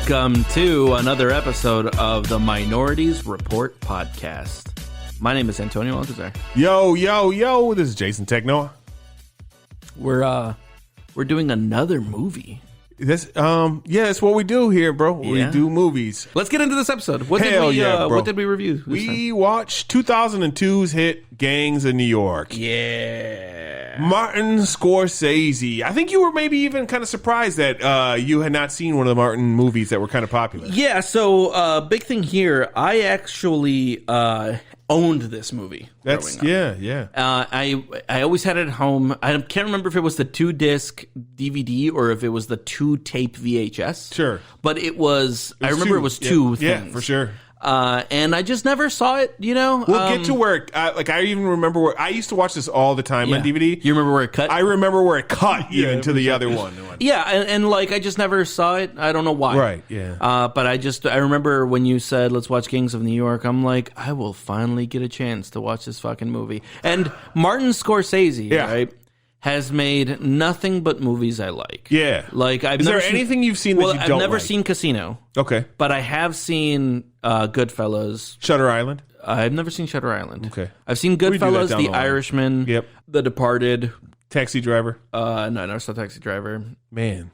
Welcome to another episode of the Minorities Report podcast. My name is Antonio Alcazar. Yo, this is Jason Technoa. We're doing another movie. That's it's what we do here, bro. Yeah. We do movies. Let's get into this episode. Bro. What did we review this time? We watched 2002's hit Gangs of New York. Yeah. Martin Scorsese. I think you were maybe even kind of surprised that you had not seen one of the Martin movies that were kind of popular. Yeah, so big thing here, I actually owned this movie. That's yeah. I always had it at home. I can't remember if it was the 2-disc DVD or if it was the 2-tape VHS. Sure. But it was I remember two. it was two things. Yeah, for sure. And I just never saw it, you know? We'll get to where, I even remember where, I used to watch this all the time on DVD. You remember where it cut? I remember where it cut even to the other one. Yeah, and like, I just never saw it. I don't know why. Right, yeah. But I remember when you said, let's watch Gangs of New York, I'm like, I will finally get a chance to watch this fucking movie. And Martin Scorsese, right? Has made nothing but movies I like. Yeah. Like, Is there anything you've seen that you don't like? I've never seen Casino. Okay. But I have seen Goodfellas. Shutter Island? I've never seen Shutter Island. Okay. I've seen Goodfellas, The Irishman, The Departed. Taxi Driver? No, I never saw Taxi Driver. Man.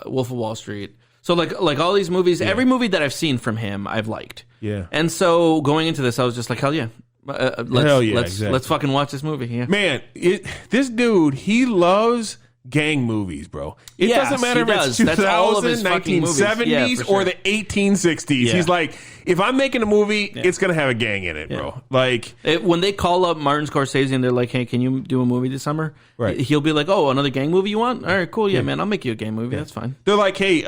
Wolf of Wall Street. So like all these movies, every movie that I've seen from him, I've liked. Yeah. And so going into this, I was just like, hell yeah. Let's fucking watch this movie. Yeah. Man, this dude, he loves gang movies, bro. It doesn't matter if it's 2000, 1970s, or the 1860s. Yeah. He's like, if I'm making a movie, it's going to have a gang in it, bro. Like, when they call up Martin Scorsese and they're like, hey, can you do a movie this summer? Right. He'll be like, oh, another gang movie you want? All right, cool. Yeah, man, I'll make you a gang movie. That's fine. They're like, hey,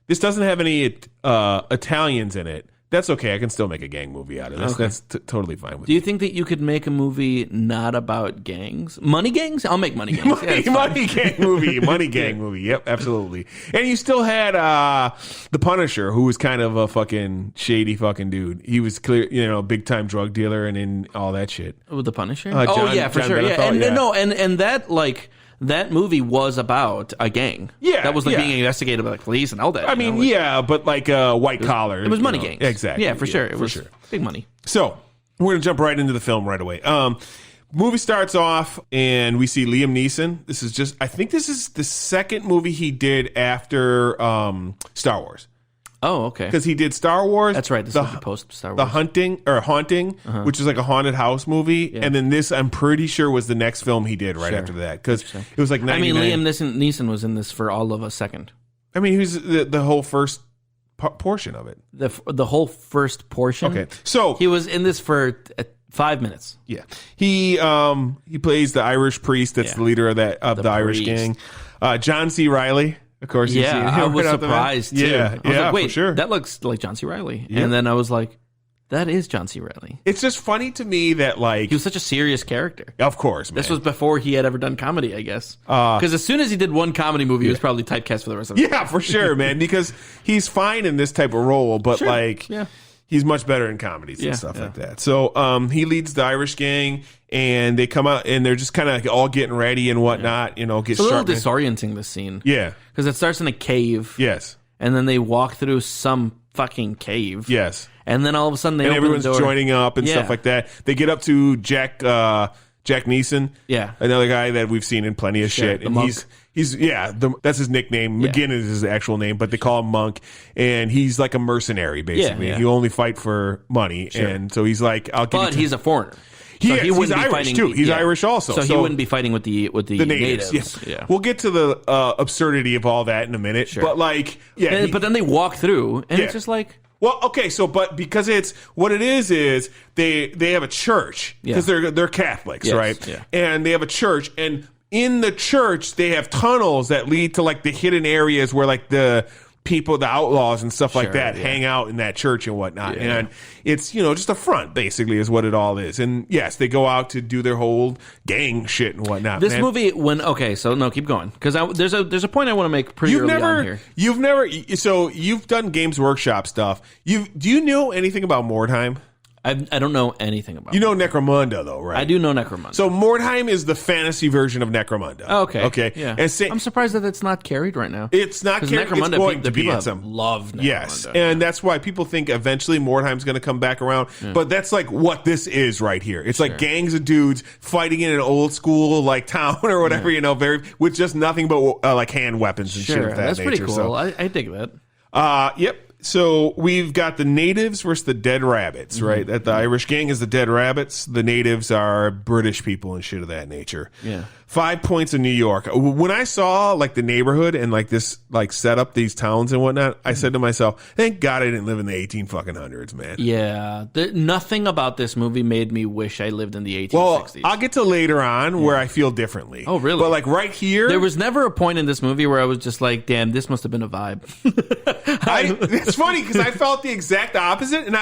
this doesn't have any Italians in it. That's okay. I can still make a gang movie out of this. Okay. That's totally fine with me. Do you think that you could make a movie not about gangs? Money gangs? I'll make money gangs. money gang movie. Money gang movie. Yep, absolutely. And you still had The Punisher, who was kind of a fucking shady fucking dude. He was clear, big time drug dealer and in all that shit. Oh, The Punisher? For sure. And that, like... That movie was about a gang. Yeah. That was like being investigated by the police and all that. I mean, but like white collar. It was money gangs. Exactly. Yeah, for sure. It was big money. So we're going to jump right into the film right away. Movie starts off and we see Liam Neeson. I think this is the second movie he did after Star Wars. Oh, okay. Because he did Star Wars. That's right. This is the post Star Wars. The Haunting, which is like a haunted house movie. Yeah. And then this, I'm pretty sure, was the next film he did right after that. Because it was like 99. I mean, Liam Neeson was in this for all of a second. I mean, he was the whole first portion of it. The whole first portion? Okay. So he was in this for 5 minutes. Yeah. He plays the Irish priest that's the leader of the Irish gang. John C. Reilly. Of course, I was surprised too. Yeah, I was like, wait, for sure. That looks like John C. Reilly. Yeah. And then I was like, that is John C. Reilly. It's just funny to me that he was such a serious character. Of course, man. This was before he had ever done comedy, I guess. Because as soon as he did one comedy movie, he was probably typecast for the rest of it. Yeah, for sure, man. Because he's fine in this type of role, but he's much better in comedies and stuff like that. So he leads the Irish gang, and they come out, and they're just kind of all getting ready and whatnot. It's a little disorienting, this scene. Yeah. Because it starts in a cave. Yes. And then they walk through some fucking cave. Yes. And then all of a sudden open everyone's the door. Joining up and stuff like that. They get up to Jack Neeson. Yeah. Another guy that we've seen in plenty of shit. And Monk. That's his nickname. McGinn is his actual name, but they call him Monk. And he's like a mercenary, basically. Yeah. He only fight for money. Sure. And so he's like, But he's a foreigner. He's Irish too. He's Irish also. So he wouldn't be fighting with the natives. Yeah. We'll get to the absurdity of all that in a minute. Sure. But but then they walk through, and it's just like. Well, okay, but because it's what it is they have a church because they're Catholics, right? Yeah. And they have a church, and in the church they have tunnels that lead to like the hidden areas where like the people, the outlaws and stuff like that hang out in that church and whatnot. Yeah. And it's, just a front basically is what it all is. And yes, they go out to do their whole gang shit and whatnot. This movie, keep going. Because there's a point I want to make pretty early on here. You've done Games Workshop stuff. Do you know anything about Mordheim? I don't know anything about You know Necromunda, though, right? I do know Necromunda. So Mordheim is the fantasy version of Necromunda. Oh, okay. Okay. Yeah. And I'm surprised that it's not carried right now. it's not Because carried. It's Necromunda, going to be people at some. love Necromunda. Yes, and that's why people think eventually Mordheim's going to come back around. But that's like what this is right here. It's like gangs of dudes fighting in an old school like town or whatever, very with just nothing but like hand weapons and shit of that that's nature. pretty cool. So, I dig that. yep. So we've got the natives versus the dead rabbits, right? That the Irish gang is the dead rabbits. The natives are British people and shit of that nature. Yeah. 5 points in New York. When I saw like the neighborhood and like this, like set up these towns and whatnot, I said to myself, thank God I didn't live in the 1800s, man. Yeah. Nothing about this movie made me wish I lived in the 1860s. Well, I'll get to later on where I feel differently. Oh, really? But like right here, There was never a point in this movie where I was just like, damn, this must have been a vibe. it's funny because I felt the exact opposite, and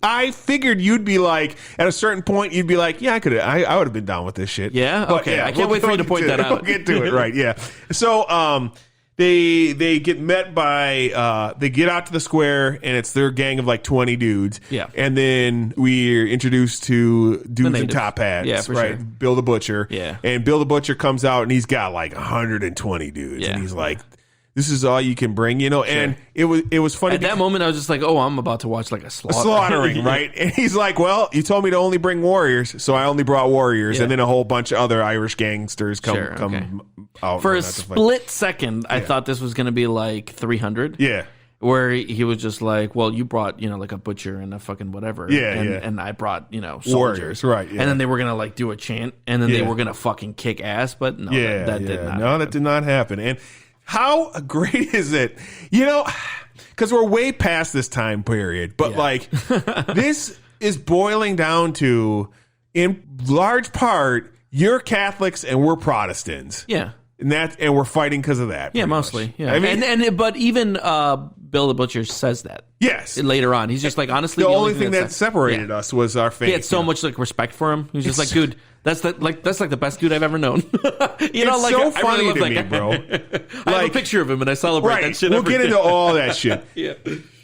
I figured you'd be like, at a certain point, you'd be like, yeah, I would have been down with this shit. Yeah? But, Okay. I can't wait for you to point that out. We'll get to it, right? Yeah. So, they get met by they get out to the square, and it's their gang of like 20 dudes. Yeah. And then we're introduced to dudes in top hats. Yeah, for right. sure. Bill the Butcher. Yeah. And Bill the Butcher comes out, and he's got like 120 dudes, Yeah. and he's like, this is all you can bring, And it was funny. At that moment, I was just like, oh, I'm about to watch like a slaughter. Slaughtering, right? And he's like, well, you told me to only bring warriors, so I only brought warriors. Yeah. And then a whole bunch of other Irish gangsters come okay. out. For a and that's split second, I thought this was going to be like 300. Yeah. Where he was just like, well, you brought, like a butcher and a fucking whatever. Yeah, and, yeah. and I brought, soldiers. Warriors, right, yeah. And then they were going to like do a chant and then they Yeah. were going to fucking kick ass. But no, Yeah. that did not. No, that did not happen. And how great is it? Because we're way past this time period, but like this is boiling down to, in large part, you're Catholics and we're Protestants. Yeah. And we're fighting because of that. Yeah, pretty mostly. much. Yeah. I mean, but even Bill the Butcher says that. yes. Later on, he's just like, honestly, The only thing that separated yeah. us was our faith. He had so much like respect for him. He was just like, dude, that's like the best dude I've ever known. It's like so I funny really to love me, that guy. bro. I have a picture of him and I celebrate that shit. We'll get into all that shit. Yeah.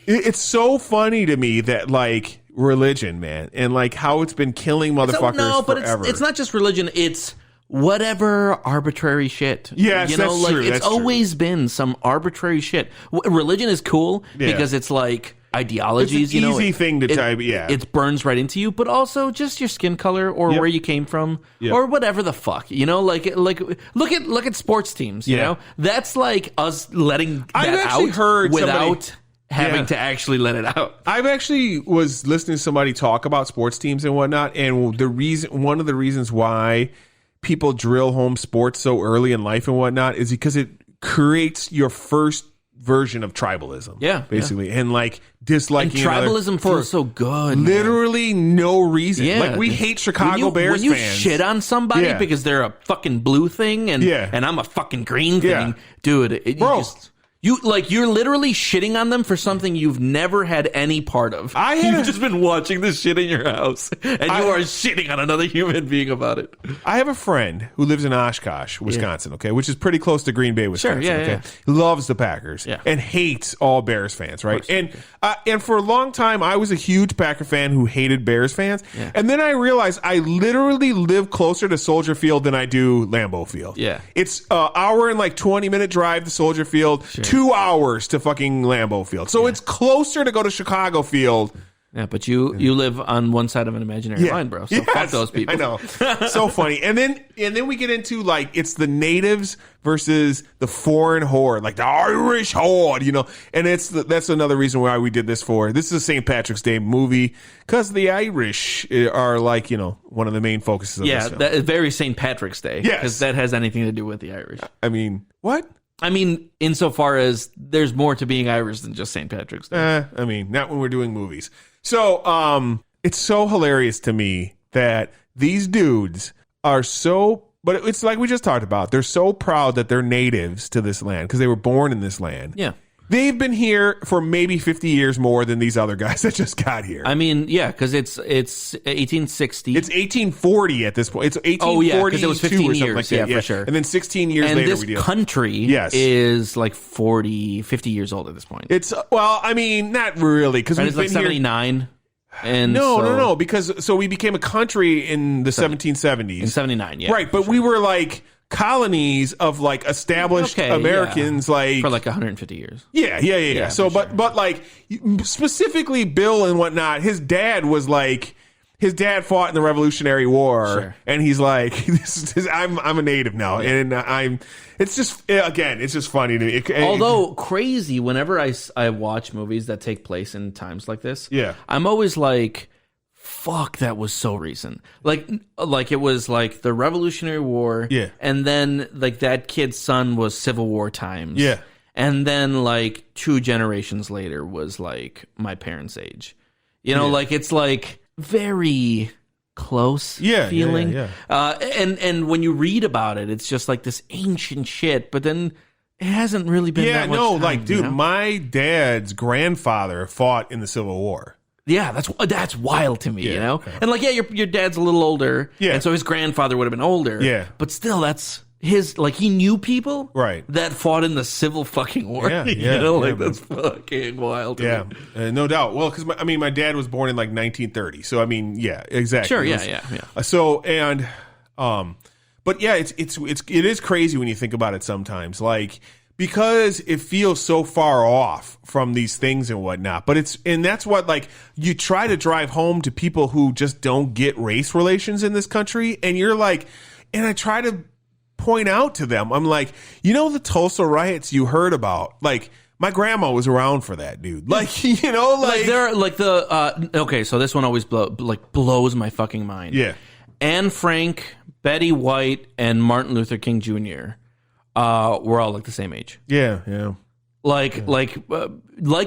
It's so funny to me that like religion, man, and like how it's been killing motherfuckers forever. It's not just religion. It's whatever arbitrary shit. Yes, that's true. It's That's always been some arbitrary shit. Religion is cool because it's like ideologies. It's an easy thing to type. Yeah, it burns right into you, but also just your skin color or where you came from or whatever the fuck. Like look at sports teams. You know, that's like us letting that out without having to actually let it out. I've actually was listening to somebody talk about sports teams and whatnot, and one of the reasons why people drill home sports so early in life and whatnot is because it creates your first version of tribalism. Yeah, basically, and like disliking and tribalism feels so good. Literally no reason. Yeah. Like we hate Chicago Bears when you fans. shit on somebody because they're a fucking blue thing and I'm a fucking green thing, dude. You're literally shitting on them for something you've never had any part of. You've just been watching this shit in your house, and you are shitting on another human being about it. I have a friend who lives in Oshkosh, Wisconsin, okay, which is pretty close to Green Bay, Wisconsin. Sure, okay, loves the Packers and hates all Bears fans, right? And for a long time, I was a huge Packer fan who hated Bears fans, and then I realized I literally live closer to Soldier Field than I do Lambeau Field. Yeah, it's an hour and like 20-minute drive to Soldier Field. 2 hours to fucking Lambeau Field. So it's closer to go to Chicago Field. Yeah, but you live on one side of an imaginary line, bro. So fuck those people. I know. So funny. And then we get into like it's the natives versus the foreign horde, like the Irish horde, And that's another reason why we did this for. This is a St. Patrick's Day movie because the Irish are like, one of the main focuses of this film. Yeah, that is very St. Patrick's Day. Yes. Because that has anything to do with the Irish. I mean, what? I mean, insofar as there's more to being Irish than just St. Patrick's Day. I mean, not when we're doing movies. So, it's so hilarious to me that these dudes are so, but it's like we just talked about. They're so proud that they're natives to this land because they were born in this land. Yeah. They've been here for maybe 50 years more than these other guys that just got here. I mean, yeah, because it's 1860. It's 1840 at this point. It's 1842 oh, yeah, because it was 15 or something years. like that. Yeah, for sure. And then 16 years and later, this we deal. country is like 40, 50 years old at this point. It's, well, I mean, not really. Because it's like 79. And no, because so we became a country in the 1770s. In 79, yeah. Right, but we were like colonies of like established Americans like for like 150 years. Yeah. So but like specifically Bill and whatnot, his dad fought in the Revolutionary War, and he's like, I'm a native now, and it's just funny to me. Although crazy, whenever I watch movies that take place in times like this, yeah, I'm always like, fuck, that was so recent. Like it was like the Revolutionary War, yeah, and then like that kid's son was Civil War times, yeah, and then like 2 generations later was like my parents' age. You know, like it's like very close feeling. Yeah. And when you read about it, it's just like this ancient shit, but then it hasn't really been that much time, like, dude, you know? my dad's grandfather fought in the Civil War. Yeah, that's wild to me, you know? Okay. And like, yeah, your dad's a little older, and so his grandfather would have been older, but still, that's his, like, he knew people that fought in the Civil fucking war. That's fucking wild. Yeah, no doubt. Well, because my dad was born in like 1930, so I mean, yeah, exactly. Sure, yeah. So and but yeah, it is crazy when you think about it sometimes, like, because it feels so far off from these things and whatnot. But that's what, like, you try to drive home to people who just don't get race relations in this country, and you're like, and I try to point out to them, I'm like, you know, the Tulsa riots you heard about, like, my grandma was around for that, dude. Like, you know, like they're like the okay, so this one always blows my fucking mind. Yeah, Anne Frank, Betty White, and Martin Luther King Jr. We're all like the same age. Yeah. Like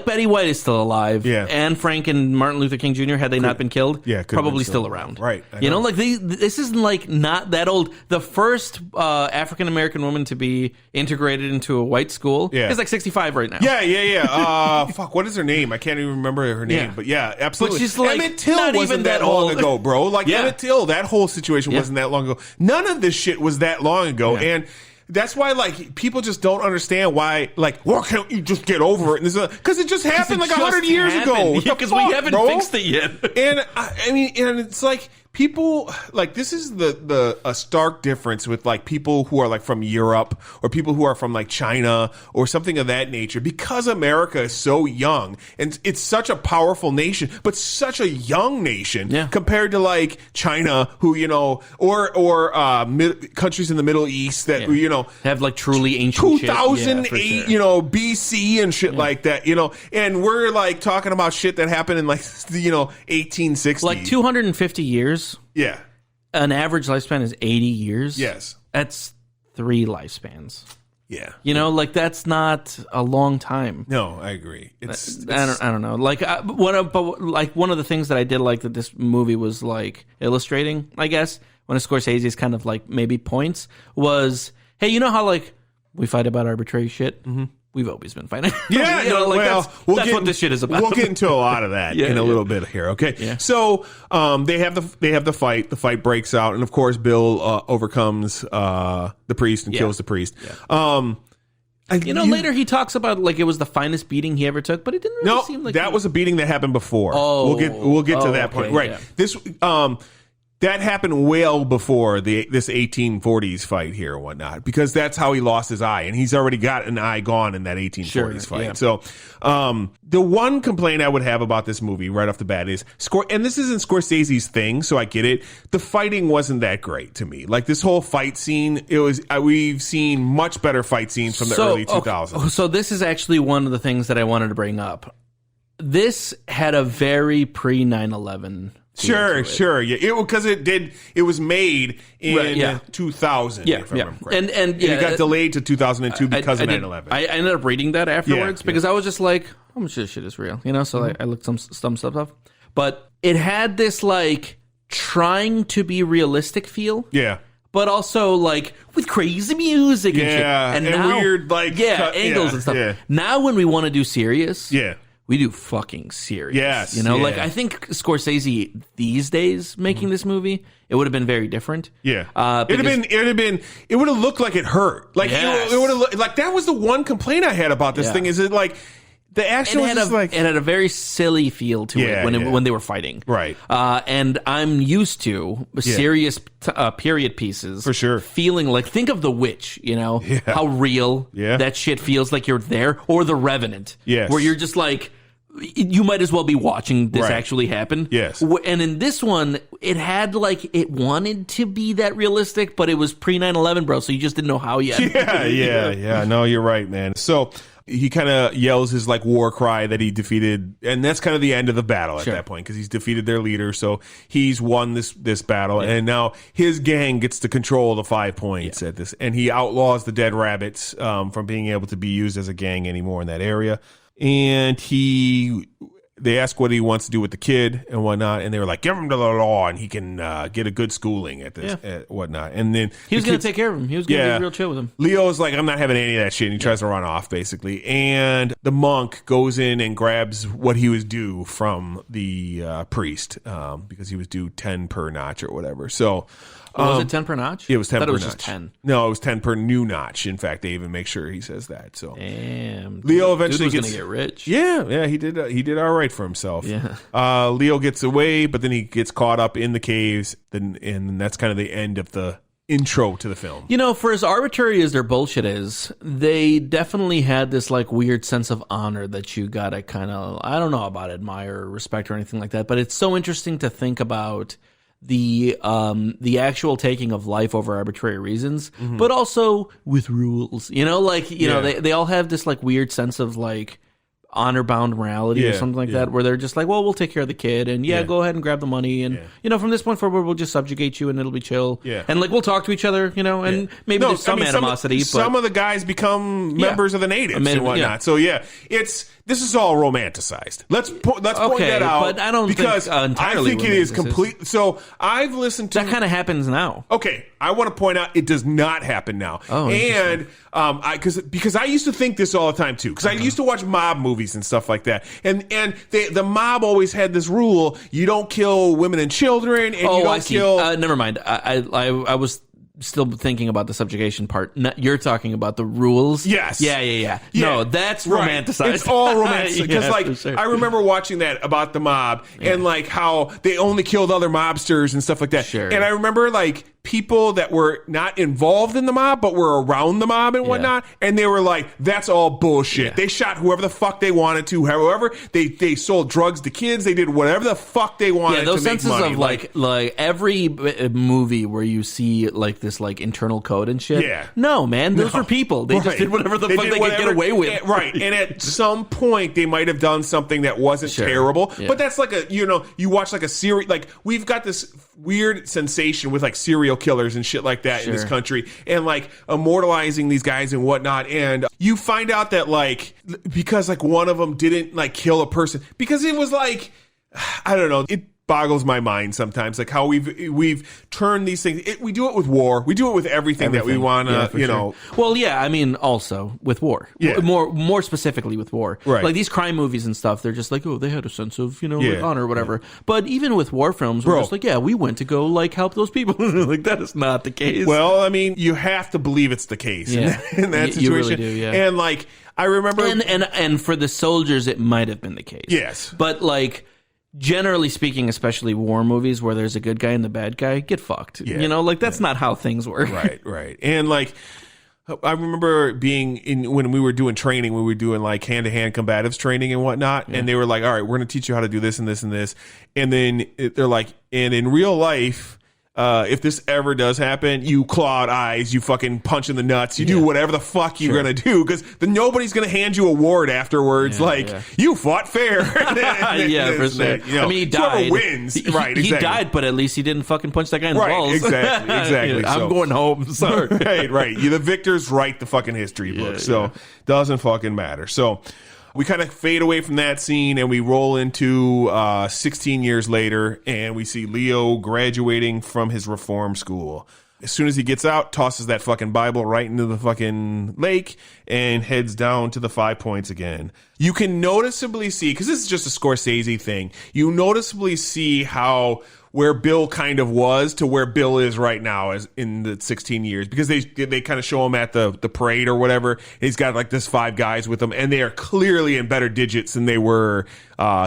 Betty White is still alive. Yeah. Anne Frank and Martin Luther King Jr. had they not been killed, probably still around. Right. You know, like this isn't like not that old. The first African American woman to be integrated into a white school is like 65 right now. Yeah. Fuck, what is her name? I can't even remember her name. But yeah, absolutely. But she's like, Emmett Till wasn't that long ago, bro. Like Emmett Till, that whole situation wasn't that long ago. None of this shit was that long ago, and that's why, like, people just don't understand why, like, why can't you just get over it? Because it just happened like 100 years ago. Because we haven't fixed it yet. And I mean, and it's like, people, like, this is a stark difference with, like, people who are, like, from Europe or people who are from, like, China or something of that nature, because America is so young and it's such a powerful nation, but such a young nation compared to, like, China, who, you know, or countries in the Middle East that, you know, have, like, truly ancient 2008, you know, BC and shit like that, you know, and we're, like, talking about shit that happened in, like, you know, 1860. Like 250 years. Yeah. An average lifespan is 80 years. Yes. That's 3 lifespans. Yeah. You know, like, that's not a long time. No, I agree. I don't know. Like, one of the things that I did like that this movie was, like, illustrating, I guess, one of Scorsese's kind of, like, maybe points was, hey, you know how, like, we fight about arbitrary shit? Mm-hmm. We've always been fighting. Yeah, you know, like, that's what this shit is about. We'll get into a lot of that in a little bit here. Okay, so they have the fight. The fight breaks out, and of course, Bill overcomes the priest and kills the priest. Yeah. Later he talks about, like, it was the finest beating he ever took, but it didn't really seem like that was a beating that happened before. Oh, we'll get to that point. Right. Yeah. This that happened well before this 1840s fight here and whatnot, because that's how he lost his eye, and he's already got an eye gone in that 1840s fight. Yeah. So the one complaint I would have about this movie right off the bat is, and this isn't Scorsese's thing, so I get it, the fighting wasn't that great to me. Like, this whole fight scene, it was we've seen much better fight scenes from the early 2000s. Okay. So this is actually one of the things that I wanted to bring up. This had a very pre 9/11. Sure. Yeah, because it was made in 2000. Yeah, if I remember correctly. And it got delayed to 2002 because of 9/11. I ended up reading that afterwards because I was just like, how much of this shit is real? You know, so I looked some stuff up. But it had this, like, trying to be realistic feel. Yeah. But also, like, with crazy music and shit. And now, weird, like, angles and stuff. Yeah. Now when we want to do serious, we do fucking serious. Yes. You know, like, I think Scorsese these days making this movie, it would have been very different. Yeah. It would have looked like it hurt. Like, it would have, like, that was the one complaint I had about this thing, is it, like, The action was just it had a very silly feel to it when they were fighting. Right. And I'm used to serious period pieces. For sure. Feeling like, think of The Witch, how real that shit feels like you're there. Or The Revenant. Yes. Where you're just like, you might as well be watching this actually happen. Yes. And in this one, it had like, it wanted to be that realistic, but it was pre 9/11, bro. So you just didn't know how yet. Yeah. No, you're right, man. So he kind of yells his like war cry that he defeated, and that's kind of the end of the battle at that point, because he's defeated their leader. So he's won this battle, and now his gang gets to control the 5 points at this, and he outlaws the dead rabbits from being able to be used as a gang anymore in that area. And they ask what he wants to do with the kid and whatnot, and they were like, give him to the law, and he can get a good schooling at this, at whatnot. And then he was going to take care of him. He was going to be real chill with him. Leo's like, I'm not having any of that shit, and he tries to run off, basically. And the monk goes in and grabs what he was due from the priest, because he was due 10 per notch or whatever. So... was it 10 per notch? It was 10 per notch. It was just 10. No, it was 10 per new notch. In fact, they even make sure he says that. So damn, Leo eventually gets going to get rich. Yeah, he did all right for himself. Yeah. Leo gets away, but then he gets caught up in the caves, and that's kind of the end of the intro to the film. For as arbitrary as their bullshit is, they definitely had this like weird sense of honor that you gotta kind of, I don't know about admire or respect or anything like that, but it's so interesting to think about the actual taking of life over arbitrary reasons, but also with rules. They all have this like weird sense of like honor bound morality or something like that, where they're just like, well, we'll take care of the kid, and go ahead and grab the money, and from this point forward, we'll just subjugate you, and it'll be chill. And like we'll talk to each other, and maybe there's some animosity. Some of the guys become members of the natives and whatnot. So this is all romanticized. Let's point that out. But I don't because think entirely. I think it is complete. So I've listened to that kind of happens now. Okay, I want to point out it does not happen now. Oh, and because I used to think this all the time too. Because I used to watch mob movies and stuff like that. And the mob always had this rule: you don't kill women and children, and you don't kill. Never mind. I was still thinking about the subjugation part. You're talking about the rules. Yes. Yeah. No, that's romanticized. It's all romanticized. Because I remember watching that about the mob and like how they only killed other mobsters and stuff like that. Sure. And I remember like people that were not involved in the mob but were around the mob and whatnot, and they were like, that's all bullshit. They shot whoever the fuck they wanted to, however they sold drugs to kids, they did whatever the fuck they wanted those to make senses money. of like every movie where you see like this like internal code and shit. No, man, those were people. They just did whatever the fuck they could get away with. Right. And at some point they might have done something that wasn't terrible. But that's like you watch like a series, like we've got this weird sensation with like serial killers and shit like that in this country, and like immortalizing these guys and whatnot, and you find out that like because like one of them didn't like kill a person because it was like, I don't know, it boggles my mind sometimes, like how we've turned these things. We do it with war. We do it with everything. That we want to, know. Well, I mean, also with war. More specifically with war. Right. Like these crime movies and stuff, they're just like, oh, they had a sense of, like honor or whatever. But even with war films, we're just like, we went to go like help those people. Like that is not the case. Well, I mean, you have to believe it's the case in that situation. You really do, And like, I remember, and for the soldiers, it might have been the case. Yes, but like, generally speaking, especially war movies where there's a good guy and the bad guy, get fucked. Like that's not how things work. Right. And like, I remember being when we were doing training, we were doing like hand-to-hand combatives training and whatnot, and they were like, all right, we're going to teach you how to do this and this and this. And then they're like, and in real life, if this ever does happen, you claw out eyes, you fucking punch in the nuts, you do whatever the fuck you're gonna do, because nobody's gonna hand you a award afterwards. You fought fair. For sure. I mean, he died. Whoever wins, exactly. He died, but at least he didn't fucking punch that guy in the balls. Exactly. I'm going home. Sorry. Right. The victors write the fucking history book, so doesn't fucking matter. So we kind of fade away from that scene and we roll into 16 years later, and we see Leo graduating from his reform school. As soon as he gets out, tosses that fucking Bible right into the fucking lake and heads down to the 5 Points again. You can noticeably see, because this is just a Scorsese thing, you noticeably see how where Bill kind of was to where Bill is right now as in the 16 years, because they kind of show him at the parade or whatever. He's got like this 5 guys with him, and they are clearly in better digits than they were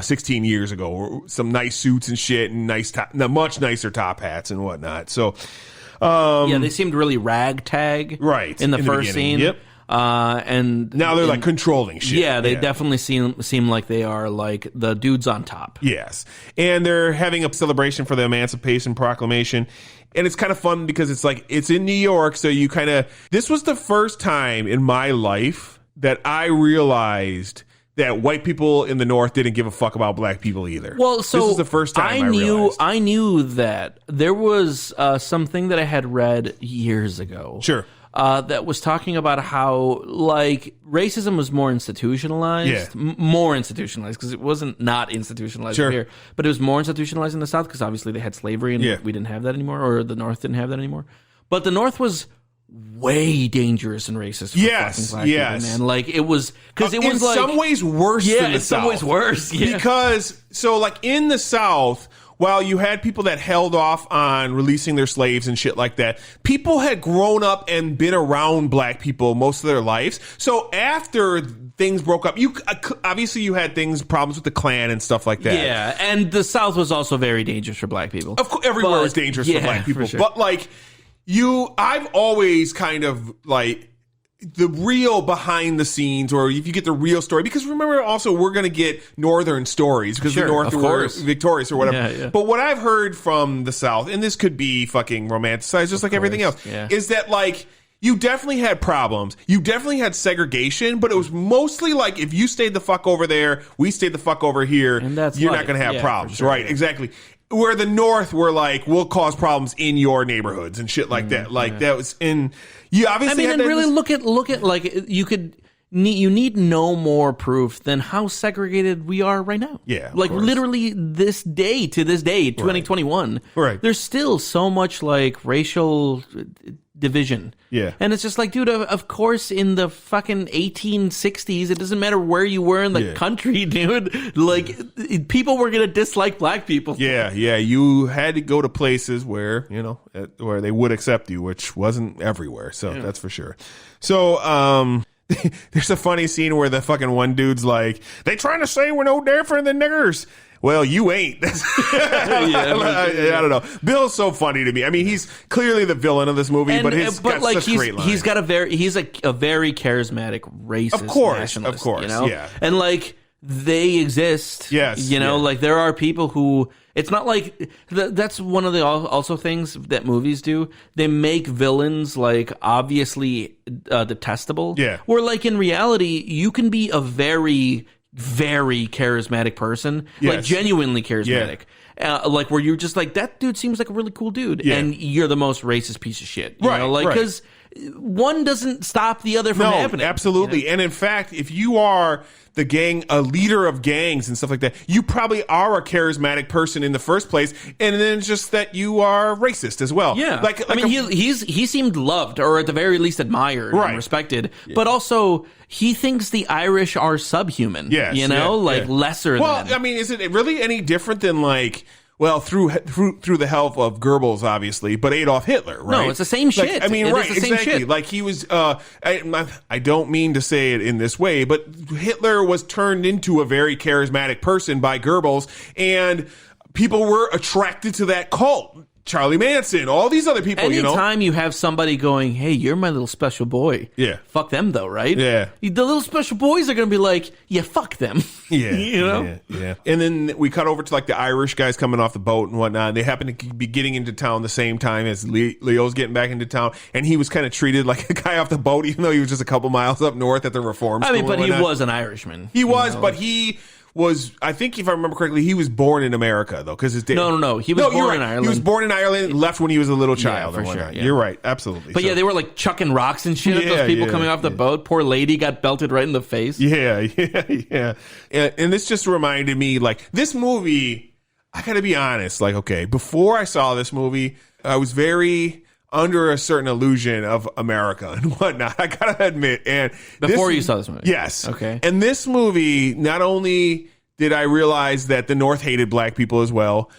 16 years ago. Some nice suits and shit, and much nicer top hats and whatnot. So, they seemed really ragtag, right, in the first scene. Yep. And now they're like controlling shit. Yeah, they definitely seem like they are like the dudes on top. Yes. And they're having a celebration for the Emancipation Proclamation. And it's kind of fun because it's like, it's in New York. So you this was the first time in my life that I realized that white people in the North didn't give a fuck about black people either. Well, so this is the first time I knew that there was something that I had read years ago. Sure. That was talking about how, like, racism was more institutionalized. More institutionalized, because it wasn't not institutionalized here. But it was more institutionalized in the South, because obviously they had slavery, and we didn't have that anymore, or the North didn't have that anymore. But the North was way dangerous and racist for fucking black people, man. Like, it was, because it was in like... some ways worse than the South. In some ways worse, Because, so, like, in the South... While you had people that held off on releasing their slaves and shit like that, people had grown up and been around black people most of their lives. So after things broke up, you obviously you had problems with the Klan and stuff like that. Yeah, and the South was also very dangerous for black people. Of course, everywhere was dangerous for black people. For sure. But like I've always kind of like the real behind the scenes, or if you get the real story, because remember also we're going to get Northern stories because the North were victorious or whatever. Yeah. But what I've heard from the South, and this could be fucking romanticized just like everything else, is that like you definitely had problems. You definitely had segregation, but it was mostly like if you stayed the fuck over there, we stayed the fuck over here, you're not going to have problems. Sure, right, exactly. Where the North were like, we'll cause problems in your neighborhoods and shit like that. Like that was in... You obviously and really look at like you need no more proof than how segregated we are right now. Yeah, like literally to this day, 2021. Right. There's still so much like racial division. Yeah. And it's just like, dude, of course in the fucking 1860s, it doesn't matter where you were in the country, dude. Like people were going to dislike black people. Yeah. You had to go to places where, where they would accept you, which wasn't everywhere. So that's for sure. So, there's a funny scene where the fucking one dude's like, they trying to say we're no different than niggers. Well, you ain't. I don't know. Bill's so funny to me. I mean, he's clearly the villain of this movie, but he's got such great lines. He's got a very charismatic racist nationalist. Of course, yeah. And like they exist. Yes, like there are people who. It's not like that's one of the also things that movies do. They make villains like obviously detestable. Yeah. Where like in reality, you can be a very, very charismatic person, like genuinely charismatic. Like where you're just like, that dude seems like a really cool dude, and you're the most racist piece of shit. You know? Like because one doesn't stop the other from happening. Absolutely. And in fact, if you are the gang, a leader of gangs and stuff like that, you probably are a charismatic person in the first place, and then it's just that you are racist as well. Yeah, like I mean, he seemed loved, or at the very least admired and respected, but also he thinks the Irish are subhuman. Yes, lesser. Well, than. I mean, is it really any different than like? Well, through the help of Goebbels, obviously, but Adolf Hitler, right? No, it's the same shit. I mean, exactly. Like he was. I don't mean to say it in this way, but Hitler was turned into a very charismatic person by Goebbels, and people were attracted to that cult. Charlie Manson, all these other people, Anytime you have somebody going, hey, you're my little special boy. Yeah. Fuck them, though, right? Yeah. The little special boys are going to be like, yeah, fuck them. Yeah. Yeah. And then we cut over to like the Irish guys coming off the boat and whatnot. And they happen to be getting into town the same time as Leo's getting back into town. And he was kind of treated like a guy off the boat, even though he was just a couple miles up north at the reform school. I mean, but he was an Irishman. He was, but he... I think if I remember correctly, he was born in America though, because his dad. No. He was born in Ireland. He was born in Ireland, left when he was a little child. For sure. You're right, absolutely. But they were like chucking rocks and shit at those people coming off the boat. Poor lady got belted right in the face. Yeah. And this just reminded me, like this movie. I gotta be honest. Like, okay, before I saw this movie, I was very under a certain illusion of America and whatnot. I gotta admit. And before you saw this movie, yes, okay. And this movie, not only did I realize that the North hated black people as well,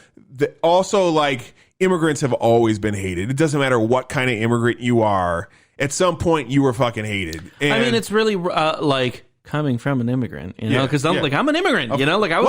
also like immigrants have always been hated. It doesn't matter what kind of immigrant you are. At some point, you were fucking hated. And I mean, it's really like coming from an immigrant, you know, because I'm an immigrant, you know, like I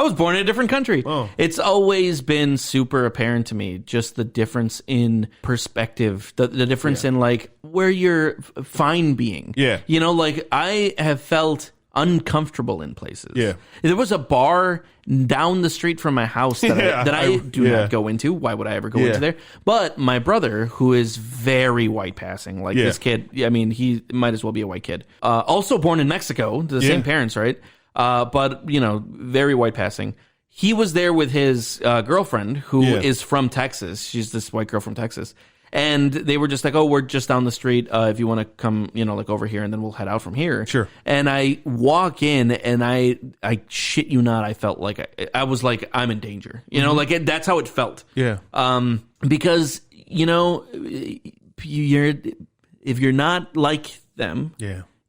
was born in a different country. Oh. It's always been super apparent to me, just the difference in perspective, the difference in like where you're fine being. Yeah. You know, like I have felt uncomfortable in places. Yeah. There was a bar down the street from my house that I do not go into. Why would I ever go into there? But my brother, who is very white passing, like this kid, I mean, he might as well be a white kid. Also born in Mexico, the same parents, right? But, you know, very white passing. He was there with his girlfriend, who is from Texas. She's this white girl from Texas. And they were just like, oh, we're just down the street. If you want to come, you know, like over here, and then we'll head out from here. Sure. And I walk in, and I shit you not, I felt like I was like, I'm in danger. You know, like that's how it felt. Yeah. Because, you know, if you're not like them,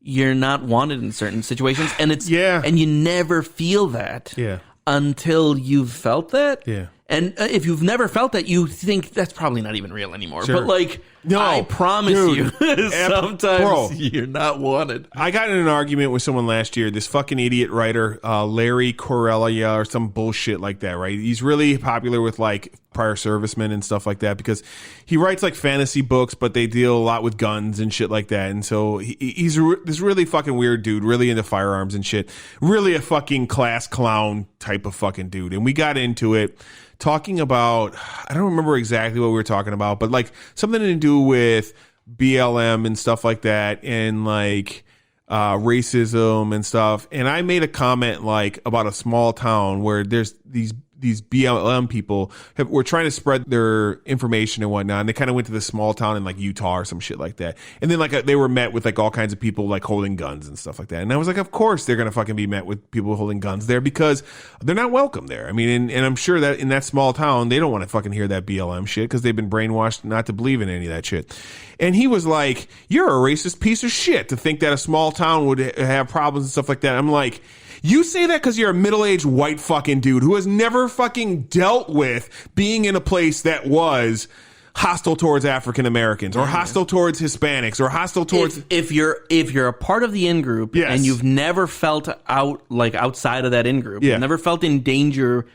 you're not wanted in certain situations, and it's and you never feel that until you've felt that. Yeah. And if you've never felt that, you think that's probably not even real anymore. Sure. But like, no, I promise you, sometimes you're not wanted. I got in an argument with someone last year, this fucking idiot writer, Larry Correia or some bullshit like that, right? He's really popular with like prior servicemen and stuff like that because he writes like fantasy books, but they deal a lot with guns and shit like that. And so he's this really fucking weird dude, really into firearms and shit, really a fucking class clown type of fucking dude. And we got into it talking about, I don't remember exactly what we were talking about, but like something to do with BLM and stuff like that, and like racism and stuff. And I made a comment like about a small town where there's these BLM people were trying to spread their information and whatnot. And they kind of went to this small town in like Utah or some shit like that. And then like they were met with like all kinds of people like holding guns and stuff like that. And I was like, of course they're going to fucking be met with people holding guns there because they're not welcome there. I mean, and I'm sure that in that small town, they don't want to fucking hear that BLM shit because they've been brainwashed not to believe in any of that shit. And he was like, you're a racist piece of shit to think that a small town would have problems and stuff like that. I'm like, you say that because you're a middle-aged white fucking dude who has never fucking dealt with being in a place that was hostile towards African Americans or hostile towards Hispanics or hostile towards. If you're a part of the in-group and you've never felt outside of that in-group, you've never felt in danger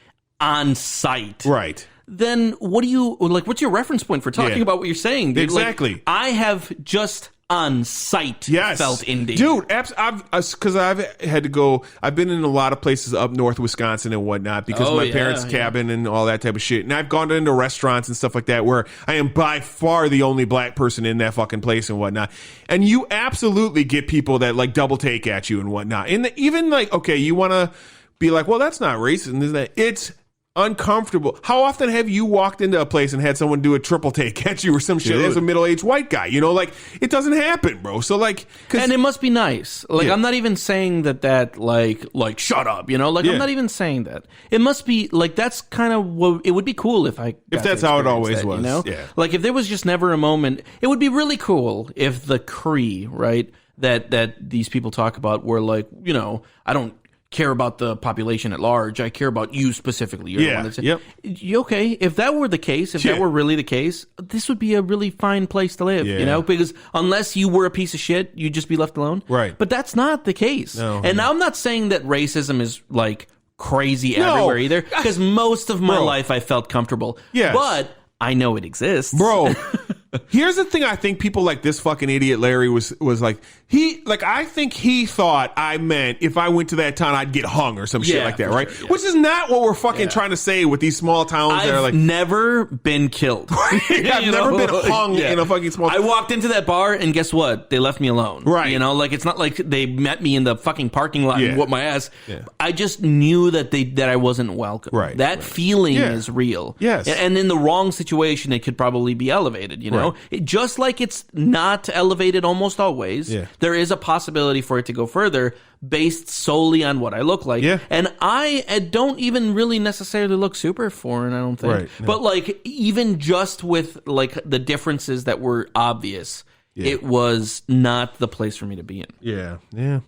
on site, right? Then what do you like? What's your reference point for talking about what you're saying, dude? Exactly. Like, I have just on sight felt in danger. Dude, because I've had to go, I've been in a lot of places up north Wisconsin and whatnot because of my parents' cabin and all that type of shit. And I've gone into restaurants and stuff like that where I am by far the only black person in that fucking place and whatnot. And you absolutely get people that like double take at you and whatnot. And even like, okay, you want to be like, well, that's not racist, isn't it? It's uncomfortable. How often have you walked into a place and had someone do a triple take at you or some shit as a middle-aged white guy? You know, like, it doesn't happen, bro. So, like... And it must be nice. Like, I'm not even saying that like, shut up, you know? Like, I'm not even saying that. It must be, like, that's kind of what... It would be cool if that's how it always was, you know? Yeah. Like, if there was just never a moment... It would be really cool if the Cree, right, that these people talk about were like, you know, I don't care about the population at large. I care about you specifically. You're the one that's okay. If that were the case, if that were really the case, this would be a really fine place to live, you know, because unless you were a piece of shit, you'd just be left alone. Right. But that's not the case. No, and now I'm not saying that racism is like crazy everywhere either, because most of my life I felt comfortable. Yes. But I know it exists. Bro. Here's the thing I think people like this fucking idiot Larry was like, I think he thought I meant if I went to that town, I'd get hung or some shit like that, right? Sure, Which is not what we're fucking trying to say with these small towns that are like... I've never been killed. I've never been hung in a fucking small town. I walked into that bar and guess what? They left me alone. Right. You know, like it's not like they met me in the fucking parking lot and whooped my ass. Yeah. I just knew that I wasn't welcome. Right. That feeling is real. Yes. And in the wrong situation, it could probably be elevated, you know? know? Just like it's not elevated almost always, there is a possibility for it to go further based solely on what I look like. Yeah. And I don't even really necessarily look super foreign, I don't think. Right, yeah. But like even just with like the differences that were obvious, it was not the place for me to be in. Yeah, yeah.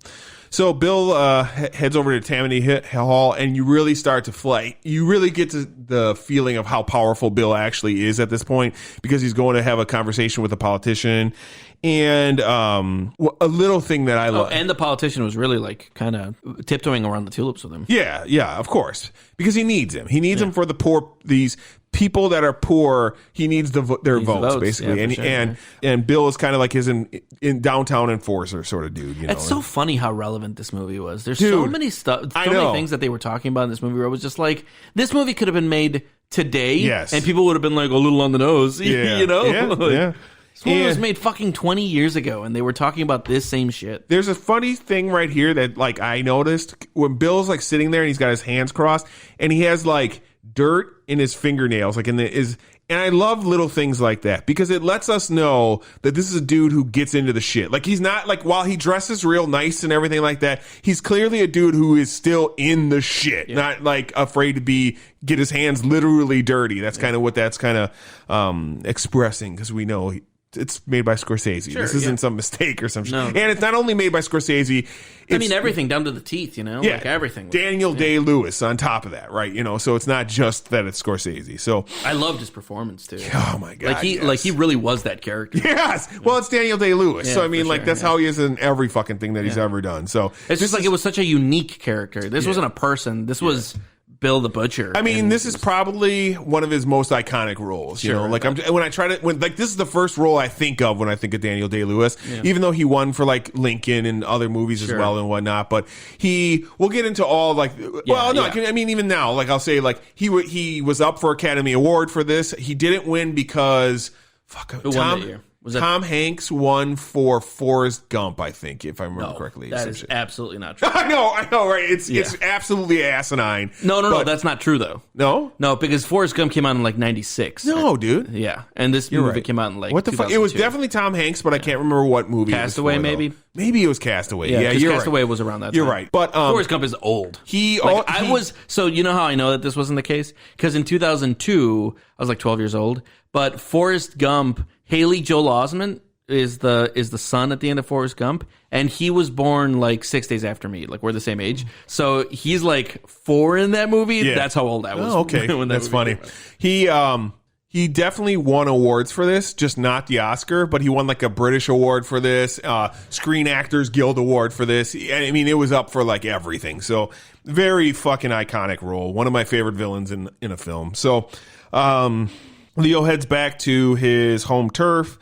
So Bill heads over to Tammany Hall, and you really start to fly. You really get to the feeling of how powerful Bill actually is at this point, because he's going to have a conversation with a politician. And a little thing that I love. And the politician was really like kind of tiptoeing around the tulips with him. Yeah, yeah, of course. Because he needs him. He needs him for the poor, these people that are poor. He needs their votes, basically. And Bill is kind of like his in downtown enforcer sort of dude. You know? It's so funny how relevant this movie was. There's so many many things that they were talking about in this movie where it was just like, this movie could have been made today, and people would have been like a little on the nose, you know? Yeah. This movie was made fucking 20 years ago, and they were talking about this same shit. There's a funny thing right here that like I noticed when Bill's like sitting there and he's got his hands crossed and he has like dirt in his fingernails, like and I love little things like that because it lets us know that this is a dude who gets into the shit. Like he's not like, while he dresses real nice and everything like that, he's clearly a dude who is still in the shit, not like afraid to get his hands literally dirty. That's kind of what that's kind of expressing, because we know it's made by Scorsese. This isn't some mistake or some shit. And it's not only made by Scorsese. I mean, everything down to the teeth, you know? Yeah. Like everything. Daniel Day-Lewis on top of that, right? You know, so it's not just that it's Scorsese. So I loved his performance, too. Oh, my God. Like he really was that character. Yes. Well, it's Daniel Day-Lewis. So, I mean, like, that's how he is in every fucking thing that he's ever done. So it's just like it was such a unique character. This wasn't a person. This was Bill the Butcher. I mean, this is probably one of his most iconic roles. You know, like this is the first role I think of when I think of Daniel Day-Lewis. Even though he won for like Lincoln and other movies as well and whatnot, but we'll get into all like. I mean, even now, like I'll say, like he was up for Academy Award for this. He didn't win because who won that year? Tom Hanks won for Forrest Gump, I think, if I remember correctly. That is absolutely not true. I know, right? It's absolutely asinine. No, that's not true, though. No, because Forrest Gump came out in like 96. No, dude. Yeah, and this movie came out in like what the fuck? It was definitely Tom Hanks, but I can't remember what movie. Castaway, it was for, maybe. Though. Maybe it was Castaway. Yeah, you're Castaway right. was around that time. You're right, but Forrest Gump is old. So you know how I know that this wasn't the case? Because in 2002, I was like 12 years old. But Forrest Gump, Haley Joel Osment is the son at the end of Forrest Gump, and he was born like 6 days after me. Like we're the same age, so he's like 4 in that movie. Yeah. That's how old I was. Oh, okay, that's funny. He definitely won awards for this, just not the Oscar, but he won like a British award for this, Screen Actors Guild Award for this. I mean, it was up for like everything. So very fucking iconic role. One of my favorite villains in a film. So Leo heads back to his home turf.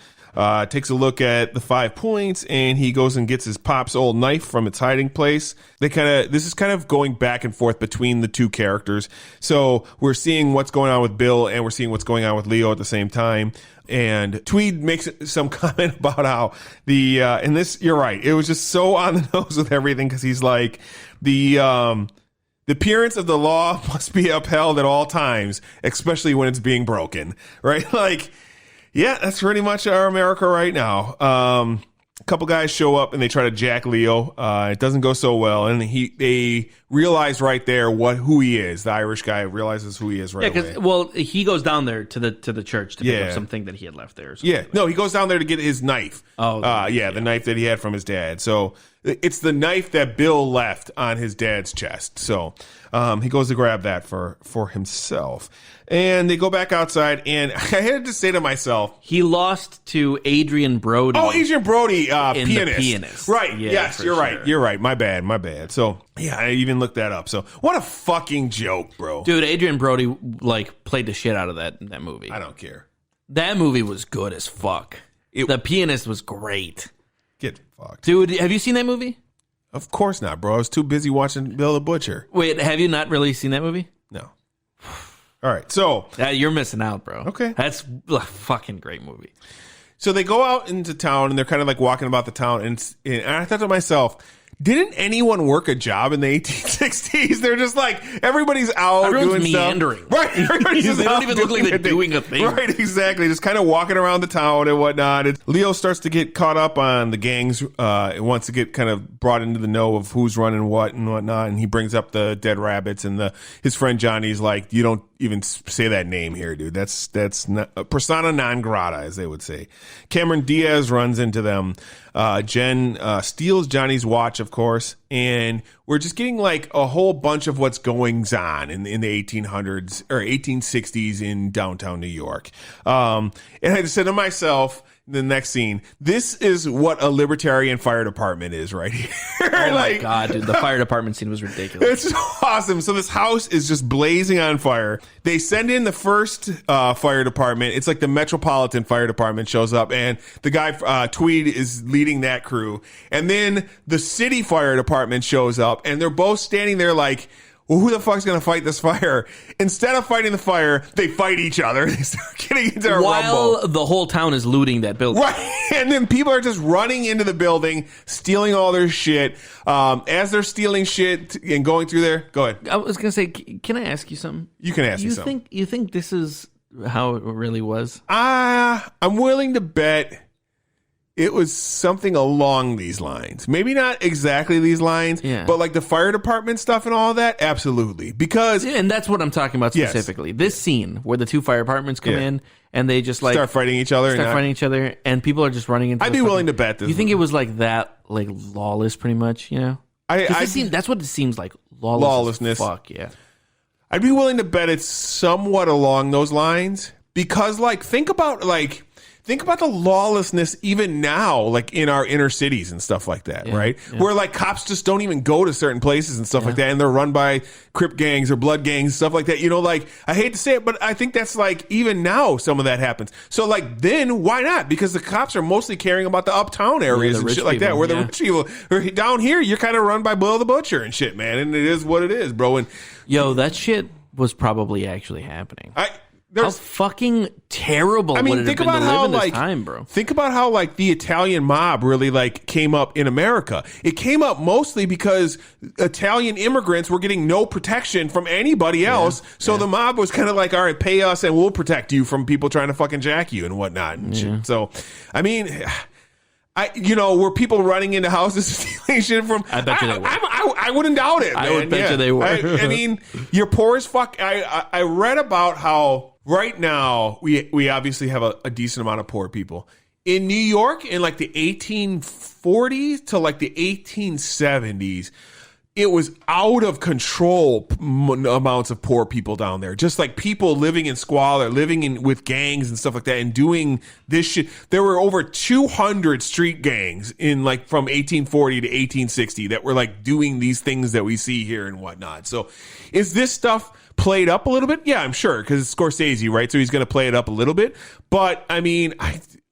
Takes a look at the 5 points, and he goes and gets his pop's old knife from its hiding place. This is kind of going back and forth between the two characters. So we're seeing what's going on with Bill, and we're seeing what's going on with Leo at the same time. And Tweed makes some comment about how and this, you're right, it was just so on the nose with everything, because he's like, the appearance of the law must be upheld at all times, especially when it's being broken, right? Like, yeah, that's pretty much our America right now. A couple guys show up and they try to jack Leo. It doesn't go so well, and they realize right there who he is. The Irish guy realizes who he is right away. Well, he goes down there to the church to pick up something that he had left there. No, he goes down there to get his knife. The knife that he had from his dad. So it's the knife that Bill left on his dad's chest. So he goes to grab that for himself. And they go back outside, and I had to say to myself, he lost to Adrian Brody. Oh, Adrian Brody, in pianist. The Pianist. Right. Yes, you're right. You're right. My bad. So, yeah, I even looked that up. So, what a fucking joke, bro. Dude, Adrian Brody, like, played the shit out of that movie. I don't care. That movie was good as fuck. The Pianist was great. Get fucked. Dude, have you seen that movie? Of course not, bro. I was too busy watching Bill the Butcher. Wait, have you not really seen that movie? No. All right, so you're missing out, bro. Okay, that's a fucking great movie. So they go out into town and they're kind of like walking about the town, and I thought to myself, didn't anyone work a job in the 1860s? They're just like, everybody's out Everyone's doing meandering. stuff. Right. Everybody's They don't out even look like they're doing a thing. Right, exactly. Just kind of walking around the town and whatnot. Leo starts to get caught up on the gangs, wants to get kind of brought into the know of who's running what and whatnot. And he brings up the dead rabbits, and his friend Johnny's like, you don't even say that name here, dude. That's not, persona non grata, as they would say. Cameron Diaz runs into them. Jen steals Johnny's watch, of course, and we're just getting like a whole bunch of what's going on in the 1800s or 1860s in downtown New York. And I just said to myself, the next scene, this is what a libertarian fire department is right here. Oh my God, dude. The fire department scene was ridiculous. It's awesome. So this house is just blazing on fire. They send in the first fire department. It's like the Metropolitan Fire Department shows up, and the guy, Tweed, is leading that crew. And then the city fire department shows up, and they're both standing there like, well, who the fuck's going to fight this fire? Instead of fighting the fire, they fight each other. They start getting into a rumble. While the whole town is looting that building. Right. And then people are just running into the building, stealing all their shit. As they're stealing shit and going through there, go ahead. I was going to say, can I ask you something? You can ask me something. You think this is how it really was? I'm willing to bet it was something along these lines. Maybe not exactly these lines, but like the fire department stuff and all that, absolutely. Because and that's what I'm talking about specifically. Yes. This scene where the two fire departments come in and they just like start fighting each other, and people are just running into. I'd be willing to bet this. You think it was like that, like lawless, pretty much? You know, that's what it seems like. Lawlessness. Fuck yeah. I'd be willing to bet it's somewhat along those lines because, like, think about the lawlessness even now, like in our inner cities and stuff like that, right? Yeah. Where like cops just don't even go to certain places and stuff like that, and they're run by Crip gangs or blood gangs, stuff like that. You know, like I hate to say it, but I think that's like even now some of that happens. So like then why not? Because the cops are mostly caring about the uptown areas and shit like that, where the rich people are down here. You're kind of run by Bill the Butcher and shit, man, and it is what it is, bro. And that shit was probably actually happening. How fucking terrible would it have been to live in this time, bro? Think about how, like, the Italian mob really, like, came up in America. It came up mostly because Italian immigrants were getting no protection from anybody else. So the mob was kind of like, all right, pay us and we'll protect you from people trying to fucking jack you and whatnot. And shit. So, I mean, were people running into houses stealing shit from? I bet you they were. I wouldn't doubt it, man. I would bet you they were. I mean, you're poor as fuck. I read about how right now we obviously have a decent amount of poor people. In New York in like the 1840s to like the 1870s, it was out of control amounts of poor people down there. Just like people living in squalor, living with gangs and stuff like that and doing this shit. There were over 200 street gangs in like from 1840 to 1860 that were like doing these things that we see here and whatnot. So is this stuff played up a little bit? Yeah, I'm sure, because it's Scorsese, right? So he's going to play it up a little bit. But I mean,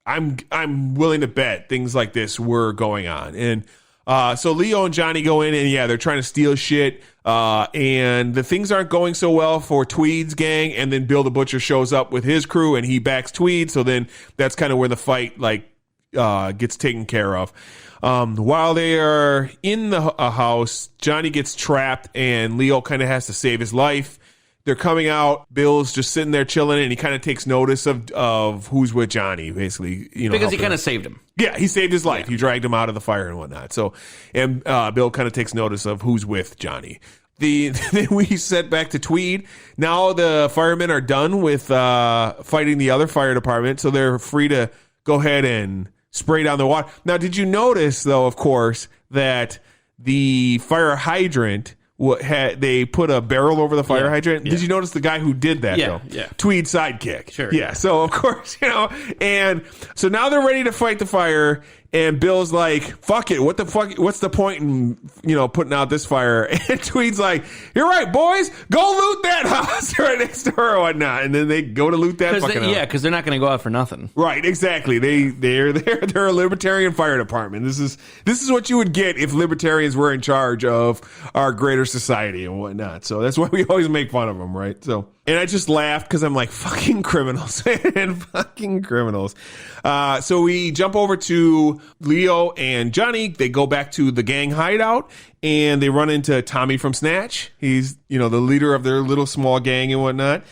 I'm willing to bet things like this were going on. And so Leo and Johnny go in and they're trying to steal shit. And the things aren't going so well for Tweed's gang. And then Bill the Butcher shows up with his crew and he backs Tweed. So then that's kind of where the fight gets taken care of. While they are in the house, Johnny gets trapped and Leo kind of has to save his life. They're coming out. Bill's just sitting there chilling, and he kind of takes notice of who's with Johnny, basically. Because he kind of saved him. Yeah, he saved his life. Yeah. He dragged him out of the fire and whatnot. So, and Bill kind of takes notice of who's with Johnny. Then we set back to Tweed. Now the firemen are done with fighting the other fire department, so they're free to go ahead and spray down the water. Now, did you notice, though, of course, that the fire hydrant... they put a barrel over the fire hydrant. Did you notice the guy who did that, though? Yeah. Tweed's sidekick. Sure. Yeah. So, of course, and so now they're ready to fight the fire, and Bill's like, fuck it. What the fuck? What's the point in, putting out this fire? And Tweed's like, you're right, boys. Go loot that house right next door or whatnot. And then they go to loot that fucking house. Yeah, because they're not going to go out for nothing. Right. Exactly. They're a libertarian fire department. This is what you would get if libertarians were in charge of our greater society and whatnot. So that's why we always make fun of them, right? So And I just laughed because I'm like, fucking criminals, and fucking criminals. So we jump over to Leo and Johnny. They go back to the gang hideout, and they run into Tommy from Snatch. He's, the leader of their little small gang and whatnot.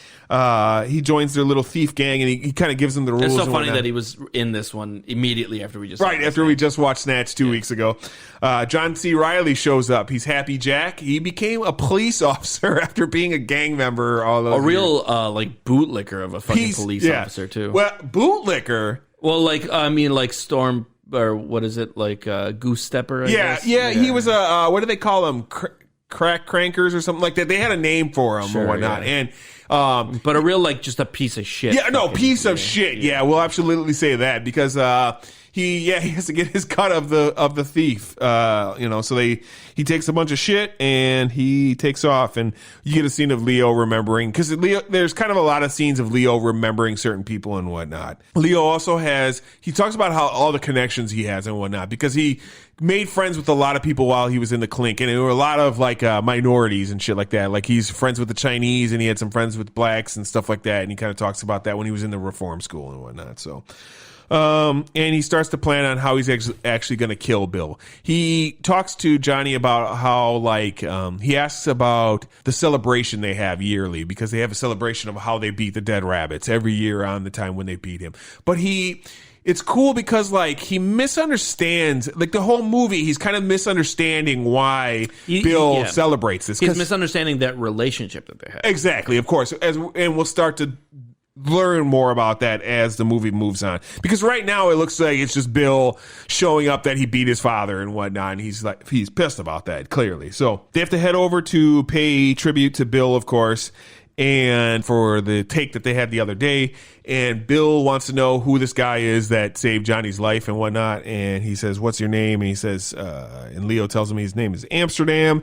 He joins their little thief gang, and he kind of gives them the rules. It's so funny that he was in this one immediately after we just we just watched Snatch 2 weeks ago. John C. Reilly shows up. He's Happy Jack. He became a police officer after being a gang member. All those real like bootlicker of a fucking police officer too. Well, bootlicker. Well, like Storm, or what is it, like Goose Stepper? I guess? Yeah. He was a what do they call him? Crack crankers or something like that. They had a name for him or whatnot, and. But a real, just a piece of shit. Yeah, no, piece of shit. Yeah, we'll absolutely say that because he has to get his cut of the thief. So he takes a bunch of shit and he takes off, and you get a scene of Leo remembering, because there's kind of a lot of scenes of Leo remembering certain people and whatnot. Leo also he talks about how all the connections he has and whatnot, because he made friends with a lot of people while he was in the clink, and there were a lot of minorities and shit like that. Like he's friends with the Chinese, and he had some friends with blacks and stuff like that, and he kind of talks about that when he was in the reform school and whatnot. So and he starts to plan on how he's actually going to kill Bill. He talks to Johnny about how he asks about the celebration they have yearly, because they have a celebration of how they beat the dead rabbits every year on the time when they beat him. But it's cool because he misunderstands, the whole movie, he's kind of misunderstanding why Bill celebrates this. He's misunderstanding that relationship that they have. Exactly, of course. And we'll start to learn more about that as the movie moves on. Because right now it looks like it's just Bill showing up that he beat his father and whatnot, and he's pissed about that, clearly. So they have to head over to pay tribute to Bill, of course, and for the take that they had the other day. And Bill wants to know who this guy is that saved Johnny's life and whatnot. And he says, "What's your name?" And he says, and Leo tells him his name is Amsterdam.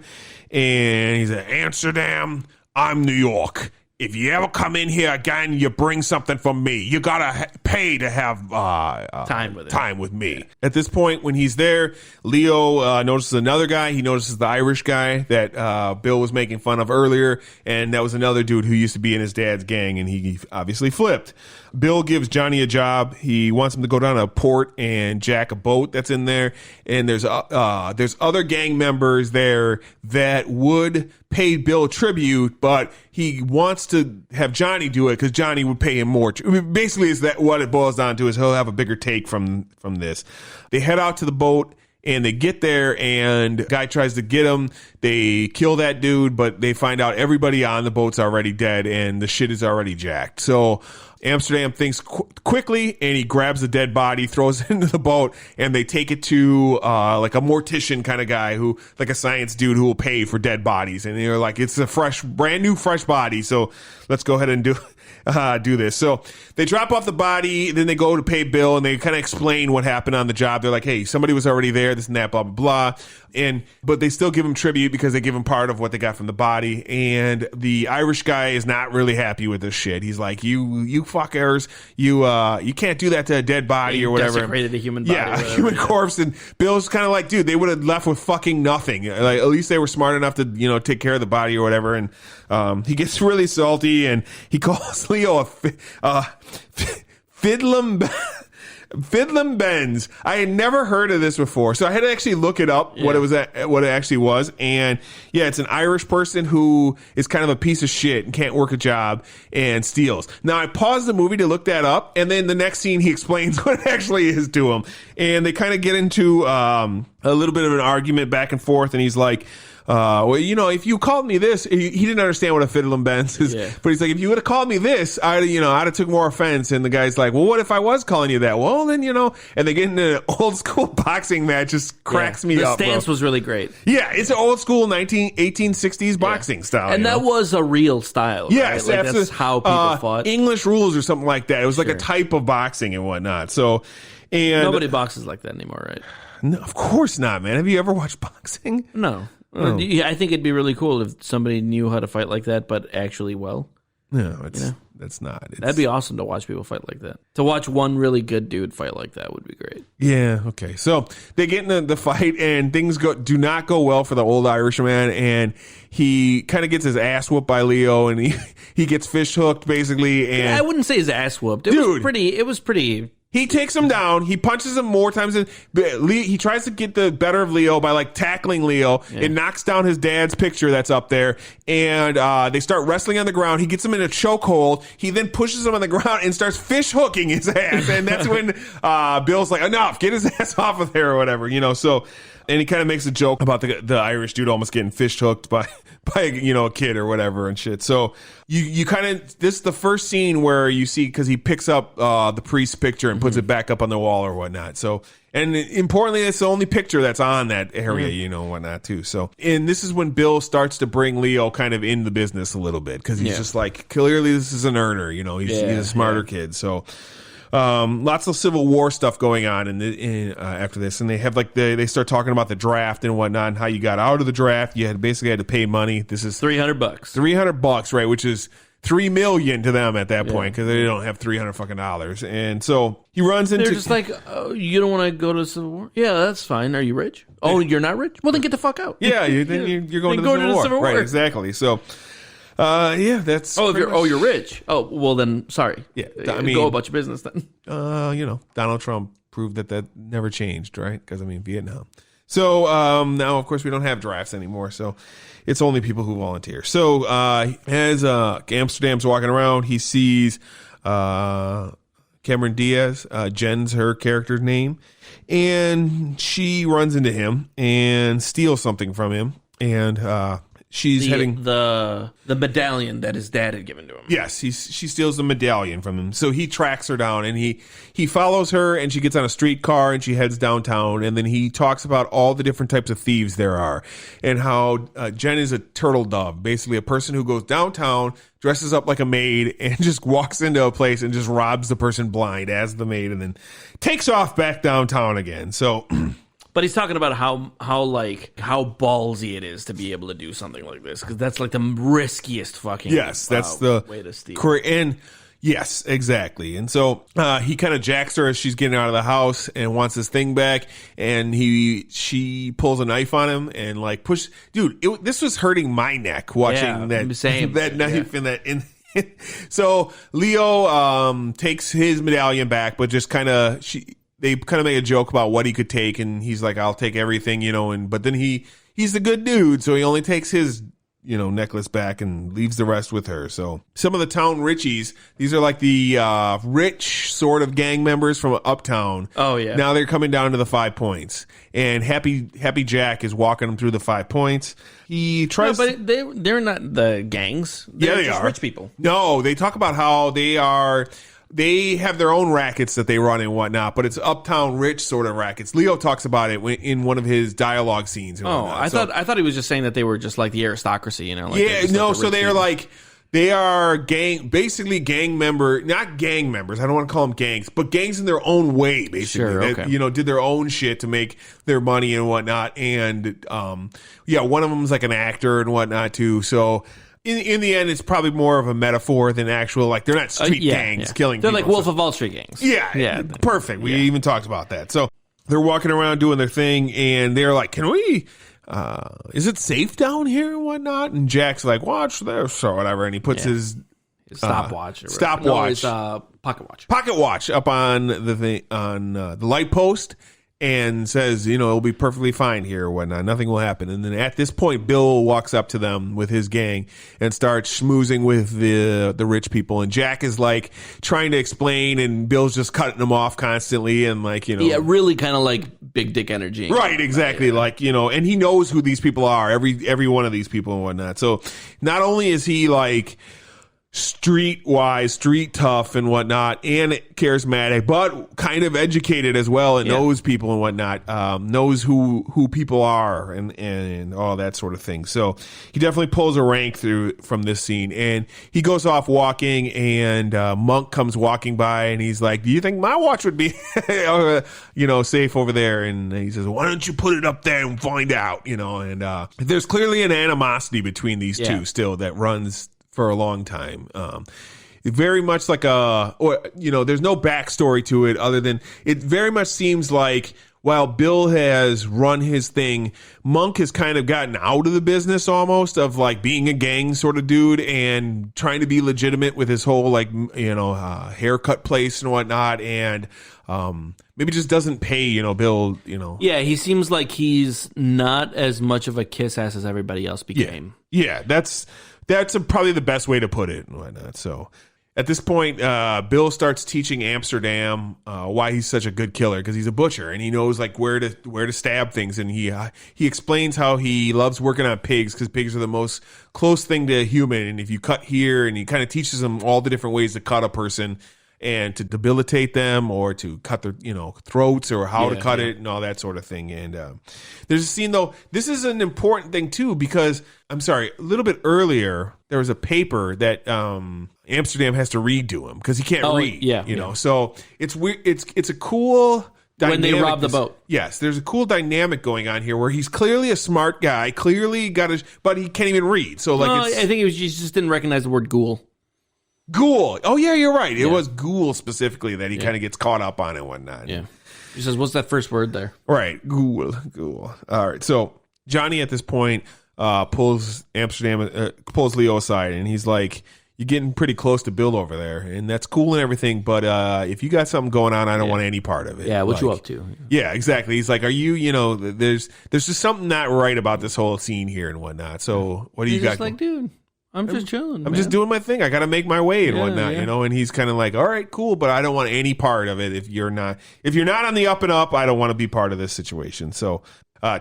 And he said, "Amsterdam, I'm New York. If you ever come in here again, you bring something from me. You gotta pay to have time with me." At this point, when he's there, Leo notices another guy. He notices the Irish guy that Bill was making fun of earlier, and that was another dude who used to be in his dad's gang, and he obviously flipped. Bill gives Johnny a job. He wants him to go down to a port and jack a boat that's in there, and there's other gang members there that would pay Bill tribute, but he wants to have Johnny do it because Johnny would pay him more. Basically, is that what it boils down to, is he'll have a bigger take from this. They head out to the boat, and they get there, and guy tries to get him. They kill that dude, but they find out everybody on the boat's already dead, and the shit is already jacked. So Amsterdam thinks quickly, and he grabs the dead body, throws it into the boat, and they take it to a mortician kind of guy, who, like a science dude who will pay for dead bodies. And they're like, it's a brand new fresh body, so let's go ahead and do this. So they drop off the body, then they go to pay Bill, and they kind of explain what happened on the job. They're like, hey, somebody was already there, this and that, blah, blah, blah. But they still give him tribute because they give him part of what they got from the body. And the Irish guy is not really happy with this shit. He's like, you fuckers, you can't do that to a dead body or whatever. Desecrated a human body. Yeah, a human corpse. And Bill's kind of like, dude, they would have left with fucking nothing. At least they were smart enough to take care of the body or whatever. And he gets really salty, and he calls Leo a Fiddlin' Benz. I had never heard of this before, so I had to actually look it up, what it actually was. And yeah, it's an Irish person who is kind of a piece of shit and can't work a job and steals. Now I paused the movie to look that up, and then the next scene he explains what it actually is to him, and they kind of get into a little bit of an argument back and forth, and he's like, well, if you called me this, he didn't understand what a fiddlin' Benz is, but he's like, if you would have called me this, I'd have took more offense. And the guy's like, well, what if I was calling you that? Well, then, and they get into an old school boxing match, just cracks me up. The stance was really great. Yeah, it's an old school 1860s boxing style. And that was a real style. Yes, right? That's how people fought. English rules or something like that. It was like a type of boxing and whatnot. So, and nobody boxes like that anymore, right? No, of course not, man. Have you ever watched boxing? No. Oh. I think it'd be really cool if somebody knew how to fight like that, but actually well. No, That's not. That'd be awesome to watch people fight like that. To watch one really good dude fight like that would be great. Yeah. Okay. So they get in the fight, and things do not go well for the old Irishman, and he kind of gets his ass whooped by Leo, and he gets fish hooked basically. And I wouldn't say his ass whooped. It was pretty. He takes him down. He punches him more times than he tries to get the better of Leo by like tackling Leo. Yeah. It knocks down his dad's picture that's up there, and they start wrestling on the ground. He gets him in a chokehold. He then pushes him on the ground and starts fish hooking his ass. And that's when Bill's like, "Enough! Get his ass off of there," or whatever, you know. So, and he kind of makes a joke about the Irish dude almost getting fish hooked by a kid or whatever and shit. So you kind of, this is the first scene where you see, because he picks up the priest's picture and puts it back up on the wall or whatnot. So, and importantly, it's the only picture that's on that area, you know, whatnot too. So, and this is when Bill starts to bring Leo kind of in the business a little bit, because he's just like, clearly this is an earner, you know, he's a smarter kid. So, lots of Civil War stuff going on after this, and they have like they start talking about the draft and whatnot, and how you got out of the draft. You basically had to pay money. This is $300, right? Which is $3 million to them at that point, because they don't have $300 and so he runs into. They're just like, oh, you don't want to go to Civil War? Yeah, that's fine. Are you rich? Oh, you're not rich? Well, then get the fuck out. Yeah, then you're going to the Civil War, right? Exactly. So. That's. Oh, you're rich. Oh, well then, sorry. Yeah, I mean, go about your business then. You know, Donald Trump proved that never changed, right? Because I mean, Vietnam. So now, of course, we don't have drafts anymore, so it's only people who volunteer. So as Amsterdam's walking around, he sees Cameron Diaz. Jen's her character's name, and she runs into him and steals something from him, and. She's heading the medallion that his dad had given to him. Yes, she steals the medallion from him. So he tracks her down, and he follows her, and she gets on a streetcar and she heads downtown. And then he talks about all the different types of thieves there are, and how Jen is a turtle dove, basically a person who goes downtown, dresses up like a maid, and just walks into a place and just robs the person blind as the maid, and then takes off back downtown again. So. But he's talking about how ballsy it is to be able to do something like this, because that's like the riskiest fucking that's the way to steal. And yes, exactly. And so he kind of jacks her as she's getting out of the house and wants his thing back, and she pulls a knife on him and like push. Dude, this was hurting my neck watching that knife in that. So Leo takes his medallion back, but just kind of they kind of make a joke about what he could take, and he's like, "I'll take everything," you know. But then he's the good dude, so he only takes his necklace back and leaves the rest with her. So some of the town richies, these are like the rich sort of gang members from Uptown. Oh yeah. Now they're coming down to the 5 Points, and Happy Jack is walking them through the 5 Points. He tries. No, but they're not the gangs. They're just rich people. No, they talk about how they are. They have their own rackets that they run and whatnot, but it's uptown rich sort of rackets. Leo talks about it in one of his dialogue scenes. And I thought he was just saying that they were just like the aristocracy, Like so they are like they are basically gang member, not gang members. I don't want to call them gangs, but gangs in their own way, basically. Sure, okay. That, did their own shit to make their money and whatnot. And one of them is like an actor and whatnot too. So. In the end, it's probably more of a metaphor than actual, like, they're not street gangs killing people. They're like Wolf of Wall Street gangs. Yeah. Perfect. We even talked about that. So they're walking around doing their thing, and they're like, can we, is it safe down here and whatnot? And Jack's like, watch this or whatever, and he puts his stopwatch. Pocket watch up on the thing, on the light post. And says, it'll be perfectly fine here or whatnot. Nothing will happen. And then at this point, Bill walks up to them with his gang and starts schmoozing with the rich people. And Jack is like trying to explain, and Bill's just cutting him off constantly. And like, yeah, really kind of like big dick energy. Right, exactly. Yeah. Like, and he knows who these people are, every one of these people and whatnot. So not only is he like street tough and whatnot, and charismatic, but kind of educated as well, and knows people and whatnot, knows who people are and all that sort of thing. So he definitely pulls a rank through from this scene, and he goes off walking, and Monk comes walking by, and he's like, do you think my watch would be safe over there? And he says, why don't you put it up there and find out? And there's clearly an animosity between these two still that runs for a long time. very much like there's no backstory to it other than it very much seems like while Bill has run his thing, Monk has kind of gotten out of the business almost of like being a gang sort of dude and trying to be legitimate with his whole haircut place and whatnot, and maybe just doesn't pay Bill. Yeah, he seems like he's not as much of a kiss ass as everybody else became. Yeah, that's probably the best way to put it and whatnot. So. At this point, Bill starts teaching Amsterdam why he's such a good killer because he's a butcher and he knows like where to stab things, and he explains how he loves working on pigs because pigs are the most close thing to a human, and if you cut here, and he kind of teaches them all the different ways to cut a person and to debilitate them or to cut their throats or how to cut it and all that sort of thing. And there's a scene though. This is an important thing too because a little bit earlier there was a paper that Amsterdam has to read to him because he can't read. So it's weird. It's a cool dynamic. When they rob the boat. Yes, there's a cool dynamic going on here where he's clearly a smart guy, but he can't even read. So I think he just didn't recognize the word ghoul. Ghoul. Oh yeah, you're right. It was ghoul specifically that he kind of gets caught up on and whatnot. Yeah. He says, "What's that first word there?" Right. Ghoul. All right. So Johnny at this point pulls Leo aside and he's like, "You're getting pretty close to Bill over there, and that's cool and everything. But if you got something going on, I don't want any part of it." Yeah. What you up to? Yeah. Exactly. He's like, "Are you? There's just something not right about this whole scene here and whatnot. So what do you got?" Just like, dude. I'm just chilling. I'm just doing my thing. I got to make my way and whatnot, And he's kind of like, all right, cool, but I don't want any part of it. If you're not on the up and up, I don't want to be part of this situation. So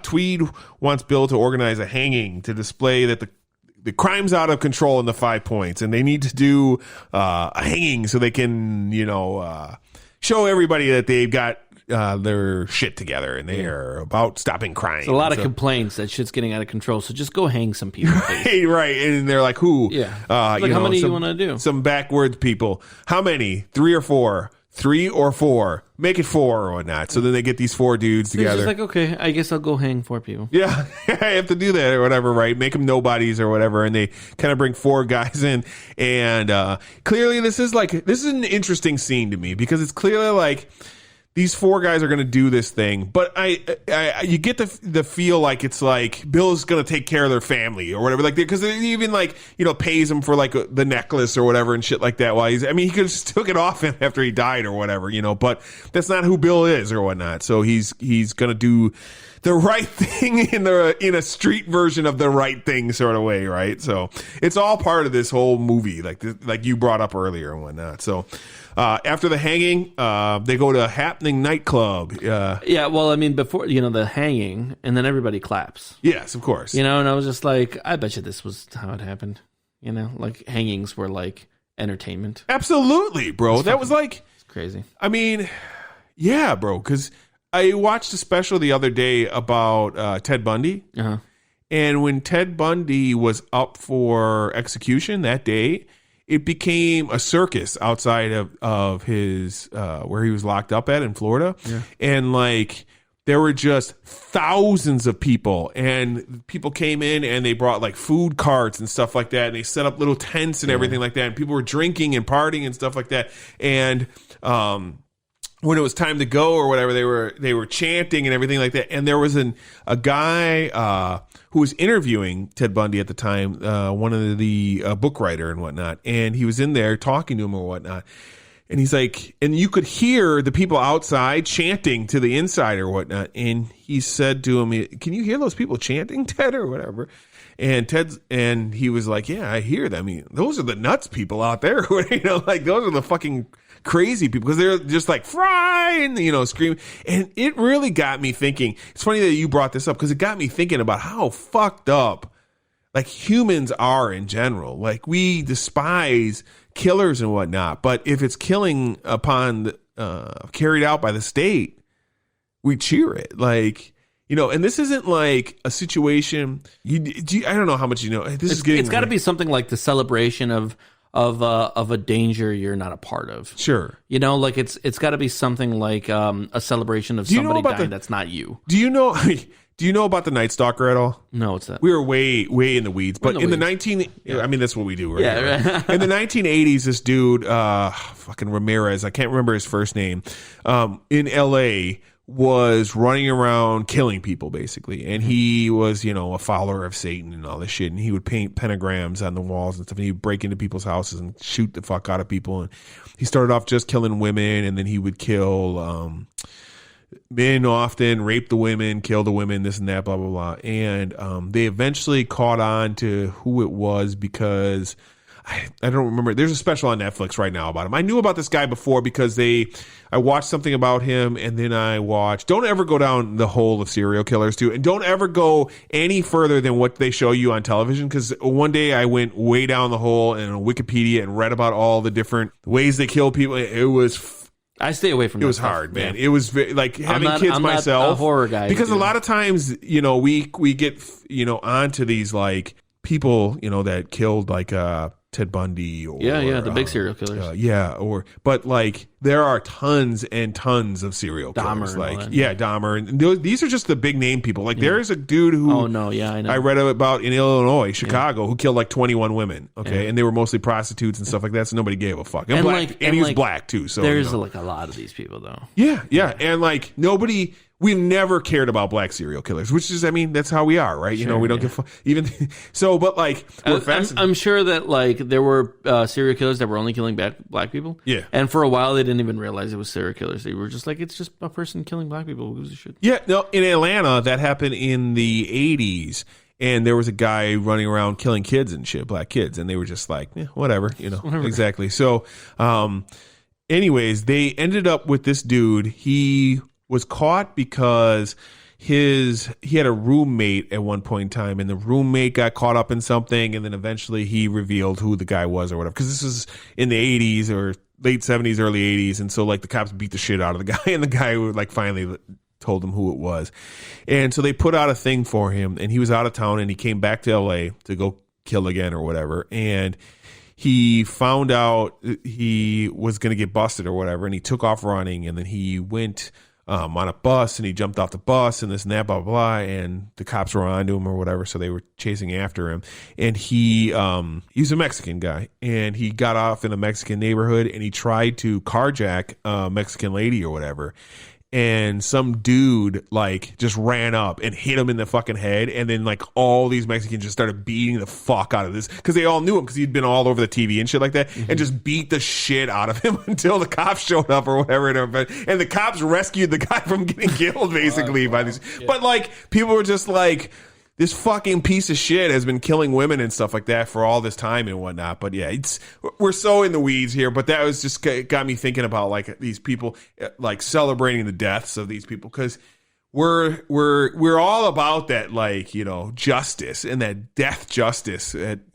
Tweed wants Bill to organize a hanging to display that the crime's out of control in the 5 points, and they need to do a hanging so they can, show everybody that they've got their shit together and they are about stopping crime. It's a lot of complaints that shit's getting out of control, so just go hang some people. Right. And they're like, who? Yeah. How many you want to do? Some backwards people. How many? 3 or 4? 3 or 4? Make it 4 or whatnot. So then they get these 4 dudes together. It's like, okay, I guess I'll go hang 4 people. Yeah, I have to do that or whatever, right? Make them nobodies or whatever, and they kind of bring 4 guys in. And clearly this is an interesting scene to me because it's clearly like these 4 guys are going to do this thing, but you get the feel like it's like Bill's going to take care of their family or whatever, like because they even pays them for like the necklace or whatever and shit like that. While he could have just took it off him after he died or whatever, but that's not who Bill is or whatnot. So he's going to do the right thing in a street version of the right thing sort of way, right? So it's all part of this whole movie, like you brought up earlier and whatnot. So. After the hanging, they go to a happening nightclub. Before the hanging, and then everybody claps. Yes, of course. And I was just like, I bet you this was how it happened. Like hangings were like entertainment. Absolutely, bro. That was like it's crazy. I mean, yeah, bro. Because I watched a special the other day about Ted Bundy, and when Ted Bundy was up for execution that day. It became a circus outside of his where he was locked up at in Florida, and like there were just thousands of people, and people came in and they brought like food carts and stuff like that, and they set up little tents and everything like that, and people were drinking and partying and stuff like that, and when it was time to go or whatever, they were chanting and everything like that, and there was a guy who was interviewing Ted Bundy at the time, one of the book writer and whatnot. And he was in there talking to him or whatnot. And he's like, and you could hear the people outside chanting to the inside or whatnot. And he said to him, "Can you hear those people chanting, Ted, or whatever?" And he was like, "Yeah, I hear them. I mean, those are the nuts people out there. Like those are the fucking crazy people because they're just like fry and screaming." And it really got me thinking. It's funny that you brought this up because it got me thinking about how fucked up like humans are in general. Like we despise killers and whatnot, but if it's killing upon carried out by the state, we cheer it. Like. And this isn't like a situation. I don't know how much you know. It's got to be something like the celebration of a danger you're not a part of. Sure. Like it's got to be something like a celebration of somebody dying that's not you. Do you know Do you know about the Night Stalker at all? No, what's that? We were way in the weeds, but in the 19, I mean, that's what we do. Right? Yeah, right. In the 1980s, this dude, fucking Ramirez, I can't remember his first name, in LA was running around killing people basically, and he was, you know, a follower of Satan and all this shit, and he would paint pentagrams on the walls and stuff, and he would break into people's houses and shoot the fuck out of people. And he started off just killing women, and then he would kill men often, rape the women, kill the women, this and that, blah blah blah. And they eventually caught on to who it was because I don't remember. There's a special on Netflix right now about him. I knew about this guy before because I watched something about him, and then I watched. Don't ever go down the hole of serial killers too, and don't ever go any further than what they show you on television. Because one day I went way down the hole in Wikipedia and read about all the different ways they kill people. It was. I stay away from. It was stuff. hard, man. Yeah. It was like having kids I'm myself. not a horror guy because a lot of times, you know, we get, you know, onto these like people, you know, that killed like Ted Bundy or the big serial killers. But like there are tons and tons of serial killers, Dahmer, and these are just the big name people. Like there is a dude who I know. I read about in Illinois, Chicago, who killed like 21 women. Okay, and they were mostly prostitutes and stuff like that, so nobody gave a fuck. And black, and he was black too. So there's like a lot of these people though. Yeah, and like nobody. We never cared about black serial killers, which is, I mean, that's how we are, right? You know, we don't give even so, but like we're fascinated. I'm sure that like there were serial killers that were only killing black people. Yeah, and for a while they didn't even realize it was serial killers. They were just like, it's just a person killing black people. Who gives a shit? Yeah, no, in Atlanta that happened in the 80s. And there was a guy running around killing kids and shit, black kids, and they were just like, whatever, you know, exactly. So, anyways, they ended up with this dude. He was caught because he had a roommate at one point in time, and the roommate got caught up in something, and then eventually he revealed who the guy was or whatever. Because this was in the 80s or late 70s, early 80s, and so like the cops beat the shit out of the guy, and the guy would like finally told him who it was. And so they put out a thing for him, and he was out of town, and he came back to LA to go kill again or whatever. And he found out he was going to get busted or whatever, and he took off running, and then he went on a bus, and he jumped off the bus and this and that, blah, blah, blah, and the cops were onto him or whatever, so they were chasing after him. And he's a Mexican guy, and he got off in a Mexican neighborhood, and he tried to carjack a Mexican lady or whatever. And some dude like just ran up and hit him in the fucking head, and then like all these Mexicans just started beating the fuck out of this because they all knew him because he'd been all over the TV and shit like that, and just beat the shit out of him until the cops showed up or whatever. And the cops rescued the guy from getting killed basically by these. Yeah. But like people were just like, this fucking piece of shit has been killing women and stuff like that for all this time and whatnot. But yeah, we're so in the weeds here. But that was just got me thinking about like these people, like celebrating the deaths of these people, because we're all about that, like, you know, justice and that death justice.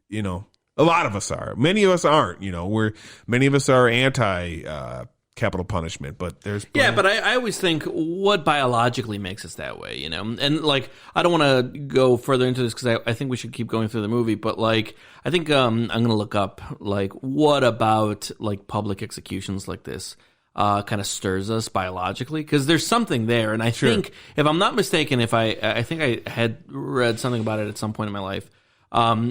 You know, a lot of us are. Many of us aren't. You know, many of us are anti capital punishment, but there's but I always think what biologically makes us that way, you know. And like I don't want to go further into this because I think we should keep going through the movie, but like I think I'm gonna look up like what about like public executions like this kind of stirs us biologically, because there's something there. And I think, if I'm not mistaken, I think I had read something about it at some point in my life,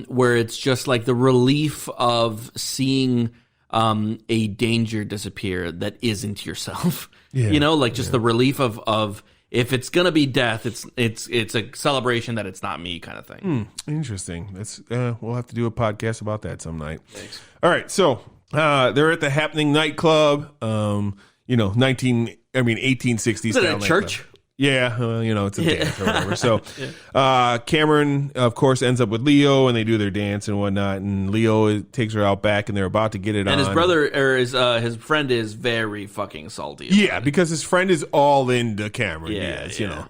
where it's just like the relief of seeing a danger disappear that isn't yourself. You know, like just the relief of if it's gonna be death, it's a celebration that it's not me, kind of thing. Interesting. That's we'll have to do a podcast about that some night. Thanks. All right, so they're at the Happening nightclub. You know, 1860s. Is it a church? Yeah, you know, it's a dance or whatever. So Cameron, of course, ends up with Leo, and they do their dance and whatnot. And Leo takes her out back, and they're about to get it on. And his brother, or his friend, is very fucking salty. Yeah, because his friend is all into Cameron. You know.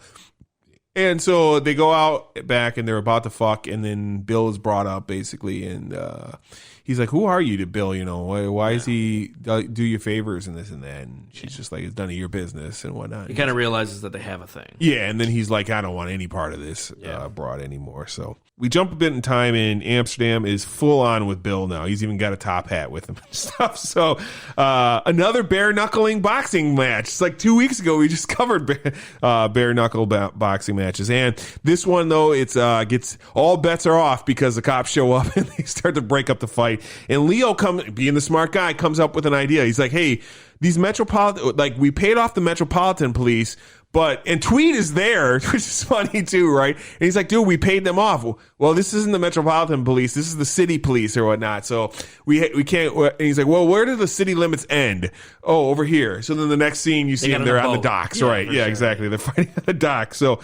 And so they go out back, and they're about to fuck, and then Bill is brought up, basically, and he's like, who are you to Bill? You know, why is he do you favors and this and that? And she's just like, it's none of your business and whatnot. He kind of realizes that they have a thing. Yeah, and then he's like, I don't want any part of this broad anymore. So we jump a bit in time, and Amsterdam is full on with Bill now. He's even got a top hat with him and stuff. So another bare knuckling boxing match. It's like 2 weeks ago we just covered bare knuckle boxing matches, and this one though it's gets all bets are off because the cops show up and they start to break up the fight. And Leo, being the smart guy, comes up with an idea. He's like, hey, these we paid off the Metropolitan Police, and Tweed is there, which is funny too, right? And he's like, dude, we paid them off. Well, this isn't the Metropolitan Police. This is the city police or whatnot. So we can't. And he's like, well, where do the city limits end? Oh, over here. So then the next scene you see them, they're on the docks, right? Yeah, sure. Exactly. They're fighting on the docks. So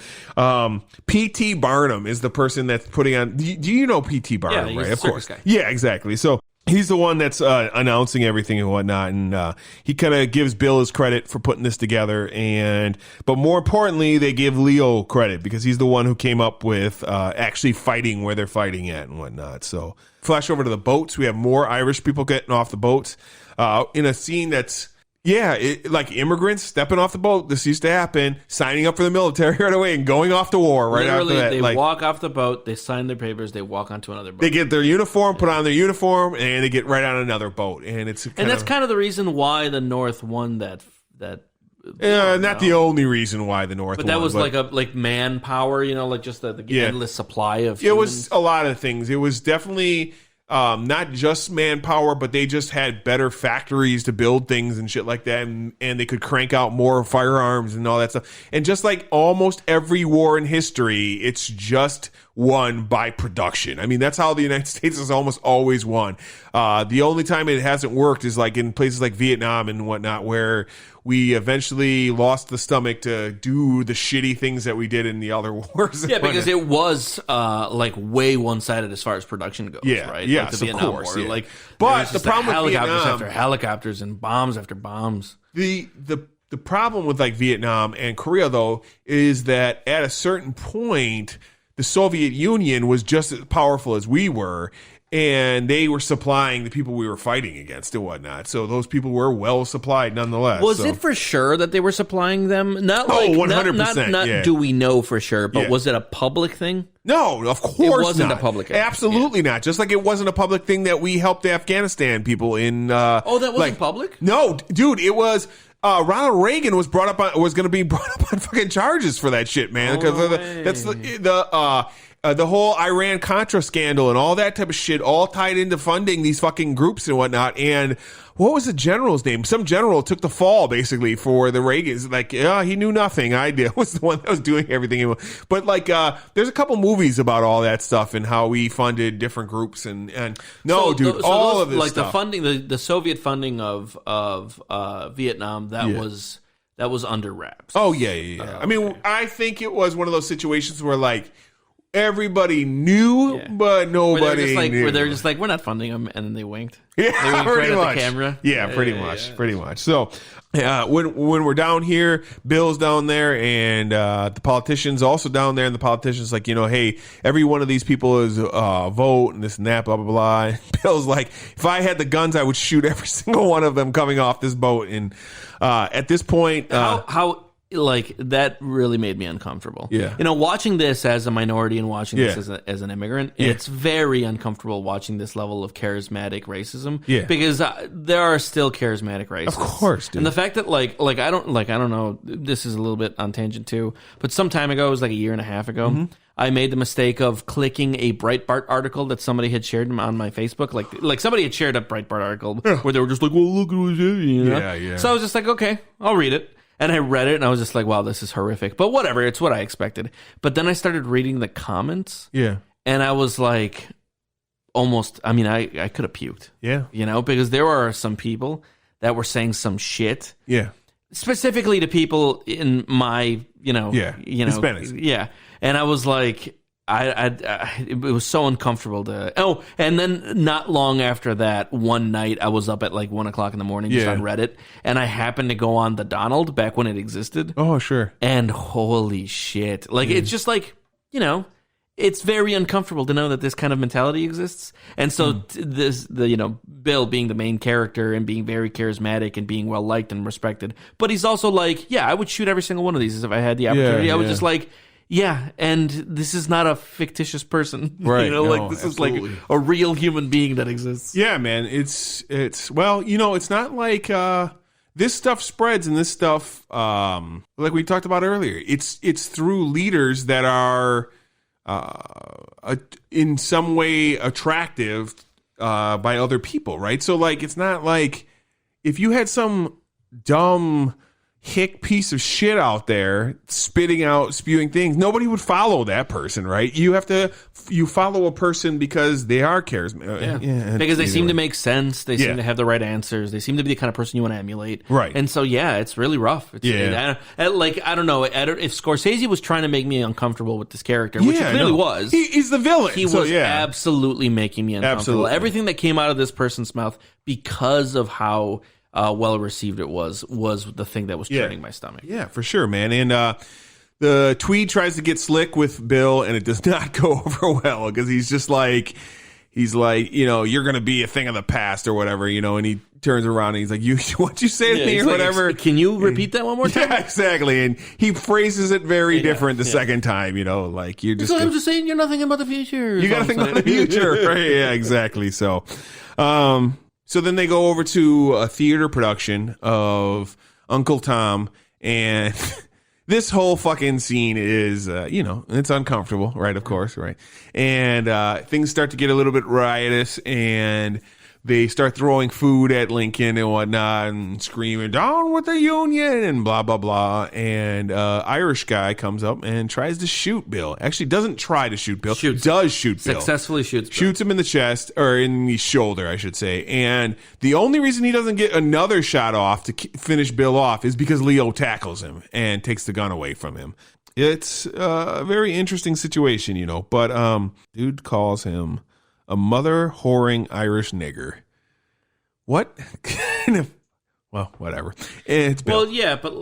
P.T. Barnum is the person that's putting on. Do you know P.T. Barnum, right? Of course. Guy. Yeah, exactly. So he's the one that's announcing everything and whatnot, and he kind of gives Bill his credit for putting this together. But more importantly, they give Leo credit because he's the one who came up with actually fighting where they're fighting at and whatnot. So flash over to the boats. We have more Irish people getting off the boats in a scene that's like immigrants stepping off the boat. This used to happen, signing up for the military right away and going off to war right Literally, after that. They walk off the boat, they sign their papers, they walk onto another boat. They get their uniform, put on their uniform, and they get right on another boat. And that's kind of the reason why the North won that. Not the only reason why the North won. But that was like manpower, like just the endless supply of humans. It was a lot of things. It was definitely not just manpower, but they just had better factories to build things and shit like that, and they could crank out more firearms and all that stuff. And just like almost every war in history, it's just won by production. I mean, that's how the United States has almost always won. The only time it hasn't worked is like in places like Vietnam and whatnot, where we eventually lost the stomach to do the shitty things that we did in the other wars. Yeah, because it was like way one-sided as far as production goes. Yeah, right? Yes, like the Vietnam War. Yeah. Like, but the problem with helicopters Vietnam, after helicopters and bombs after bombs. The problem with like Vietnam and Korea though is that at a certain point, the Soviet Union was just as powerful as we were, and they were supplying the people we were fighting against and whatnot. So those people were well supplied nonetheless. Was it for sure that they were supplying them? Not like 100%. Not do we know for sure, but was it a public thing? No, of course it wasn't not. A public thing. Absolutely not. Just like it wasn't a public thing that we helped the Afghanistan people in. That wasn't public? No, dude, it was. Ronald Reagan was going to be brought up on fucking charges for that shit, man. Because that's the whole Iran Contra scandal and all that type of shit, all tied into funding these fucking groups and whatnot. And what was the general's name? Some general took the fall basically for the Reagans. Like, he knew nothing. I was the one that was doing everything. But like, there's a couple movies about all that stuff and how we funded different groups and all of this like stuff. The funding, the Soviet funding of Vietnam, that was under wraps. Oh yeah. I mean, I think it was one of those situations where like, everybody knew, but nobody knew. Where they're just like, we're not funding them, and then they winked. Yeah, they winked pretty right much. At the camera. Yeah, pretty much. So, when we're down here, Bill's down there, and the politician's also down there, and the politician's like, hey, every one of these people is vote and this and that, blah blah blah. And Bill's like, if I had the guns, I would shoot every single one of them coming off this boat. And at this point, how. Like, that really made me uncomfortable. Yeah. Watching this as a minority and watching this as an immigrant, it's very uncomfortable watching this level of charismatic racism. Yeah. Because there are still charismatic racists. Of course, dude. And the fact that I don't know, this is a little bit on tangent too, but some time ago, it was like a year and a half ago, I made the mistake of clicking a Breitbart article that somebody had shared on my Facebook. Like somebody had shared a Breitbart article where they were just like, well, look at what Yeah. So I was just like, okay, I'll read it. And I read it, and I was just like, wow, this is horrific. But whatever, it's what I expected. But then I started reading the comments. Yeah. And I was like, I could have puked. Yeah. Because there are some people that were saying some shit. Yeah. Specifically to people in my, Hispanics. Yeah. And I was like, it was so uncomfortable and then not long after that, one night I was up at like 1 o'clock in the morning just on Reddit, and I happened to go on the Donald back when it existed. Oh, sure. And holy shit. Like, it's just like, it's very uncomfortable to know that this kind of mentality exists. And so Bill being the main character and being very charismatic and being well liked and respected, but he's also like, yeah, I would shoot every single one of these if I had the opportunity. I was just like, yeah, and this is not a fictitious person, right? This absolutely. Is like a real human being that exists. Yeah, man. It's well, it's not like this stuff spreads, and this stuff, like we talked about earlier, it's through leaders that are in some way attractive by other people, right? So, like, it's not like if you had some dumb hick piece of shit out there spewing things, nobody would follow that person, right? You follow a person because they are charismatic. Because they seem to make sense. They seem to have the right answers. They seem to be the kind of person you want to emulate. Right. And so, it's really rough. I don't know. If Scorsese was trying to make me uncomfortable with this character, which he clearly was. He's the villain. He was absolutely making me uncomfortable. Absolutely. Everything that came out of this person's mouth because of how well received it was the thing that was turning my stomach. Yeah, for sure, man. And the Tweed tries to get slick with Bill, and it does not go over well because he's like, you're going to be a thing of the past or whatever, and he turns around and he's like, what'd you say to me or whatever? Can you repeat that one more time? Yeah, exactly. And he phrases it very different the second time, like you're just. So I'm just saying you're nothing about the future. You got to think about the future. Right? Yeah, exactly. So, so then they go over to a theater production of Uncle Tom, and this whole fucking scene is, it's uncomfortable, right? Of course, right? And things start to get a little bit riotous, and they start throwing food at Lincoln and whatnot and screaming, down with the Union and blah, blah, blah. And Irish guy comes up and tries to shoot Bill. Actually, doesn't try to shoot Bill. Does shoot Bill. Successfully shoots Bill. Shoots him in the chest, or in the shoulder, I should say. And the only reason he doesn't get another shot off to finish Bill off is because Leo tackles him and takes the gun away from him. It's a very interesting situation, But dude calls him a mother-whoring Irish nigger. What kind of... Well, whatever. It's Bill. Well, yeah, but,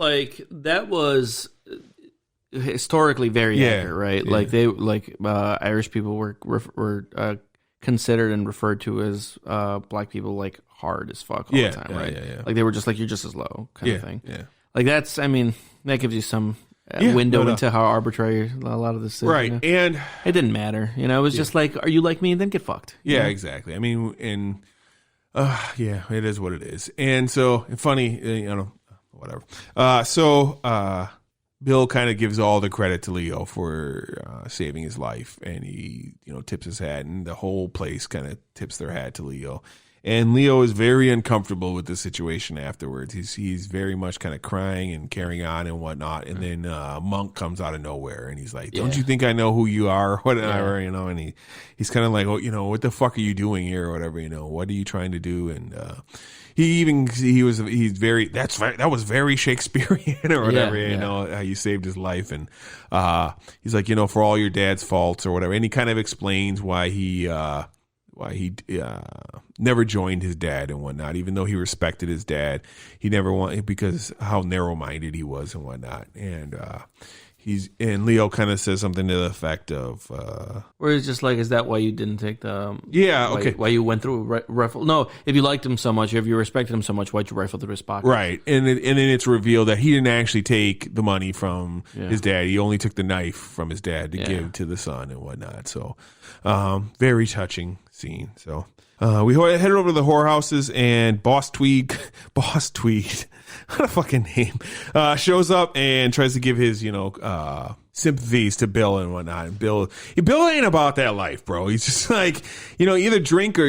that was historically very accurate, right? Yeah. Irish people were considered and referred to as black people, hard as fuck all the time, right? Yeah. They were just you're just as low kind of thing. Yeah. That gives you some... window into how arbitrary a lot of this is. Right. And it didn't matter. It was just are you like me? And then get fucked. Yeah, exactly. I mean, and it is what it is. And so, funny, whatever. So Bill kind of gives all the credit to Leo for saving his life, and he, tips his hat, and the whole place kind of tips their hat to Leo. And Leo is very uncomfortable with the situation afterwards. He's very much kind of crying and carrying on and whatnot. And then Monk comes out of nowhere, and he's like, "Don't you think I know who you are?" Or whatever, And he's kind of like, "Oh, what the fuck are you doing here?" Or whatever, What are you trying to do? And that was very Shakespearean or whatever, how you saved his life. And he's like, for all your dad's faults or whatever. And he kind of explains why he never joined his dad and whatnot, even though he respected his dad. He never wanted, because how narrow-minded he was and whatnot. And Leo kind of says something to the effect of, where it's just is that why you didn't take the why you went through rifle? No, if you liked him so much, if you respected him so much, why'd you rifle through his pocket? Right. And then it's revealed that he didn't actually take the money from his dad. He only took the knife from his dad to give to the son and whatnot. So very touching scene. So we headed over to the whorehouses, and Boss Tweed, what a fucking name, shows up and tries to give his, sympathies to Bill and whatnot. And Bill ain't about that life, bro. He's just either drink or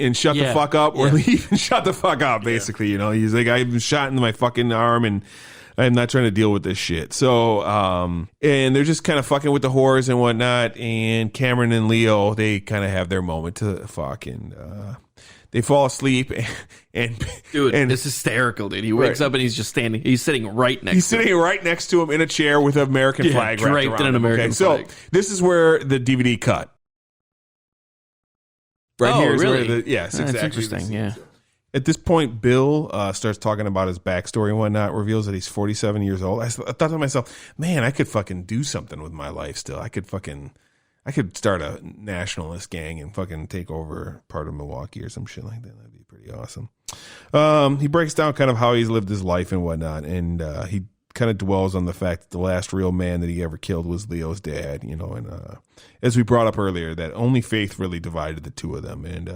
and shut the fuck up, or leave and shut the fuck up, basically. He's like, I've been shot in my fucking arm, and I'm not trying to deal with this shit. So, and they're just kind of fucking with the whores and whatnot. And Cameron and Leo, they kind of have their moment to fuck, and they fall asleep. And it's hysterical, dude. He wakes up and he's just standing. He's sitting right next. to him. Right next to him in a chair with an American flag draped in an American flag. So this is where the DVD cut. Right here is really? where yes, That's exactly. Interesting. Yeah. At this point, Bill starts talking about his backstory and whatnot, reveals that he's 47 years old. I thought to myself, man, I could fucking do something with my life still. I could fucking, I could start a nationalist gang and fucking take over part of Milwaukee or some shit like that. That'd be pretty awesome. He breaks down kind of how he's lived his life and whatnot, and he kind of dwells on the fact that the last real man that he ever killed was Leo's dad, you know, and as we brought up earlier, that only faith really divided the two of them, and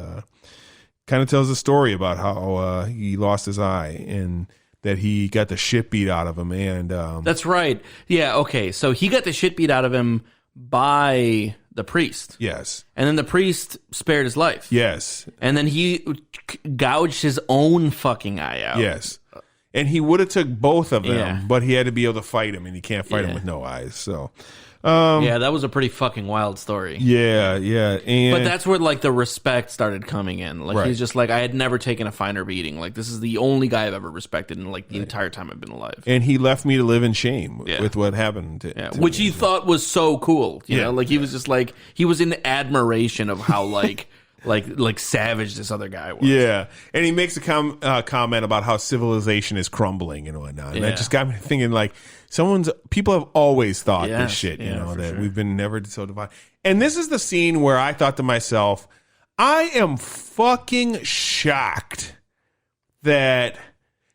kind of tells a story about how he lost his eye and that he got the shit beat out of him. And that's right. Yeah, okay. So he got the shit beat out of him by the priest. Yes. And then the priest spared his life. Yes. And then he gouged his own fucking eye out. Yes. And he would have took both of them, but he had to be able to fight him, and he can't fight him with no eyes. So, yeah, that was a pretty fucking wild story. Yeah, yeah. But that's where like the respect started coming in. Like he's just like, I had never taken a finer beating. Like this is the only guy I've ever respected in like the entire time I've been alive. And he left me to live in shame with what happened to which me. he thought was so cool. You know, like he was just like, he was in admiration of how like like savage this other guy was. Yeah, and he makes a comment about how civilization is crumbling and whatnot, and that just got me thinking. Like, people have always thought this shit, you know, that we've been never so divided. And this is the scene where I thought to myself, I am fucking shocked that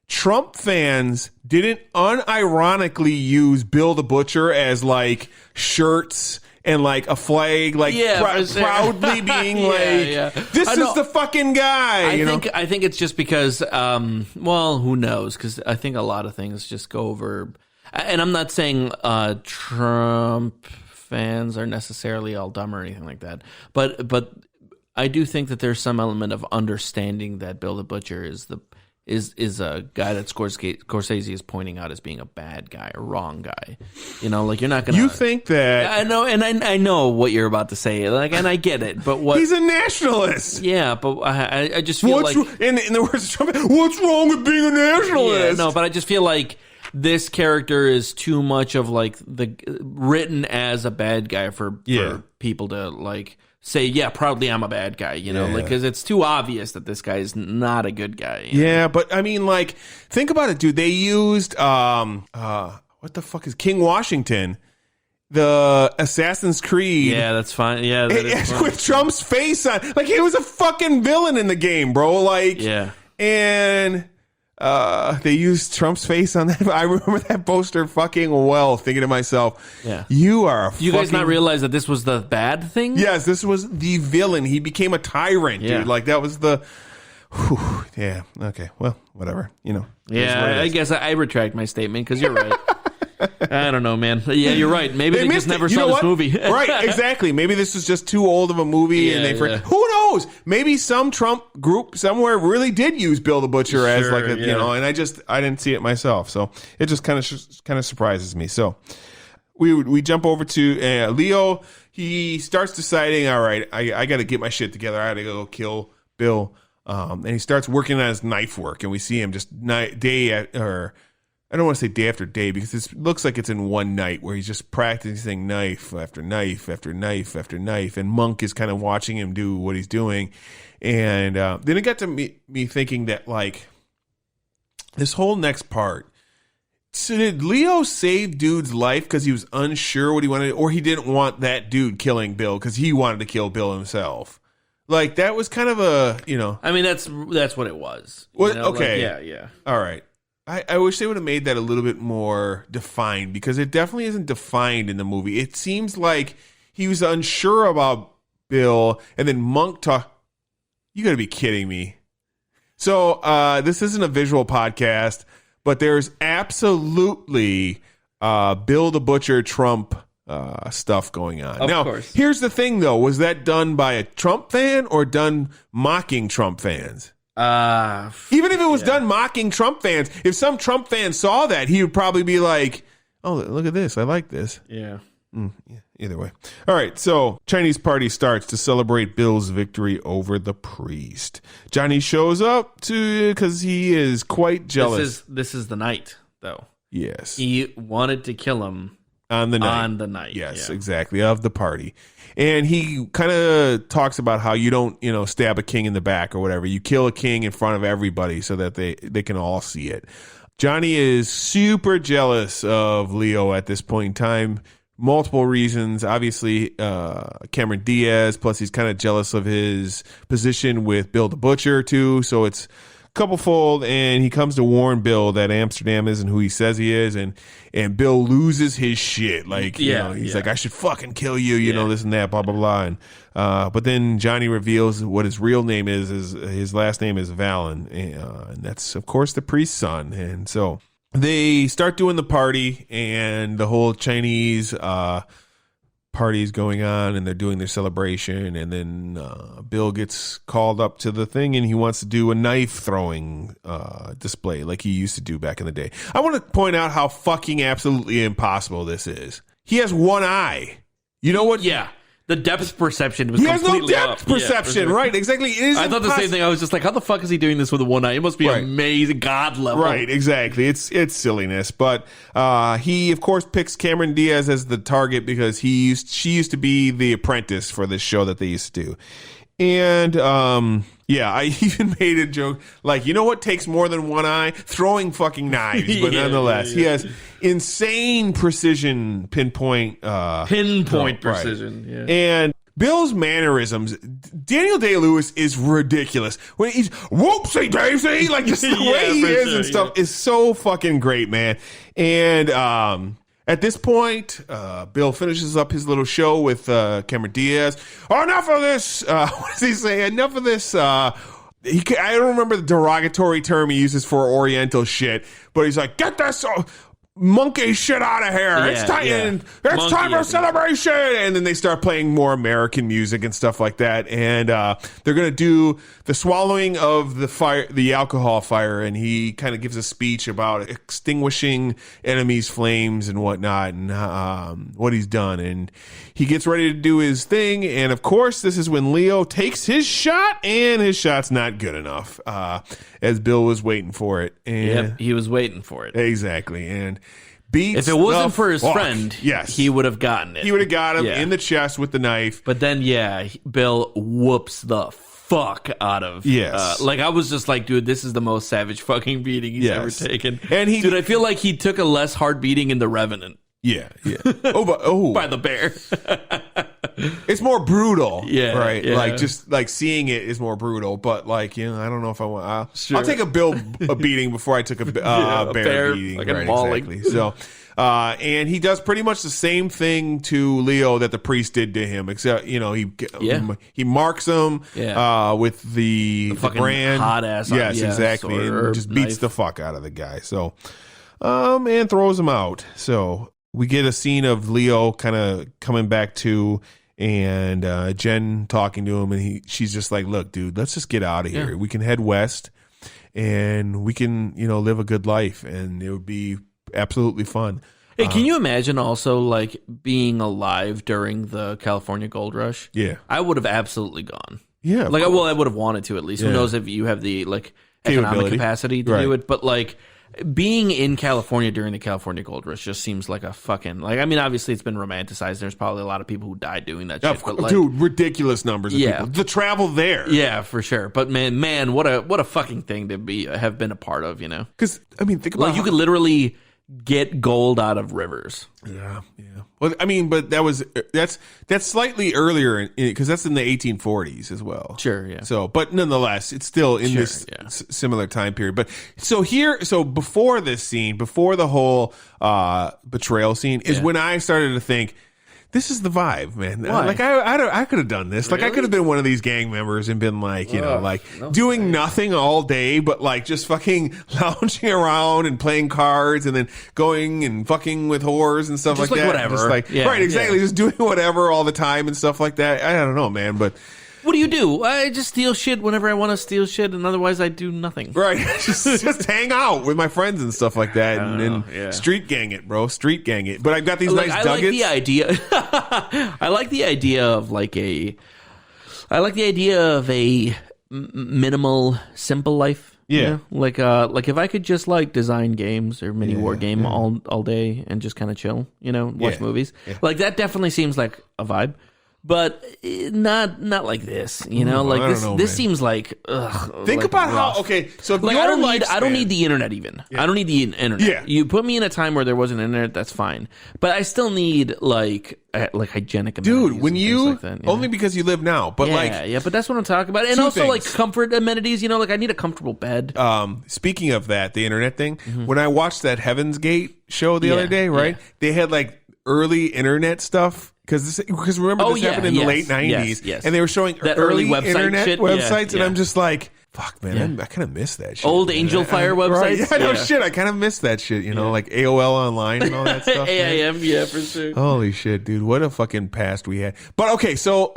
Trump fans didn't unironically use Bill the Butcher as like shirts and like a flag, like proudly being this is the fucking guy. I think it's just because, well, who knows? Because I think a lot of things just go over. And I'm not saying Trump fans are necessarily all dumb or anything like that, but I do think that there's some element of understanding that Bill the Butcher is a guy that Scorsese is pointing out as being a bad guy, a wrong guy. You know, like you're not gonna. You think that? I know, and I know what you're about to say, like, and I get it. But what? He's a nationalist. Yeah, but I just feel in the words of Trump, what's wrong with being a nationalist? Yeah, no, but I just feel like this character is too much of like written as a bad guy for people to like say, yeah, proudly I'm a bad guy, you know, like, because it's too obvious that this guy is not a good guy. Yeah, but I mean, like, think about it, dude. They used what the fuck is King Washington, the Assassin's Creed. Yeah, that's fine. Yeah, that is fine. With Trump's face on, like he was a fucking villain in the game, bro. Like, and they used Trump's face on that. I remember that poster fucking well, thinking to myself, you are you guys not realize that this was the bad thing? Yes, this was the villain. He became a tyrant, dude. Like, that was the... Whew, yeah, okay, well, whatever, you know. Yeah, I guess I retract my statement, because you're right. I don't know, man. Yeah, you're right. Maybe they just never saw this movie. Right, exactly. Maybe this is just too old of a movie, and who knows? Maybe some Trump group somewhere really did use Bill the Butcher as like a, you know, and I didn't see it myself, so it just kind of surprises me. So we jump over to Leo. He starts deciding, all right, I got to get my shit together. I got to go kill Bill, and he starts working on his knife work, and we see him just I don't want to say day after day, because it looks like it's in one night where he's just practicing knife after knife after knife after knife, and Monk is kind of watching him do what he's doing. And then it got to me thinking that, like, this whole next part, so did Leo save dude's life because he was unsure what he wanted, or he didn't want that dude killing Bill because he wanted to kill Bill himself? Like, that was kind of a, you know. I mean, that's what it was. Well, you know? Okay. Like, yeah. All right. I wish they would have made that a little bit more defined, because it definitely isn't defined in the movie. It seems like he was unsure about Bill, and then Monk You got to be kidding me. So this isn't a visual podcast, but there's absolutely Bill the Butcher Trump stuff going on. Of course. Here's the thing, though. Was that done by a Trump fan or done mocking Trump fans? Even if it was done mocking Trump fans, if some Trump fan saw that, he would probably be like, oh, look at this. I like this. Yeah. Either way. All right. So Chinese party starts to celebrate Bill's victory over the priest. Johnny shows up because he is quite jealous. This is the night, though. Yes. He wanted to kill him on the night. Yes, exactly. Of the party. And he kind of talks about how you don't, stab a king in the back or whatever. You kill a king in front of everybody so that they can all see it. Johnny is super jealous of Leo at this point in time, multiple reasons. Obviously, Cameron Diaz, plus he's kind of jealous of his position with Bill the Butcher too. So it's couplefold, and he comes to warn Bill that Amsterdam isn't who he says he is, and Bill loses his shit. Like, he's like, I should fucking kill you, you know, this and that, blah, blah, blah. And, but then Johnny reveals what his real name is his last name is Valen, and that's, of course, the priest's son. And so they start doing the party, and the whole Chinese parties going on, and they're doing their celebration, and then Bill gets called up to the thing, and he wants to do a knife throwing display like he used to do back in the day. I want to point out how fucking absolutely impossible this is. He has one eye. You know what? Yeah. The depth perception was he has completely no depth off. perception, sure. Right? Exactly. I thought the same thing. I was just like, how the fuck is he doing this with one eye? It must be amazing, God level. Right? Exactly. It's silliness, but he of course picks Cameron Diaz as the target because she used to be the apprentice for this show that they used to do, and I even made a joke like, you know what takes more than one eye? Throwing fucking knives, but nonetheless, he has insane precision, pinpoint precision. Yeah. And Bill's mannerisms, Daniel Day-Lewis is ridiculous. When he's whoopsie daisy, like just the way he is and stuff is so fucking great, man. And at this point, Bill finishes up his little show with Cameron Diaz. Enough of this. What does he say? Enough of this. I don't remember the derogatory term he uses for Oriental shit, but he's like, get this monkey shit out of here. It's time for celebration. And then they start playing more American music and stuff like that. And they're going to do the swallowing of the alcohol fire. And he kind of gives a speech about extinguishing enemies' flames and whatnot, and what he's done. And he gets ready to do his thing. And of course, this is when Leo takes his shot, and his shot's not good enough, as Bill was waiting for it. And he was waiting for it. Exactly. And beats if it wasn't for his fuck. friend, yes, he would have gotten it. He would have got him in the chest with the knife. But then, Bill whoops the fuck out of. Yes. Like, I was just like, dude, this is the most savage fucking beating he's ever taken. And dude, I feel like he took a less hard beating in The Revenant. Yeah. By the bear. It's more brutal. Yeah. Right. Yeah. Like, just like seeing it is more brutal. But like, I don't know if I want. I'll take a beating before I took a bear beating. Right. Exactly. So. And he does pretty much the same thing to Leo that the priest did to him, except he marks him with the brand, hot ass. Yes, exactly, and just beats the fuck out of the guy. So, and throws him out. So we get a scene of Leo kind of coming back to, and Jen talking to him, and she's just like, "Look, dude, let's just get out of here. We can head west, and we can, live a good life, and it would be absolutely fun." Hey, can you imagine also like being alive during the California Gold Rush? Yeah, I would have absolutely gone. Yeah, like, well, I would have wanted to at least. Who knows if you have the economic capacity to do it? But like being in California during the California Gold Rush just seems like a fucking obviously it's been romanticized. There's probably a lot of people who died doing that shit. But like, dude, ridiculous numbers of people. The travel there. Yeah, for sure. But man, what a fucking thing to have been a part of, Because think about you could literally get gold out of rivers. Yeah. Well, but that's slightly earlier because that's in the 1840s as well. Sure, yeah. So, but nonetheless, it's still in this similar time period. But so before this scene, before the whole betrayal scene, is when I started to think, this is the vibe, man. Why? Like I could have done this. Really? Like I could have been one of these gang members and been like, doing nothing all day, but like just fucking lounging around and playing cards and then going and fucking with whores and stuff just like that. Whatever. Just like, right, exactly. Just doing whatever all the time and stuff like that. I don't know, man, but. What do? I just steal shit whenever I want to steal shit, and otherwise I do nothing. Right. just hang out with my friends and stuff like that, and street gang it, bro. Street gang it. But I've got these nice duggets. Like the idea. I like the idea of a minimal, simple life. Yeah. Like if I could just design games or mini war game all day and just kind of chill, watch movies. Yeah. Like that definitely seems like a vibe. but not like this, you know. Like this seems like think about rough. How so if like I don't need the internet even. I don't need the internet. Yeah. You put me in a time where there wasn't internet, that's fine. But I still need like hygienic amenities. Dude, when you like that, only because you live now, but but that's what I'm talking about. And also like comfort amenities, you know, like I need a comfortable bed. Speaking of that, the internet thing, when I watched that Heaven's Gate show the other day, right? They had like early internet stuff. Because remember, this happened in the late 90s, and they were showing early internet websites, and I'm just like, fuck, man, I kind of miss that shit. Old Angel Fire websites? Right? Yeah, no shit, I kind of miss that shit, you know, like AOL Online and all that stuff. AIM, yeah, for sure. Holy shit, dude, what a fucking past we had. But okay, so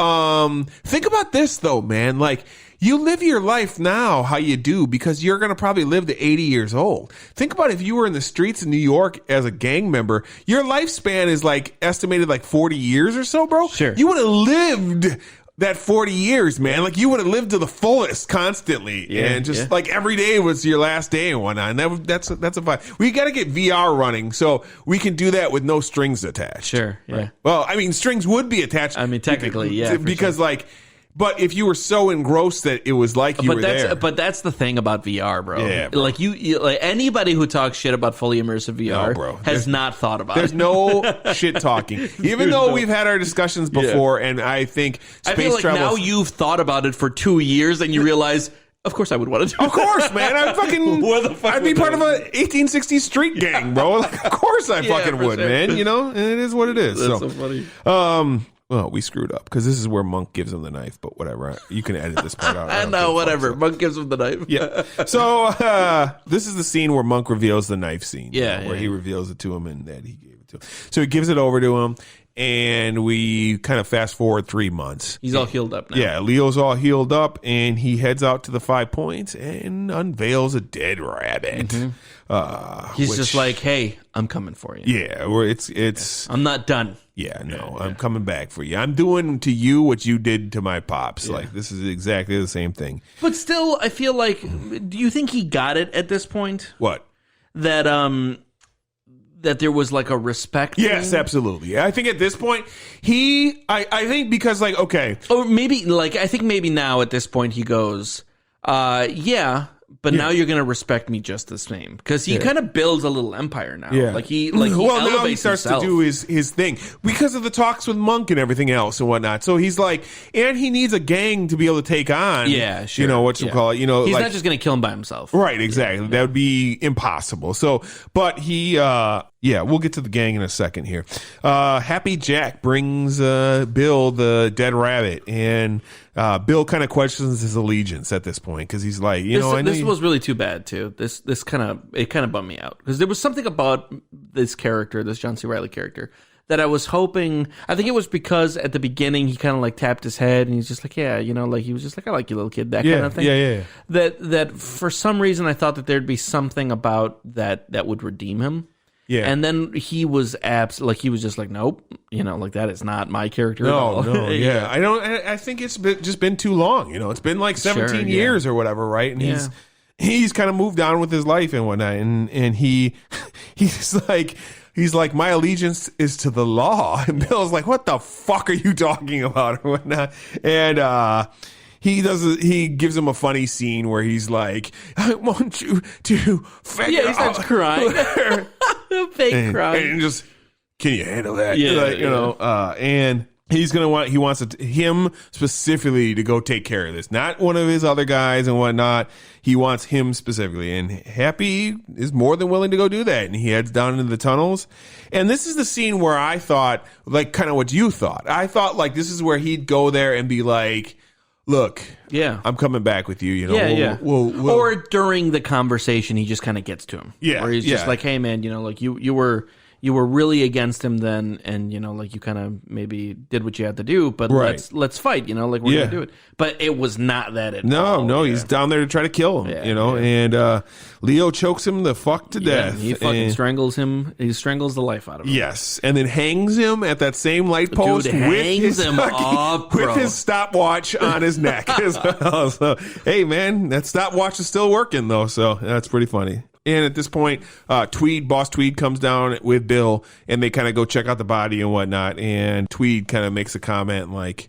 think about this, though, man, like, you live your life now how you do because you're going to probably live to 80 years old. Think about if you were in the streets of New York as a gang member, your lifespan is like estimated like 40 years or so, bro. Sure. You would have lived that 40 years, man. Like you would have lived to the fullest constantly. And just like every day was your last day and whatnot. And that's a vibe. We got to get VR running so we can do that with no strings attached. Sure. Yeah. Right? Well, I mean, strings would be attached. I mean, technically, yeah. Because like, but if you were so engrossed that it was like you were there. But that's the thing about VR, bro. Yeah, bro. Like you like anybody who talks shit about fully immersive VR has not thought about there's it. There's no shit talking. Even though we've had our discussions before, and I think I feel like now you've thought about it for 2 years and you realize, of course I would want to do it. Of course, man. I'd be part of a 1860s street gang, bro. Like, of course I fucking would, sure. Man. You know, and it is what it is. That's so funny. Well, we screwed up because this is where Monk gives him the knife, but whatever. You can edit this part out. I know, whatever. Monk gives him the knife. Yeah. So this is the scene where Monk reveals the knife scene. Where he reveals it to him and that he gave it to him. So he gives it over to him, and we kind of fast forward 3 months. He's all healed up now. Yeah, Leo's all healed up, and he heads out to the 5 Points and unveils a dead rabbit. Mm-hmm. He's just like, hey, I'm coming for you. Yeah, where it's I'm not done. Yeah, no, I'm coming back for you. I'm doing to you what you did to my pops. Yeah. Like, this is exactly the same thing. But still, I feel like, do you think he got it at this point? What? That there was like a respect Yes, thing? Absolutely. I think at this point, I think because like, okay. Or maybe, like, I think maybe now at this point he goes, but now you're going to respect me just the same. Because he kind of builds a little empire now. Yeah. Like he now he starts to do his thing. Because of the talks with Monk and everything else and whatnot. So he's like, and he needs a gang to be able to take on. Yeah, sure. You know, what you call it. You know, he's like, not just going to kill him by himself. Right, exactly. That would be impossible. So, but he, we'll get to the gang in a second here. Happy Jack brings Bill the dead rabbit, and Bill kind of questions his allegiance at this point because he's like, this was really too bad too. This kind of bummed me out because there was something about this character, this John C. Reilly character, that I was hoping. I think it was because at the beginning he kind of like tapped his head and he's just like, like he was just like, I like you, little kid, that kind of thing. Yeah. That for some reason I thought that there'd be something about that would redeem him. Yeah. And then he was he was just like, nope, like that is not my character at all. No, yeah. I think it's just been too long. It's been like 17 years or whatever, right? And he's kind of moved on with his life and whatnot. And he's like, my allegiance is to the law. And Bill's like, what the fuck are you talking about or whatnot? And he gives him a funny scene where he's like, I want you to figure out. Yeah, he starts crying. Fake crying. And just, can you handle that? And he wants him specifically to go take care of this. Not one of his other guys and whatnot. He wants him specifically. And Happy is more than willing to go do that. And he heads down into the tunnels. And this is the scene where I thought, like, kind of what you thought. I thought, like, this is where he'd go there and be like, look, I'm coming back with you. We'll or during the conversation, he just kind of gets to him. Yeah, where he's just like, "Hey, man, like you were really against him then, and like you kind of maybe did what you had to do, but let's fight. Like we're gonna do it." But it was not that at all. No, he's down there to try to kill him. And Leo chokes him the fuck to death. He fucking strangles him. He strangles the life out of him. Yes, and then hangs him at that same light post with his stopwatch on his neck as well. So, hey, man, that stopwatch is still working though, so that's pretty funny. And at this point, Boss Tweed comes down with Bill, and they kind of go check out the body and whatnot. And Tweed kind of makes a comment like,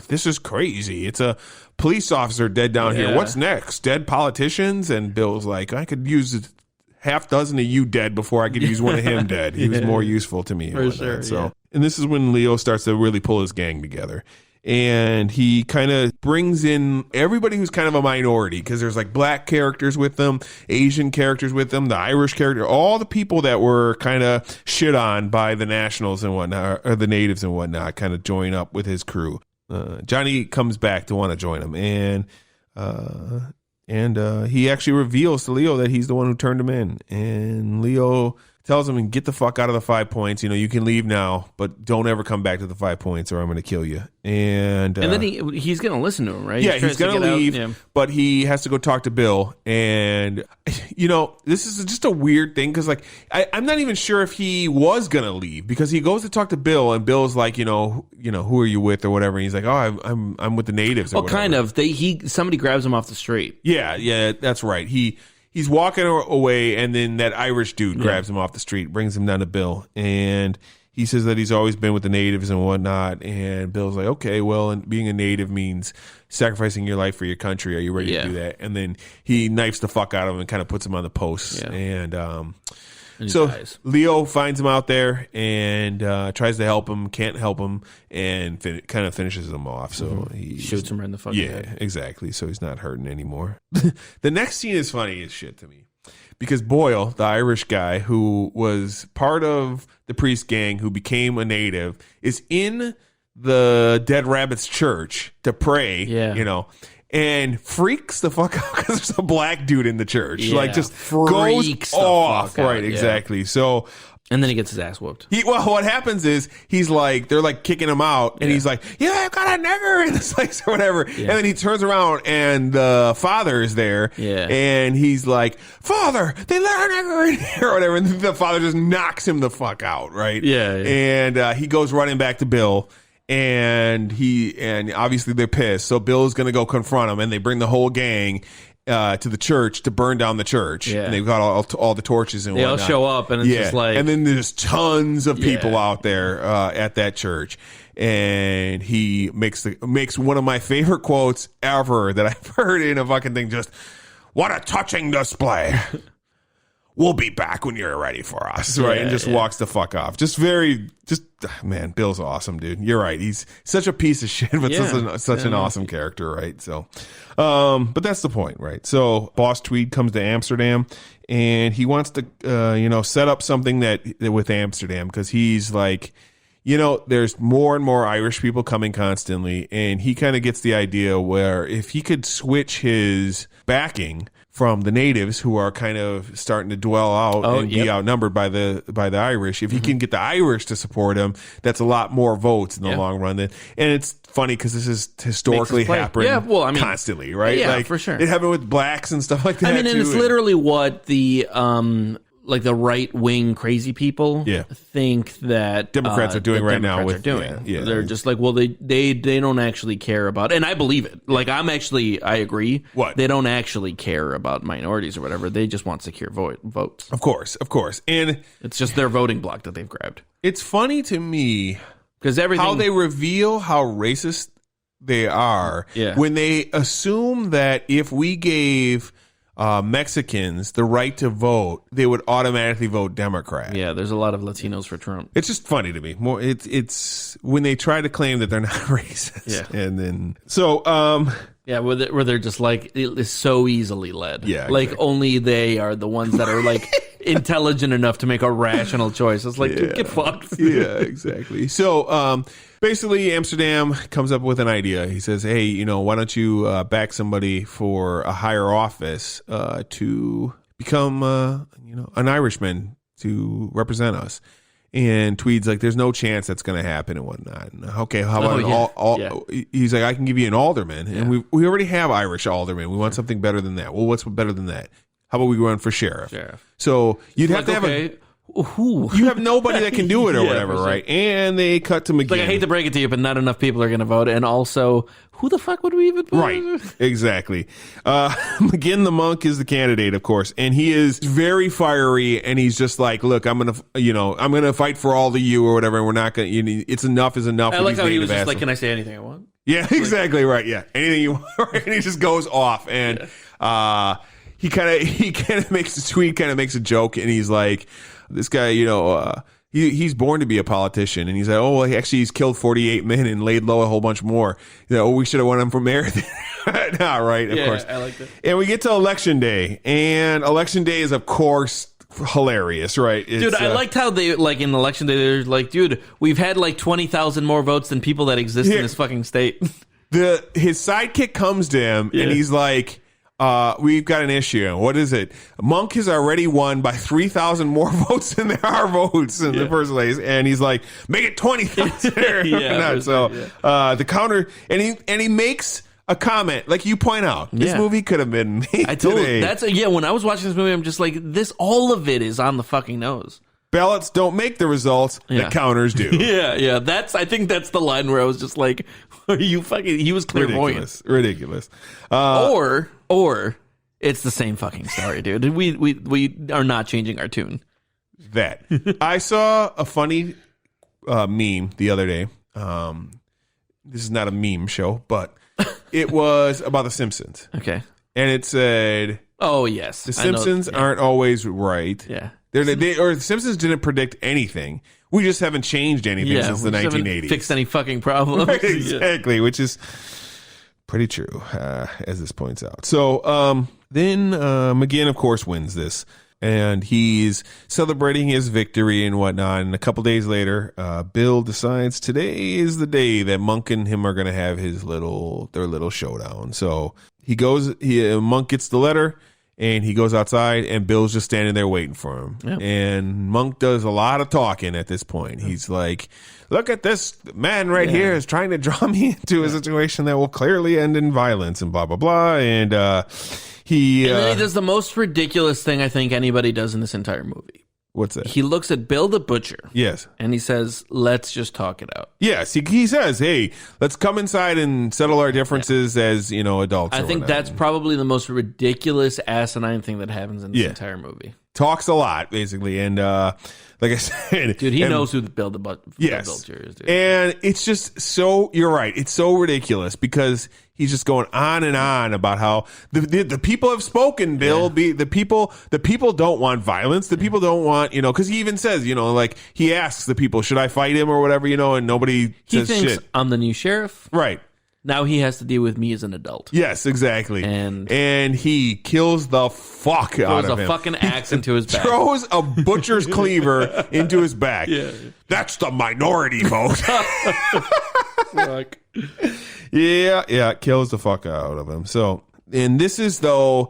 this is crazy. It's a police officer dead down here. What's next? Dead politicians? And Bill's like, I could use half dozen of you dead before I could use one of him dead. He was more useful to me. For sure, so, and this is when Leo starts to really pull his gang together. And he kind of brings in everybody who's kind of a minority, because there's like black characters with them, Asian characters with them, the Irish character, all the people that were kind of shit on by the nationals and whatnot, or the natives and whatnot, kind of join up with his crew. Johnny comes back to want to join him, and he actually reveals to Leo that he's the one who turned him in. And Leo tells him, get the fuck out of the 5 points. You can leave now, but don't ever come back to the 5 points or I'm going to kill you. And then he's going to listen to him, right? Yeah, he's going to leave, but he has to go talk to Bill. And, this is just a weird thing, because, like, I'm not even sure if he was going to leave, because he goes to talk to Bill, and Bill's like, who are you with or whatever. And he's like, oh, I'm with the natives or whatever. Kind of. Somebody grabs him off the street. Yeah, that's right. He's walking away, and then that Irish dude grabs him off the street, brings him down to Bill, and he says that he's always been with the natives and whatnot. And Bill's like, okay, well, and being a native means sacrificing your life for your country. Are you ready to do that? And then he knifes the fuck out of him and kind of puts him on the post. Yeah. And so dies. Leo finds him out there and tries to help him, can't help him, and kind of finishes him off. So he shoots him right in the fucking head. Yeah, exactly. So he's not hurting anymore. The next scene is funny as shit to me, because Boyle, the Irish guy who was part of the priest gang who became a native, is in the Dead Rabbits church to pray. Yeah. And freaks the fuck out because there's a black dude in the church. Yeah, like, just goes off. Right, exactly. Yeah. So, and then he gets his ass whooped. What happens is he's like, they're like kicking him out, and he's like, yeah, I've got a nigger in this place or whatever. Yeah. And then he turns around and the father is there. Yeah. And he's like, Father, they let a nigger in here or whatever. And the father just knocks him the fuck out. Right. Yeah. And he goes running back to Bill. And obviously they're pissed. So Bill's going to go confront him, and they bring the whole gang to the church to burn down the church. Yeah. And they've got all the torches and whatnot. They all show up, and it's just like... And then there's tons of people out there at that church. And he makes one of my favorite quotes ever that I've heard in a fucking thing. Just, what a touching display. We'll be back when you're ready for us, right? And just walks the fuck off. Man, Bill's awesome, dude. You're right. He's such a piece of shit, but such an awesome character, right? So, but that's the point, right? So, Boss Tweed comes to Amsterdam, and he wants to, set up something that with Amsterdam, because he's like, there's more and more Irish people coming constantly, and he kind of gets the idea where if he could switch his backing from the natives, who are kind of starting to dwell out and be outnumbered by the Irish. If he can get the Irish to support him, that's a lot more votes in the long run. And it's funny because this is historically happening constantly, right? Yeah, for sure. It happened with blacks and stuff like that. And it's literally what the the right wing crazy people think that Democrats are doing right now. They're just like, well, they don't actually care about, and I believe it. Like, I agree. What? They don't actually care about minorities or whatever. They just want secure votes. Of course, and it's just their voting block that they've grabbed. It's funny to me because how they reveal how racist they are when they assume that if we gave Mexicans the right to vote, they would automatically vote Democrat. Yeah, there's a lot of Latinos for Trump. It's just funny to me. It's when they try to claim that they're not racist. Yeah, and then where they're just like, it's so easily led. Yeah, like only they are the ones that are like intelligent enough to make a rational choice. It's like, dude, get fucked. Yeah, exactly. So basically, Amsterdam comes up with an idea. He says, hey, why don't you back somebody for a higher office to become an Irishman to represent us? And Tweed's like, there's no chance that's going to happen and whatnot. And, okay, how about he's like, I can give you an alderman. And we already have Irish aldermen. We want something better than that. Well, what's better than that? How about we run for sheriff? So you'd have to have Who? You have nobody that can do it or whatever, right? And they cut to McGinn. Like, I hate to break it to you, but not enough people are going to vote. And also, who the fuck would we even vote? Right, exactly. McGinn the monk is the candidate, of course, and he is very fiery. And he's just like, "Look, I'm gonna fight for all of you or whatever. And we're not gonna. It's enough is enough." I like how he was just like, "Can I say anything I want?" Yeah, exactly right. Yeah, anything you want, and he just goes off, and he kind of makes a tweet, kind of makes a joke, and he's like, "This guy, he's born to be a politician," and he's like, "Oh, well, he's killed 48 men and laid low a whole bunch more. We should have won him for mayor." Nah, right? Of course, I like that. And we get to election day, and election day is, of course, hilarious, right? Dude, I liked how they, like, in election day, they're like, dude, we've had like 20,000 more votes than people that exist in this fucking state. His sidekick comes to him and he's like, we've got an issue. What is it? Monk has already won by 3,000 more votes than there are votes in the first place. And he's like, make it 20,000. The counter, and he makes a comment, like you point out, this movie could have been made today. When I was watching this movie, I'm just like, all of it is on the fucking nose. Ballots don't make the results, the counters do. I think that's the line where I was just like, are you fucking, he was clairvoyant. Ridiculous. Or it's the same fucking story, dude. We are not changing our tune. That. I saw a funny meme the other day. This is not a meme show, but it was about The Simpsons. Okay. And it said, "Oh, yes. The Simpsons aren't always right." Yeah. The Simpsons didn't predict anything. We just haven't changed anything since the 1980s. Fixed any fucking problem. Right, exactly, which is pretty true, as this points out. So then McGinn, of course, wins this. And he's celebrating his victory and whatnot. And a couple days later, Bill decides today is the day that Monk and him are going to have their little showdown. So Monk gets the letter and he goes outside and Bill's just standing there waiting for him. Yep. And Monk does a lot of talking at this point. He's like, look at this man right here is trying to draw me into a situation that will clearly end in violence and blah, blah, blah. And then he does the most ridiculous thing I think anybody does in this entire movie. What's that? He looks at Bill the Butcher. Yes. And he says, let's just talk it out. Yes. He says, hey, let's come inside and settle our differences as, adults. I think that's probably the most ridiculous, asinine thing that happens in this entire movie. Talks a lot, basically. And like I said, dude, he knows who Bill the Butcher is. Dude. And it's just so, you're right. It's so ridiculous because he's just going on and on about how the people have spoken, Bill. Yeah. The people don't want violence. The people don't want, because he even says, like he asks the people, should I fight him or whatever, and nobody says thinks, shit. I'm the new sheriff. Right. Now he has to deal with me as an adult. Yes, exactly. And he kills the fuck out of him. Throws a fucking axe into his back. Throws a butcher's cleaver into his back. Yeah. That's the minority vote. Fuck. Yeah, kills the fuck out of him. So, and this is the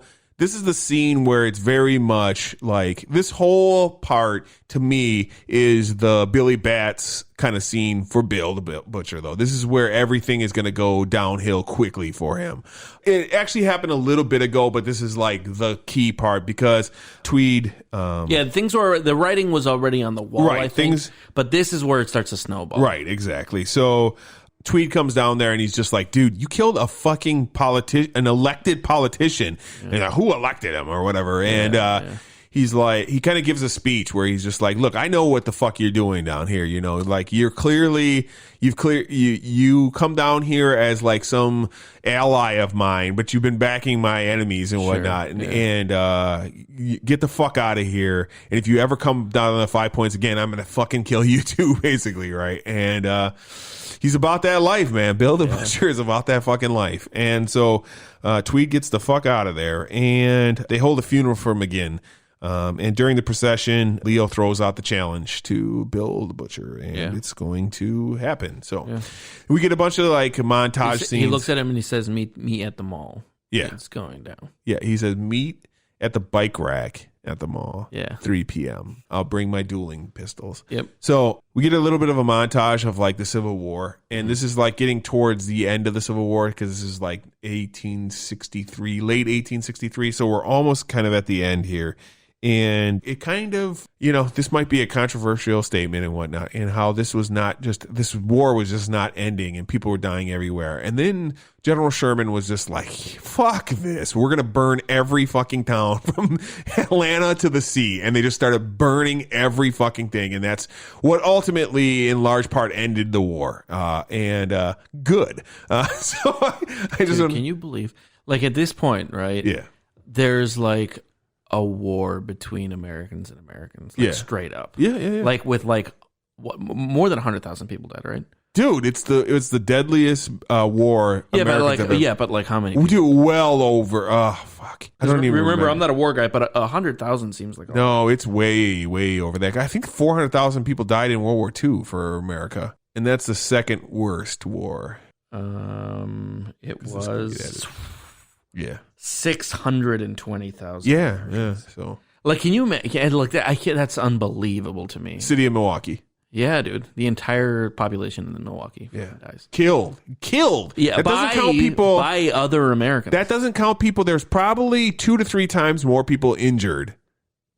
scene where it's very much like this whole part to me is the Billy Bats kind of scene for Bill the Butcher, though. This is where everything is going to go downhill quickly for him. It actually happened a little bit ago, but this is like the key part because Tweed. The writing was already on the wall, right, I think, but this is where it starts to snowball. Right, exactly. So Tweed comes down there and he's just like, dude, you killed a fucking an elected politician. Yeah. And who elected him or whatever. And he's like, he kind of gives a speech where he's just like, look, I know what the fuck you're doing down here. Like you come down here as like some ally of mine, but you've been backing my enemies and whatnot. And you get the fuck out of here. And if you ever come down on the 5 points again, I'm going to fucking kill you too, basically. Right. And, he's about that life, man. Bill the Butcher is about that fucking life. And so Tweed gets the fuck out of there, and they hold a funeral for McGinn. And during the procession, Leo throws out the challenge to Bill the Butcher, and it's going to happen. So we get a bunch of like montage scenes. He looks at him and he says, meet at the mall. Yeah. It's going down. Yeah, he says, meet at the bike rack at the mall. 3 p.m. I'll bring my dueling pistols. Yep. So we get a little bit of a montage of like the Civil War, and this is like getting towards the end of the Civil War because this is like 1863, late 1863. So we're almost kind of at the end here. And it kind of, this might be a controversial statement and whatnot, and how this war was just not ending and people were dying everywhere. And then General Sherman was just like, fuck this. We're going to burn every fucking town from Atlanta to the sea. And they just started burning every fucking thing. And that's what ultimately, in large part, ended the war. Good. So I just... Dude, can you believe, like, at this point, right? Yeah. There's like a war between Americans and Americans, like, straight up. Yeah. Like with more than 100,000 people dead, right? Dude, it's the deadliest war. But like how many? We do well over. Oh fuck! I don't even remember. I'm not a war guy, but 100,000 seems like no. It's way over that. I think 400,000 people died in World War II for America, and that's the second worst war. It was 620,000. Yeah. So, like, can you imagine? Like that? That's unbelievable to me. City of Milwaukee. Yeah, dude. The entire population in Milwaukee dies. Killed. Yeah, that doesn't count people by other Americans. That doesn't count people. There's probably 2 to 3 times more people injured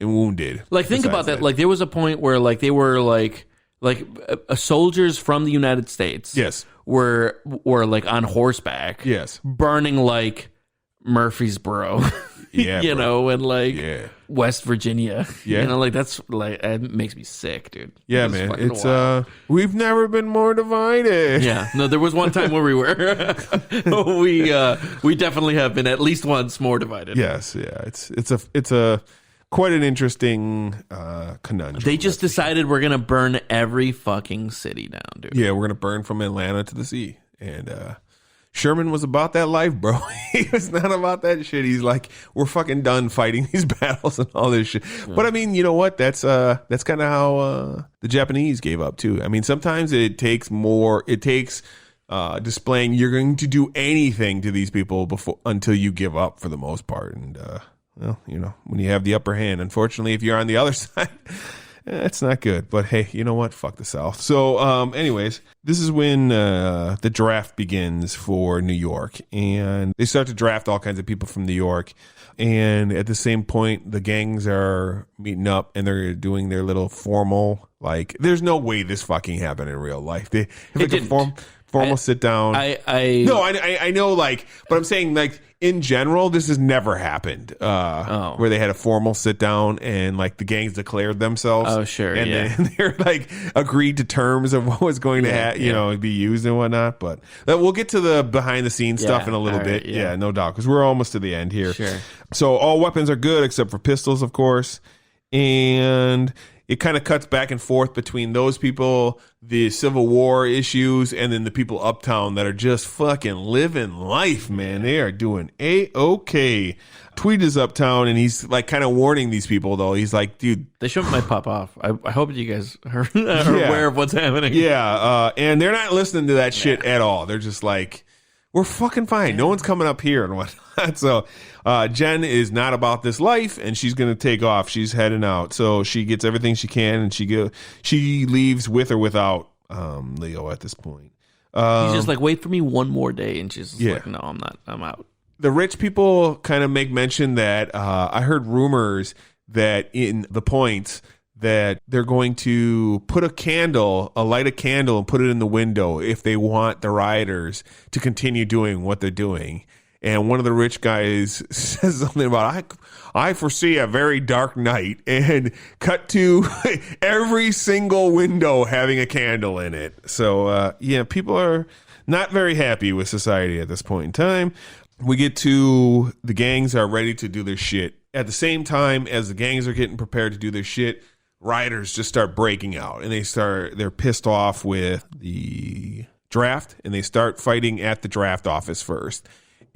and wounded. Like, think about that. Like, there was a point where like they were like soldiers from the United States. Yes. Were like on horseback. Yes. Burning like Murfreesboro. Yeah, and like West Virginia. Yeah. Like that's like, it makes me sick, dude. Yeah, man. It's we've never been more divided. Yeah. No, there was one time where we were. we definitely have been at least once more divided. Yes, yeah. It's a quite an interesting conundrum. They just decided we're gonna burn every fucking city down, dude. Yeah, we're gonna burn from Atlanta to the sea. And Sherman was about that life, bro. He was not about that shit. He's like, we're fucking done fighting these battles and all this shit. Yeah. But I mean, you know what? That's kind of how the Japanese gave up too. I mean, sometimes it takes more. It takes displaying you're going to do anything to these people until you give up, for the most part. And well, when you have the upper hand. Unfortunately, if you're on the other side, it's not good. But hey, you know what? Fuck the South. So, anyways, this is when the draft begins for New York, and they start to draft all kinds of people from New York. And at the same point, the gangs are meeting up and they're doing their little formal, like, there's no way this fucking happened in real life. They have like a formal sit down. I know, like, but I'm saying, like, in general, this has never happened. Where they had a formal sit down and like the gangs declared themselves. Oh, sure, and then they're like agreed to terms of what was going to be used and whatnot. But we'll get to the behind the scenes stuff in a little bit. Yeah, no doubt, because we're almost to the end here. Sure. So all weapons are good except for pistols, of course, and it kind of cuts back and forth between those people, the Civil War issues, and then the people uptown that are just fucking living life, man. They are doing A-okay. Tweed is uptown, and he's like kind of warning these people, though. He's like, dude. They shouldn't might pop off. I hope you guys are aware of what's happening. Yeah, and they're not listening to that shit at all. They're just like, we're fucking fine. No one's coming up here and whatnot. So Jen is not about this life, and she's going to take off. She's heading out. So she gets everything she can, and she leaves with or without Leo at this point. He's just like, wait for me one more day. And she's like, no, I'm not. I'm out. The rich people kind of make mention that I heard rumors that in the points that they're going to light a candle and put it in the window if they want the rioters to continue doing what they're doing. And one of the rich guys says something about, I foresee a very dark night, and cut to every single window having a candle in it. So, people are not very happy with society at this point in time. We get to the gangs are ready to do their shit. At the same time as the gangs are getting prepared to do their shit, rioters just start breaking out, and they're pissed off with the draft, and they start fighting at the draft office first.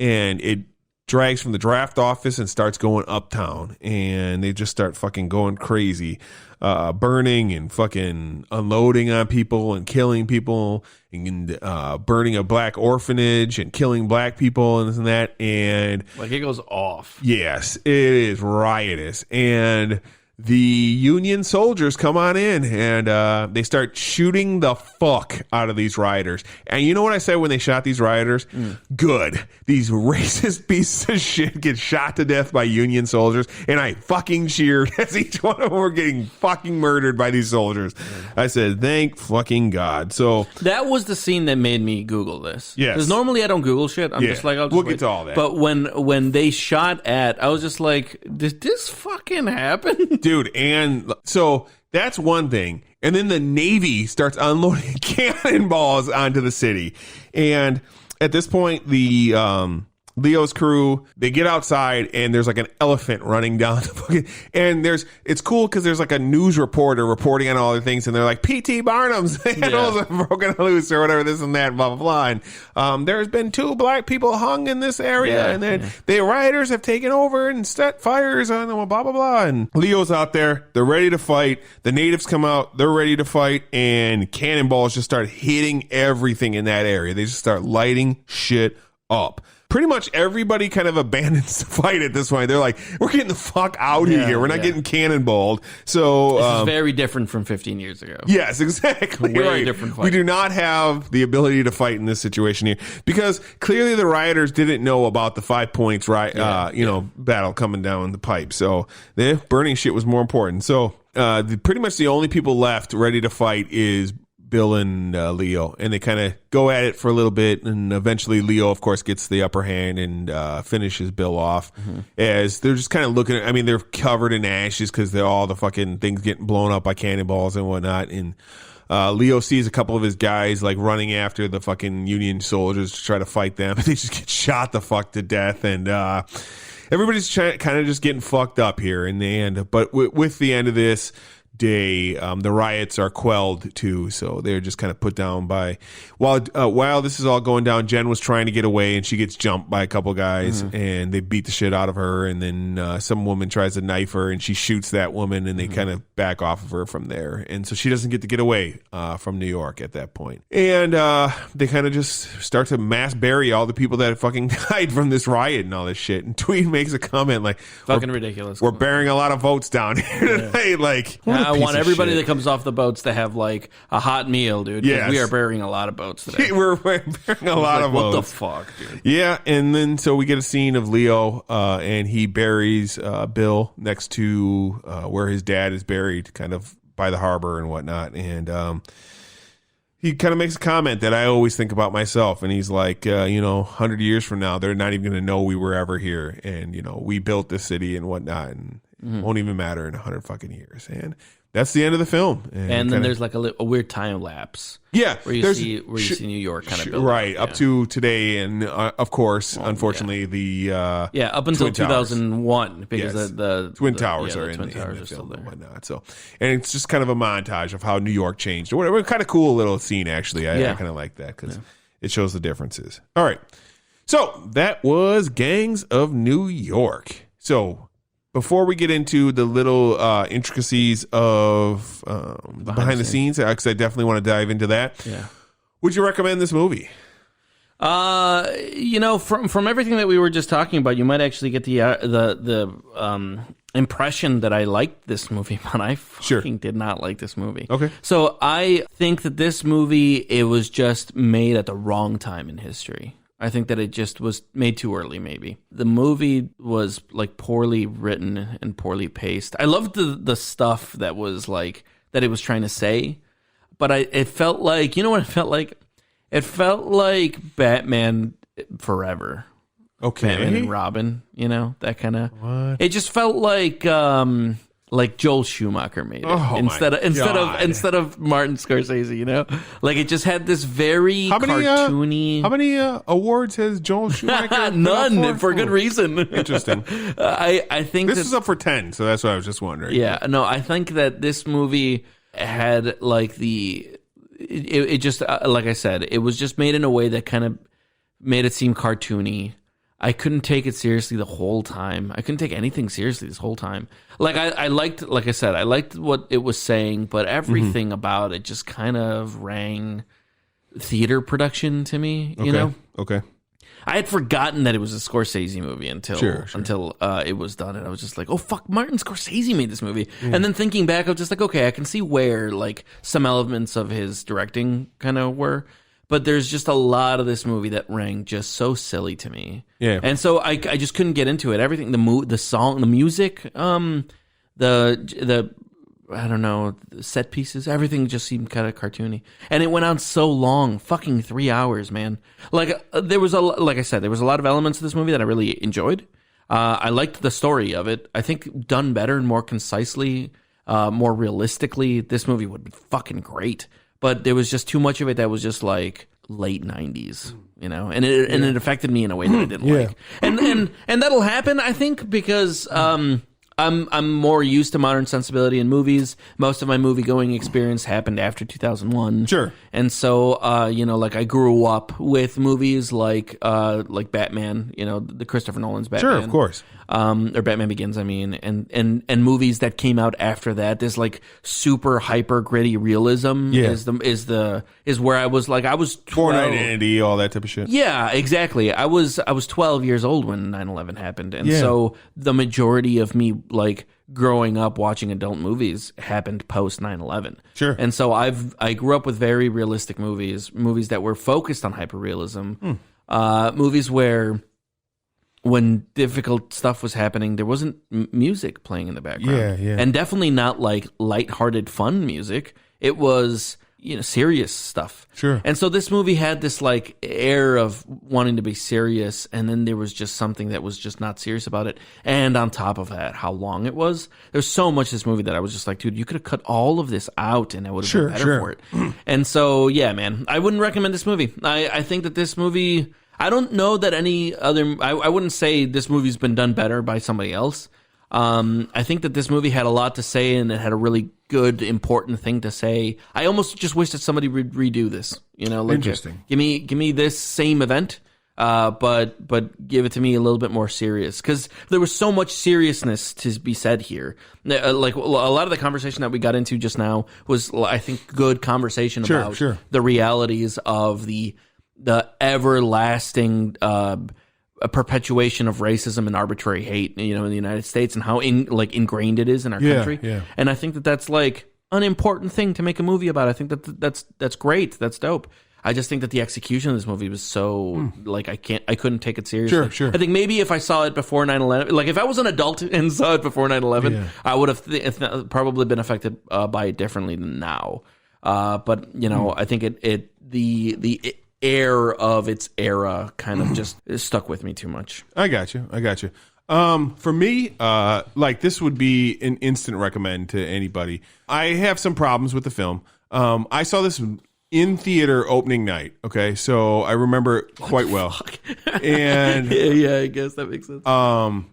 And it drags from the draft office and starts going uptown, and they just start fucking going crazy, burning and fucking unloading on people and killing people, and burning a black orphanage and killing black people and this and that. And like, it goes off. Yes, it is riotous. And the Union soldiers come on in and they start shooting the fuck out of these rioters. And you know what I said when they shot these rioters? Good. These racist pieces of shit get shot to death by Union soldiers, and I fucking cheered as each one of them were getting fucking murdered by these soldiers. I said, thank fucking God. So that was the scene that made me Google this. Yes. Because normally I don't Google shit. I'm just like, I'll just we'll wait. get to all that. But when they shot at, I was just like, did this fucking happen? Dude, and so that's one thing. And then the Navy starts unloading cannonballs onto the city. And at this point, the Leo's crew, they get outside and there's like an elephant running down the fucking, and it's cool because there's like a news reporter reporting on all the things, and they're like, P.T. Barnum's animals have broken loose or whatever, this and that, blah, blah, blah. And there's been 2 black people hung in this area, and then the rioters have taken over and set fires on them, blah, blah, blah. And Leo's out there, they're ready to fight. The natives come out, they're ready to fight, and cannonballs just start hitting everything in that area. They just start lighting shit up. Pretty much everybody kind of abandons the fight at this point. They're like, we're getting the fuck out of here. We're not getting cannonballed. So this is very different from 15 years ago. Yes, exactly. Way different fight. We do not have the ability to fight in this situation here because clearly the rioters didn't know about the 5 points battle coming down the pipe. So the burning shit was more important. So pretty much the only people left ready to fight is Bill and Leo, and they kind of go at it for a little bit, and eventually Leo, of course, gets the upper hand and finishes Bill off. As they're just kind of looking at, I mean, they're covered in ashes because they're all the fucking things getting blown up by cannonballs and whatnot. And Leo sees a couple of his guys like running after the fucking Union soldiers to try to fight them, and they just get shot the fuck to death. And everybody's kind of just getting fucked up here in the end. But with the end of this day, the riots are quelled too, so they're just kind of put down by while this is all going down. Jen was trying to get away and she gets jumped by a couple guys, and they beat the shit out of her, and then some woman tries to knife her and she shoots that woman, and they kind of back off of her from there, and so she doesn't get to get away from New York at that point. And they kind of just start to mass bury all the people that fucking died from this riot and all this shit. And Tweed makes a comment like, fucking ridiculous, we're burying a lot of votes down here tonight. Like, I want everybody that comes off the boats to have like a hot meal, dude. Yes. We are burying a lot of boats today. We're burying a lot of what boats. What the fuck, dude? Yeah, and then so we get a scene of Leo, and he buries Bill next to where his dad is buried, kind of by the harbor and whatnot. And he kind of makes a comment that I always think about myself. And he's like, 100 years from now, they're not even going to know we were ever here. And, we built this city and whatnot, and it won't even matter in 100 fucking years. And that's the end of the film. And then there's like a weird time lapse. Yeah. Where you see New York kind of build right, up yeah. to today. And of course, unfortunately, the up until 2001, because the Twin Towers are in Twin the Towers are still film there. and whatnot. So, and it's just kind of a montage of how New York changed or whatever. Kind of cool little scene, actually. I kind of like that because it shows the differences. All right. So that was Gangs of New York. So before we get into the little intricacies of behind the scenes, because I definitely want to dive into that. Yeah. Would you recommend this movie? From everything that we were just talking about, you might actually get the impression that I liked this movie, but I fucking did not like this movie. Okay. So I think that this movie, it was just made at the wrong time in history. I think that it just was made too early, maybe. The movie was like poorly written and poorly paced. I loved the stuff that was like, that it was trying to say, but it felt like, you know what it felt like? It felt like Batman Forever. Okay. Batman and Robin, that kind of. It just felt like Joel Schumacher made it instead of Martin Scorsese. Like it just had this very cartoony. How many awards has Joel Schumacher? None, for good reason. Interesting. I think this is up for 10, so that's what I was just wondering. Yeah, no, I think that this movie had like it just like I said, it was just made in a way that kind of made it seem cartoony. I couldn't take it seriously the whole time. I couldn't take anything seriously this whole time. Like I liked what it was saying, but everything about it just kind of rang theater production to me, you know? Okay. I had forgotten that it was a Scorsese movie until it was done, and I was just like, oh fuck, Martin Scorsese made this movie. And then thinking back, I was just like, okay, I can see where like some elements of his directing kind of were, but there's just a lot of this movie that rang just so silly to me. Yeah, and so I just couldn't get into it. Everything, the song, the music, the I don't know, set pieces, everything just seemed kind of cartoony. And it went on so long, fucking 3 hours, man. Like, like I said, there was a lot of elements of this movie that I really enjoyed. I liked the story of it. I think done better and more concisely, more realistically, this movie would be fucking great. But there was just too much of it that was just like late 90s, you know? And it affected me in a way that I didn't like. And that'll happen, I think, because I'm more used to modern sensibility in movies. Most of my movie going experience happened after 2001. Sure. And so, you know, like I grew up with movies like Batman, you know, the Christopher Nolan's Batman. Sure, of course. Or Batman Begins, I mean, and movies that came out after that. This like super hyper gritty realism is where I was like, I was 12. Born Identity, all that type of shit. Yeah, exactly. I was 12 years old when 9/11 happened, and so the majority of me like growing up watching adult movies happened post 9/11. Sure. And so I grew up with very realistic movies that were focused on hyperrealism, movies where when difficult stuff was happening, there wasn't music playing in the background. Yeah. And definitely not like lighthearted fun music. It was, you know, serious stuff. Sure. And so this movie had this like air of wanting to be serious, and then there was just something that was just not serious about it. And on top of that, how long it was. There's so much of this movie that I was just like, dude, you could have cut all of this out and I would have been better for it. And so, yeah, man, I wouldn't recommend this movie. I think that this movie, I don't know that any other, I wouldn't say this movie's been done better by somebody else. I think that this movie had a lot to say, and it had a really good, important thing to say. I almost just wish that somebody would redo this. You know, like interesting. Give me this same event, but give it to me a little bit more serious, because there was so much seriousness to be said here. Like a lot of the conversation that we got into just now was, I think, good conversation about the realities of the everlasting a perpetuation of racism and arbitrary hate, you know, in the United States, and how ingrained it is in our country. Yeah. And I think that that's like an important thing to make a movie about. I think that's great. That's dope. I just think that the execution of this movie was so like I couldn't take it seriously. Sure. I think maybe if I saw it before 9/11, like if I was an adult and saw it before 9/11, I would have probably been affected by it differently than now. But you know, I think the air of its era kind of just stuck with me too much. I got you. For me, like this would be an instant recommend to anybody. I have some problems with the film. I saw this in theater opening night. Okay, so I remember it quite well. And yeah, I guess that makes sense. I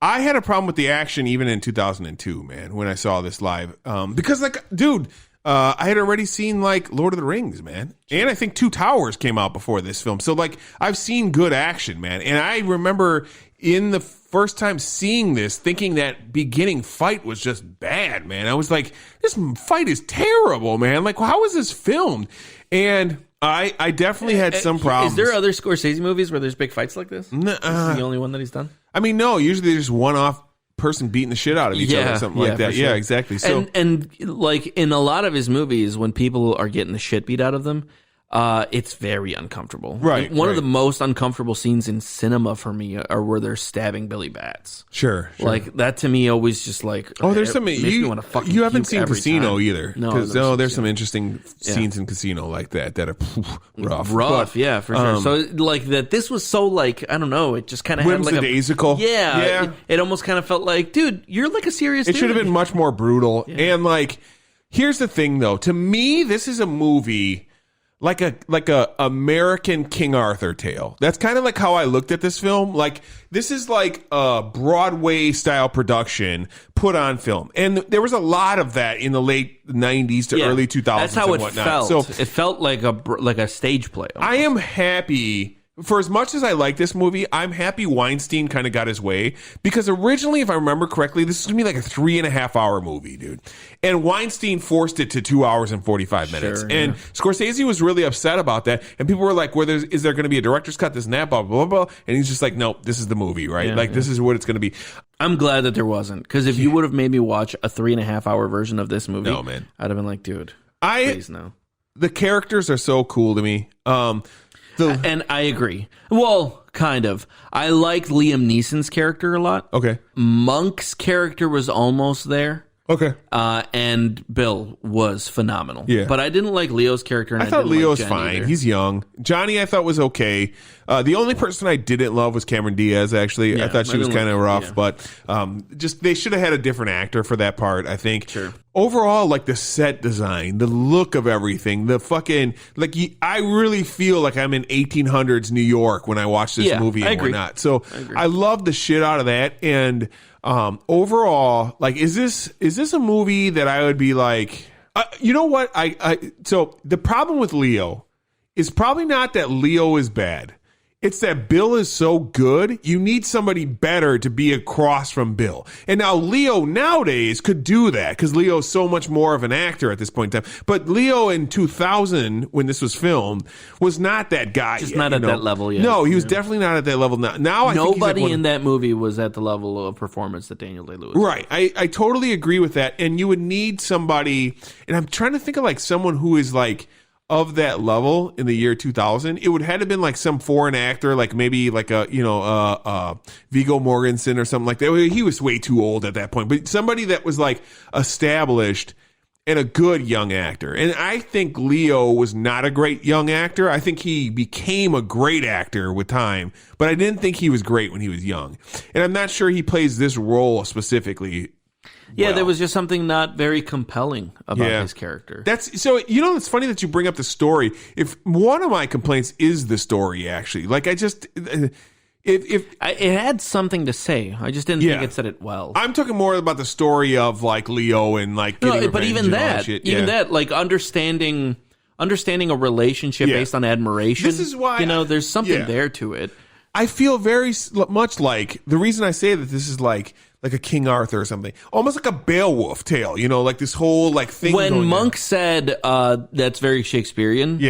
had a problem with the action even in 2002, man, when I saw this live. Because like, dude, I had already seen like Lord of the Rings, man. And I think Two Towers came out before this film. So like I've seen good action, man. And I remember in the first time seeing this, thinking that beginning fight was just bad, man. I was like, this fight is terrible, man. Like, how is this filmed? And I definitely had some problems. Is there other Scorsese movies where there's big fights like this? This is the only one that he's done? I mean, no, usually there's one-off person beating the shit out of each other or something like that. Sure. Yeah, exactly. So and like in a lot of his movies, when people are getting the shit beat out of them, it's very uncomfortable. Right. One of the most uncomfortable scenes in cinema for me are where they're stabbing Billy Bats. Sure. Like that to me always just like, oh, there's some you haven't seen Casino time. Either. No, there's some interesting scenes in Casino like that are rough. But, yeah, for sure. So like that, this was so like, I don't know, it just kind of had like whimsical. Yeah. It almost kind of felt like, dude, you're like a serious It should have been much more brutal. Yeah. And like, here's the thing though, to me, this is a movie like a American King Arthur tale. That's kind of like how I looked at this film. Like, this is like a Broadway style production put on film, and there was a lot of that in the late 90s to early 2000s. That's how it whatnot. felt. So it felt like a stage play. Almost. I am happy for as much as I like this movie, I'm happy Weinstein kind of got his way, because originally, if I remember correctly, this was going to be like a 3.5 hour movie, dude. And Weinstein forced it to 2 hours and 45 minutes. Sure, and Scorsese was really upset about that. And people were like, is there going to be a director's cut, this and that, blah, blah, blah, blah. And he's just like, nope, this is the movie, right? This is what it's going to be. I'm glad that there wasn't, because if you would have made me watch a 3.5 hour version of this movie, no, man. I'd have been like, dude, please no. The characters are so cool to me. And I agree. Well, kind of. I liked Liam Neeson's character a lot. Okay. Monk's character was almost there. Okay. And Bill was phenomenal. Yeah. But I didn't like Leo's character. And I thought didn't Leo's like Jenny fine. either. He's young. Johnny, I thought was okay. The only person I didn't love was Cameron Diaz, actually. Yeah, I thought she was kind of rough, yeah. but just they should have had a different actor for that part, I think. Sure. Overall, like the set design, the look of everything, the fucking, like, I really feel like I'm in 1800s New York when I watch this movie and whatnot. So I love the shit out of that. And overall, like, is this a movie that I would be like, you know what? So the problem with Leo is probably not that Leo is bad. It's that Bill is so good, you need somebody better to be across from Bill. And now Leo nowadays could do that, because Leo is so much more of an actor at this point in time. But Leo in 2000, when this was filmed, was not that guy. Just not at that level yet. No, he was definitely not at that level. Now I think nobody he's like in that movie was at the level of performance that Daniel Day-Lewis. Right. I totally agree with that. And you would need somebody, and I'm trying to think of like someone who is like of that level in the year 2000. It would have been like some foreign actor, like maybe like a, Viggo Mortensen or something like that. He was way too old at that point, but somebody that was like established and a good young actor. And I think Leo was not a great young actor. I think he became a great actor with time, but I didn't think he was great when he was young. And I'm not sure he plays this role specifically. Yeah, there was just something not very compelling about his character. That's so. It's funny that you bring up the story. If one of my complaints is the story, actually, like it had something to say. I just didn't think it said it well. I'm talking more about the story of like Leo and like getting but even that, like understanding a relationship based on admiration. This is why there's something there to it. I feel very much like the reason I say that this is like a King Arthur or something, almost like a Beowulf tale, like this whole like thing. When Monk said that's very Shakespearean,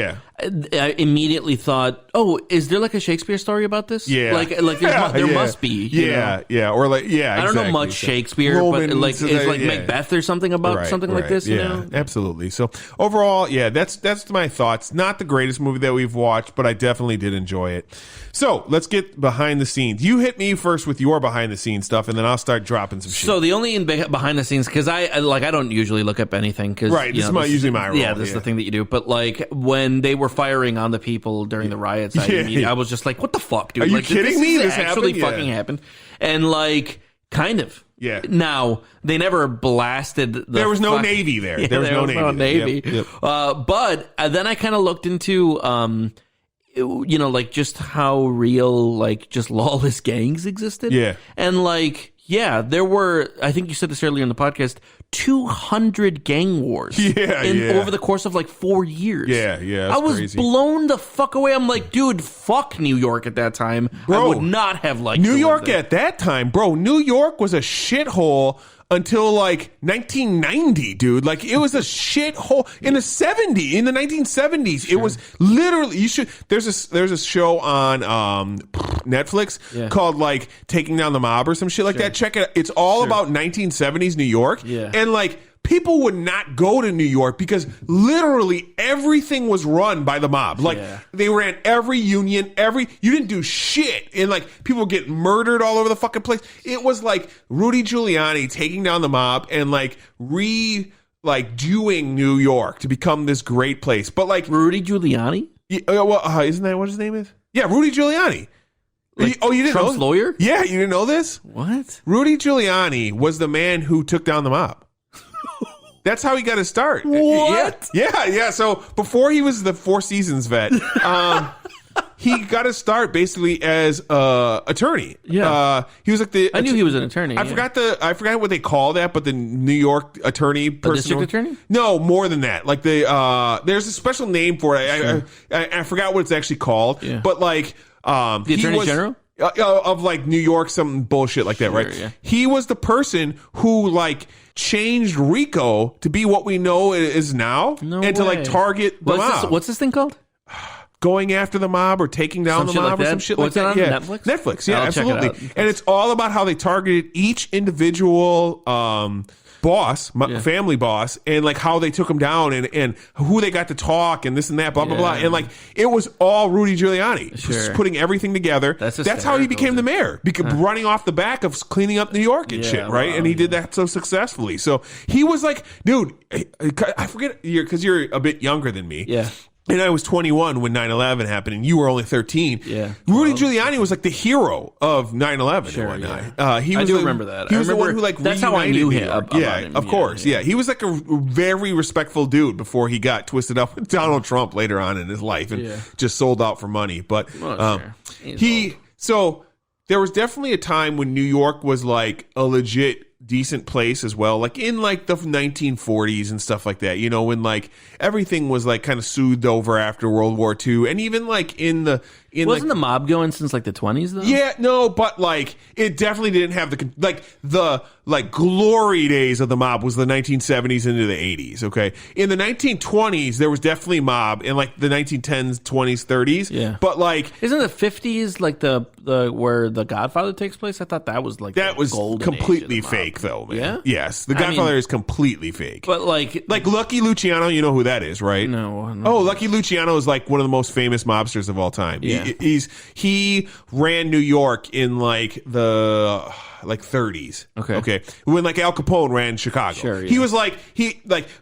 I immediately thought, oh, is there like a Shakespeare story about this? Yeah, like there must be. Or like I don't know much Shakespeare, but like it's like Macbeth or something about something like this. Absolutely. So overall, that's my thoughts. Not the greatest movie that we've watched, but I definitely did enjoy it. So let's get behind the scenes. You hit me first with your behind the scenes stuff, and then I'll start dropping some shit. So the only behind the scenes, because I don't usually look up anything, because this is usually my role. Yeah, this is the thing that you do. But like when they were firing on the people during the riots, I was just like, what the fuck, dude? Are you kidding me? This actually fucking happened, and like kind of. Yeah. Now they never blasted. There was no Navy there. There was no Navy. Yep. But then I kind of looked into. Like just how real, like just lawless gangs existed. Yeah. And like, there were, I think you said this earlier in the podcast, 200 gang wars. Over the course of like 4 years. Yeah. I was crazy. blown the fuck away. I'm like, dude, fuck New York at that time. Bro, I would not have liked New York at that time, bro. New York was a shithole until like 1990, dude. Like it was a shithole in the 70s, in the 1970s. Sure. It was literally, there's a show on Netflix called like Taking Down the Mob or some shit like that. Check it out. It's all about 1970s New York. Yeah. And like people would not go to New York because literally everything was run by the mob. Like they ran every union, you didn't do shit. And like people would get murdered all over the fucking place. It was like Rudy Giuliani taking down the mob and like doing New York to become this great place. But like Rudy Giuliani? Isn't that what his name is? Yeah, Rudy Giuliani. Like you didn't Trump's know? lawyer? Yeah, you didn't know this? What? Rudy Giuliani was the man who took down the mob. That's how he got his start. What? Yeah. So before he was the Four Seasons vet, he got his start basically as attorney. Yeah. He was like I knew he was an attorney. I forgot what they call that, but the New York attorney person. District attorney? No, more than that. Like there's a special name for it. I forgot what it's actually called. Yeah. But like The Attorney General? Of like New York, some bullshit like that, right? Yeah. He was the person who like changed RICO to be what we know it is now, to like target the mob. What's this thing called? Going after the mob or taking down the mob or some shit like that. Yeah. Netflix? Netflix, yeah, absolutely. And it's all about how they targeted each individual boss, family boss, and like how they took him down and who they got to talk and this and that, blah, blah, blah. And like it was all Rudy Giuliani just putting everything together. That's how he became the mayor, running off the back of cleaning up New York and shit, right? And he did that so successfully. So he was like, dude, I forget, because you're a bit younger than me. Yeah. And I was 21 when 9/11 happened, and you were only 13. Yeah. Rudy Giuliani was like the hero of 9/11 and whatnot. I do remember that. He was the one who like that's how I knew him. Yeah, of course. Yeah. He was like a very respectful dude before he got twisted up with Donald Trump later on in his life and just sold out for money. But so there was definitely a time when New York was like a legit decent place as well, like in like the 1940s and stuff like that, you know, when like everything was like kind of soothed over after World War II, and even like wasn't the mob going since like the 20s though? Yeah, no, but like it definitely didn't have the glory days of the mob was the 1970s into the 80s. Okay, in the 1920s there was definitely mob in like the 1910s, 20s, 30s. Yeah, but like isn't the 50s like the where The Godfather takes place? I thought that was like that was completely fake though, man. Yeah, yes, The Godfather is completely fake. But like Lucky Luciano, you know who that is, right? No. Oh, Lucky Luciano is like one of the most famous mobsters of all time. Yeah. He ran New York in like the 30s. Okay. When like Al Capone ran Chicago. Sure, yeah. He was like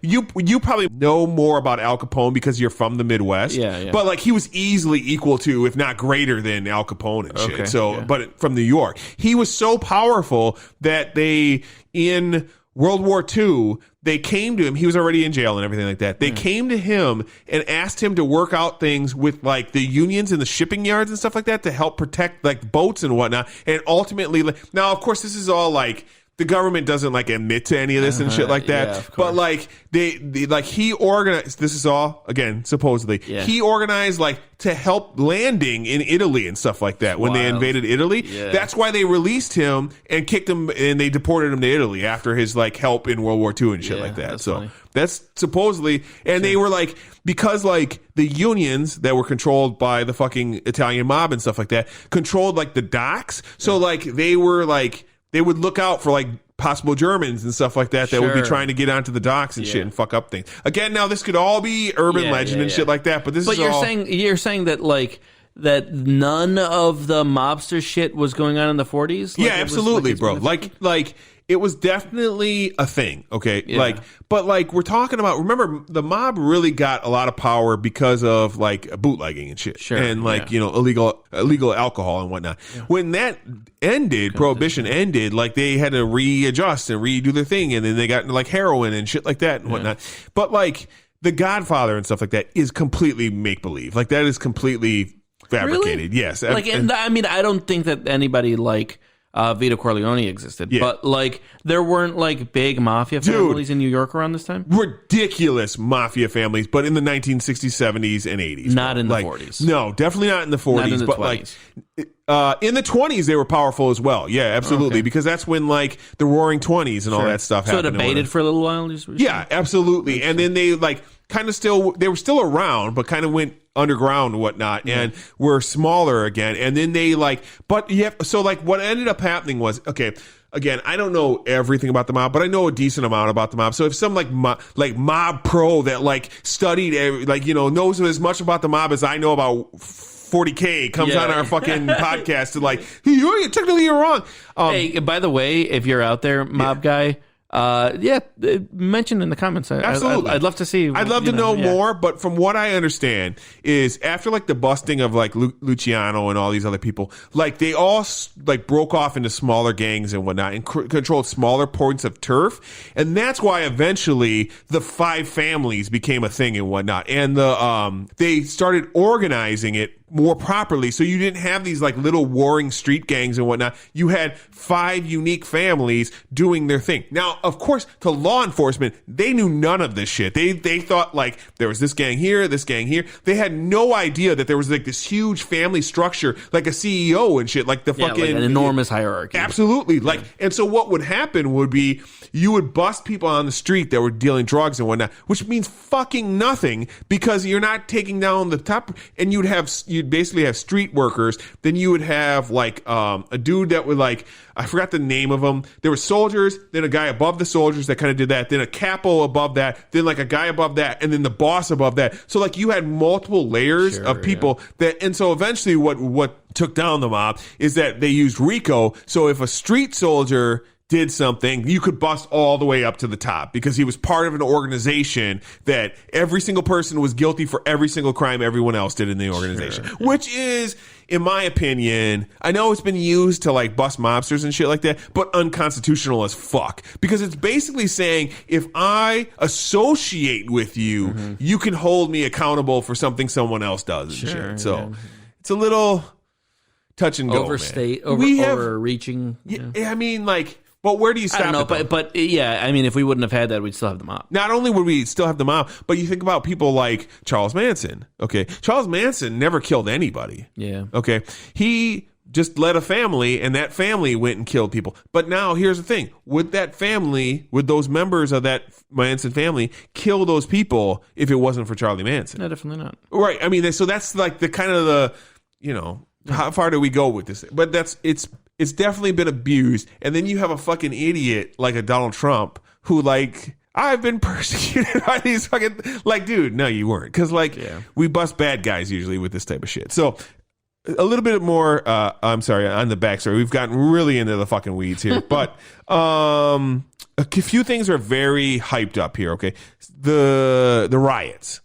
you probably know more about Al Capone because you're from the Midwest. Yeah. But like he was easily equal to, if not greater than, Al Capone and shit. Okay, So, but from New York, he was so powerful that they in World War II, they came to him. He was already in jail and everything like that. They came to him and asked him to work out things with like the unions and the shipping yards and stuff like that to help protect like boats and whatnot. And ultimately, now, of course, this is all like the government doesn't like admit to any of this and shit like that. Yeah, but like they like he organized, this is all again, supposedly he organized like to help landing in Italy and stuff like that when they invaded Italy. Yeah. That's why they released him and kicked him and they deported him to Italy after his like help in World War II and shit like that. That's so funny. That's supposedly, and they were like, because like the unions that were controlled by the fucking Italian mob and stuff like that controlled like the docks. So like they were like, they would look out for like possible Germans and stuff like that would be trying to get onto the docks and shit and fuck up things. Again, now this could all be urban legend and shit like that, but you're saying that like that none of the mobster shit was going on in the 40s? Like, absolutely, bro. Like it was definitely a thing, okay? Yeah. But we're talking about, remember, the mob really got a lot of power because of like bootlegging and shit. Sure. And you know, illegal alcohol and whatnot. Yeah. When that ended, Prohibition ended, like they had to readjust and redo their thing, and then they got into like heroin and shit like that and whatnot. But like The Godfather and stuff like that is completely make-believe. Like that is completely fabricated. Really? Yes. I mean, I don't think that anybody like Vito Corleone existed, but like there weren't like big mafia families in New York around this time. Ridiculous mafia families, but in the 1960s, 70s, and 80s. Not in the 40s. No, definitely not in the 40s. Not in the but 20s. Like in the 20s, they were powerful as well. Yeah, absolutely, because that's when like the Roaring 20s and all that stuff happened. So it abated for a little while. Yeah, absolutely, and then they like kind of they were still around, but kind of went underground and whatnot, and were smaller again. And then they like, but so like what ended up happening was, okay, again, I don't know everything about the mob, but I know a decent amount about the mob. So if some like mob pro that like studied, like, you know, knows as much about the mob as I know about 40K comes on our fucking podcast and like, technically you're wrong. Hey, by the way, if you're out there, mob guy, mention in the comments. Absolutely. I'd love to see. I'd love to know more, but from what I understand is after like the busting of like Luciano and all these other people, like they all like broke off into smaller gangs and whatnot and controlled smaller points of turf. And that's why eventually the five families became a thing and whatnot. And they started organizing it more properly. So you didn't have these like little warring street gangs and whatnot. You had 5 unique families doing their thing. Now, of course, to law enforcement, they knew none of this shit. They thought like there was this gang here, this gang here. They had no idea that there was like this huge family structure, like a CEO and shit, like the fucking like an enormous hierarchy. Absolutely. Like, and so what would happen would be you would bust people on the street that were dealing drugs and whatnot, which means fucking nothing because you're not taking down the top. And you'd basically have street workers. Then you would have like a dude that would like, I forgot the name of them. There were soldiers, then a guy above the soldiers that kind of did that, then a capo above that, then like a guy above that, and then the boss above that. So like you had multiple layers of people that, and so eventually what took down the mob is that they used RICO. So if a street soldier did something, you could bust all the way up to the top because he was part of an organization that every single person was guilty for every single crime everyone else did in the organization, which is, in my opinion, I know it's been used to like bust mobsters and shit like that, but unconstitutional as fuck because it's basically saying if I associate with you, you can hold me accountable for something someone else does and shit. So it's a little touch and go, overreaching. I mean, like, but where do you stop? I don't know, but yeah, I mean, if we wouldn't have had that, we'd still have the mob. Not only would we still have the mob, but you think about people like Charles Manson. Okay, Charles Manson never killed anybody. Yeah. Okay, he just led a family, and that family went and killed people. But now, here's the thing: would those members of that Manson family kill those people if it wasn't for Charlie Manson? No, definitely not. Right. I mean, so that's like the kind of the, how far do we go with this? But it's definitely been abused. And then you have a fucking idiot like a Donald Trump who like, I've been persecuted by these fucking, like, dude, no, you weren't. Because we bust bad guys usually with this type of shit. So a little bit more, I'm sorry, on the backstory. We've gotten really into the fucking weeds here. But a few things are very hyped up here, okay? The riots.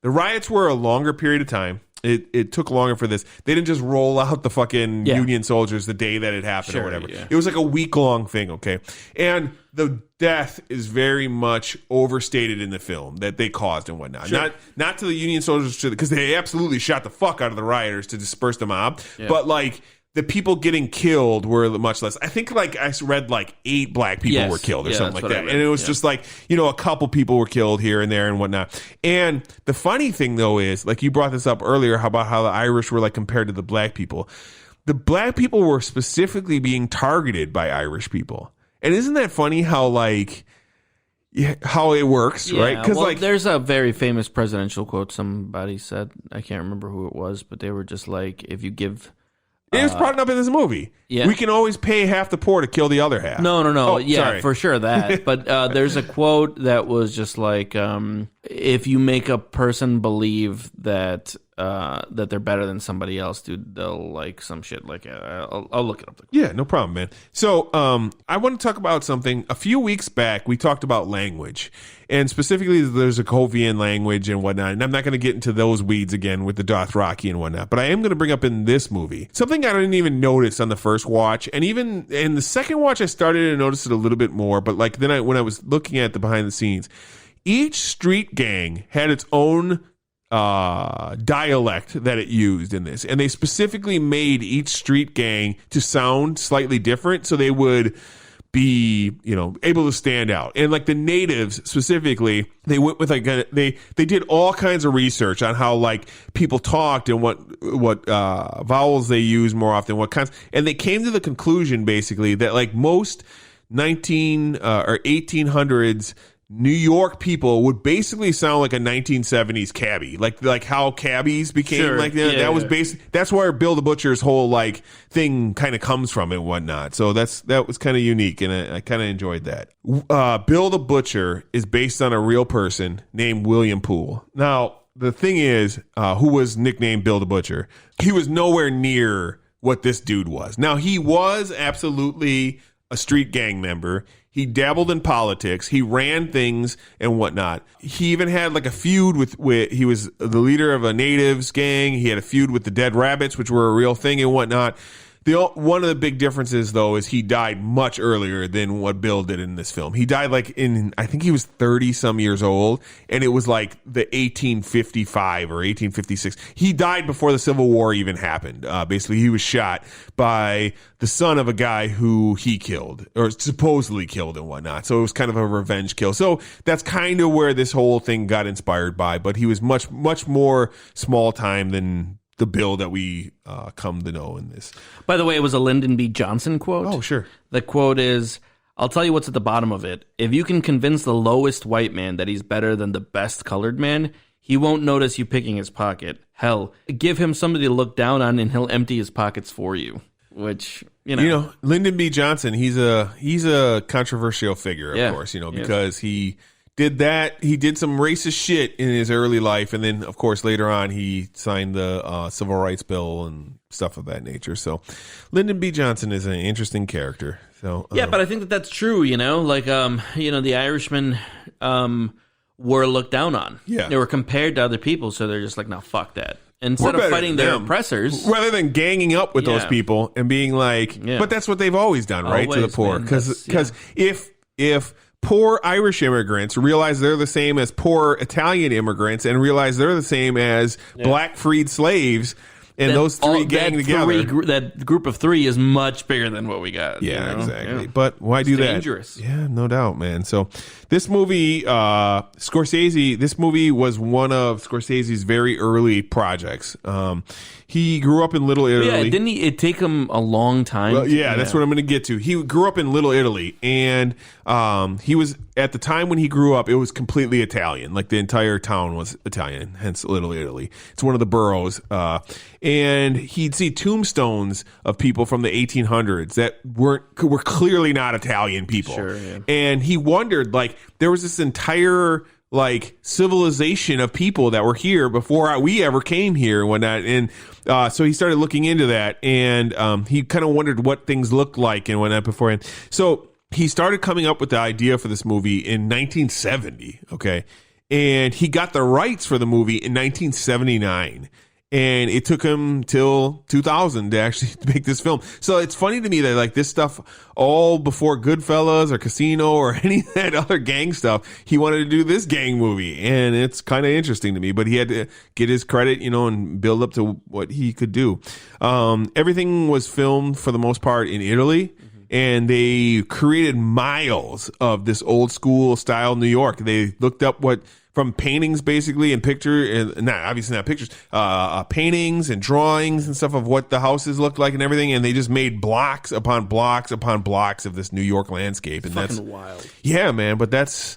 The riots were a longer period of time. It took longer for this. They didn't just roll out the fucking Union soldiers the day that it happened or whatever. Yeah. It was like a week-long thing, okay? And the death is very much overstated in the film that they caused and whatnot. Sure. Not to the Union soldiers, because they absolutely shot the fuck out of the rioters to disperse the mob. Yeah. But, like, the people getting killed were much less. I think like I read like 8 black people were killed or something like that. And it was just like, a couple people were killed here and there and whatnot. And the funny thing though is, like you brought this up earlier about how the Irish were like compared to the black people. The black people were specifically being targeted by Irish people. And isn't that funny how like how it works, right? Because there's a very famous presidential quote somebody said. I can't remember who it was, but they were just like, if you give... It was brought up in this movie. Yeah. We can always pay half the poor to kill the other half. No. Sorry. For sure that. But there's a quote that was just like, if you make a person believe that they're better than somebody else, dude, they'll like some shit like I'll look it up. Yeah, no problem, man. So I want to talk about something. A few weeks back, we talked about language. And specifically, there's a Kovian language and whatnot. And I'm not going to get into those weeds again with the Dothraki and whatnot. But I am going to bring up in this movie something I didn't even notice on the first watch. And even in the second watch, I started to notice it a little bit more. But like then when I was looking at the behind the scenes, each street gang had its own dialect that it used in this. And they specifically made each street gang to sound slightly different. So they would be, able to stand out. And like the natives specifically, they went with like they did all kinds of research on how like people talked and what vowels they use more often, what kinds, and they came to the conclusion basically that like most 19 or 1800s New York people would basically sound like a 1970s cabbie, like how cabbies became that was basic. That's where Bill the Butcher's whole like thing kind of comes from and whatnot. So that was kind of unique, and I kind of enjoyed that. Bill the Butcher is based on a real person named William Poole. Now the thing is, who was nicknamed Bill the Butcher? He was nowhere near what this dude was. Now he was absolutely a street gang member. He dabbled in politics. He ran things and whatnot. He even had like a feud with he was the leader of a natives gang. He had a feud with the Dead Rabbits, which were a real thing and whatnot. One of the big differences, though, is he died much earlier than what Bill did in this film. He died I think he was 30 some years old, and it was like the 1855 or 1856. He died before the Civil War even happened. Basically, he was shot by the son of a guy who he killed, or supposedly killed and whatnot. So it was kind of a revenge kill. So that's kind of where this whole thing got inspired by, but he was much, much more small time than the Bill that we come to know in this. By the way, it was a Lyndon B. Johnson quote. Oh, sure. The quote is, "I'll tell you what's at the bottom of it. If you can convince the lowest white man that he's better than the best colored man, he won't notice you picking his pocket. Hell, give him somebody to look down on and he'll empty his pockets for you." Which, Lyndon B. Johnson, he's a controversial figure, of course, because he did that. He did some racist shit in his early life, and then, of course, later on, he signed the Civil Rights Bill and stuff of that nature. So, Lyndon B. Johnson is an interesting character. So, yeah, but I think that's true. The Irishmen were looked down on. Yeah, they were compared to other people, so they're just like, no, fuck that. Instead of fighting their oppressors, rather than ganging up with those people and being like, but that's what they've always done, right? To the poor, because if poor Irish immigrants realize they're the same as poor Italian immigrants and realize they're the same as black freed slaves, and those three gang together. That group of three is much bigger than what we got. Yeah, exactly. Yeah. But why do that? Dangerous. Yeah, no doubt, man. So this movie, this movie was one of Scorsese's very early projects. He grew up in Little Italy. Yeah, didn't it take him a long time? Well, that's what I'm going to get to. He grew up in Little Italy, and he was, at the time when he grew up, it was completely Italian. Like, the entire town was Italian, hence Little Italy. It's one of the boroughs. And he'd see tombstones of people from the 1800s that were clearly not Italian people. Sure, yeah. And he wondered, there was this entire civilization of people that were here before we ever came here and whatnot. And so he started looking into that, and he kind of wondered what things looked like and whatnot beforehand. So he started coming up with the idea for this movie in 1970, okay? And he got the rights for the movie in 1979. And it took him till 2000 to actually make this film. So it's funny to me that this stuff all before Goodfellas or Casino or any of that other gang stuff, he wanted to do this gang movie. And it's kind of interesting to me, but he had to get his credit, and build up to what he could do. Everything was filmed for the most part in Italy. And they created miles of this old school style New York. They looked up from paintings basically and obviously not pictures, paintings and drawings and stuff of what the houses looked like and everything. And they just made blocks upon blocks upon blocks of this New York landscape. And that's wild. Yeah, man. But that's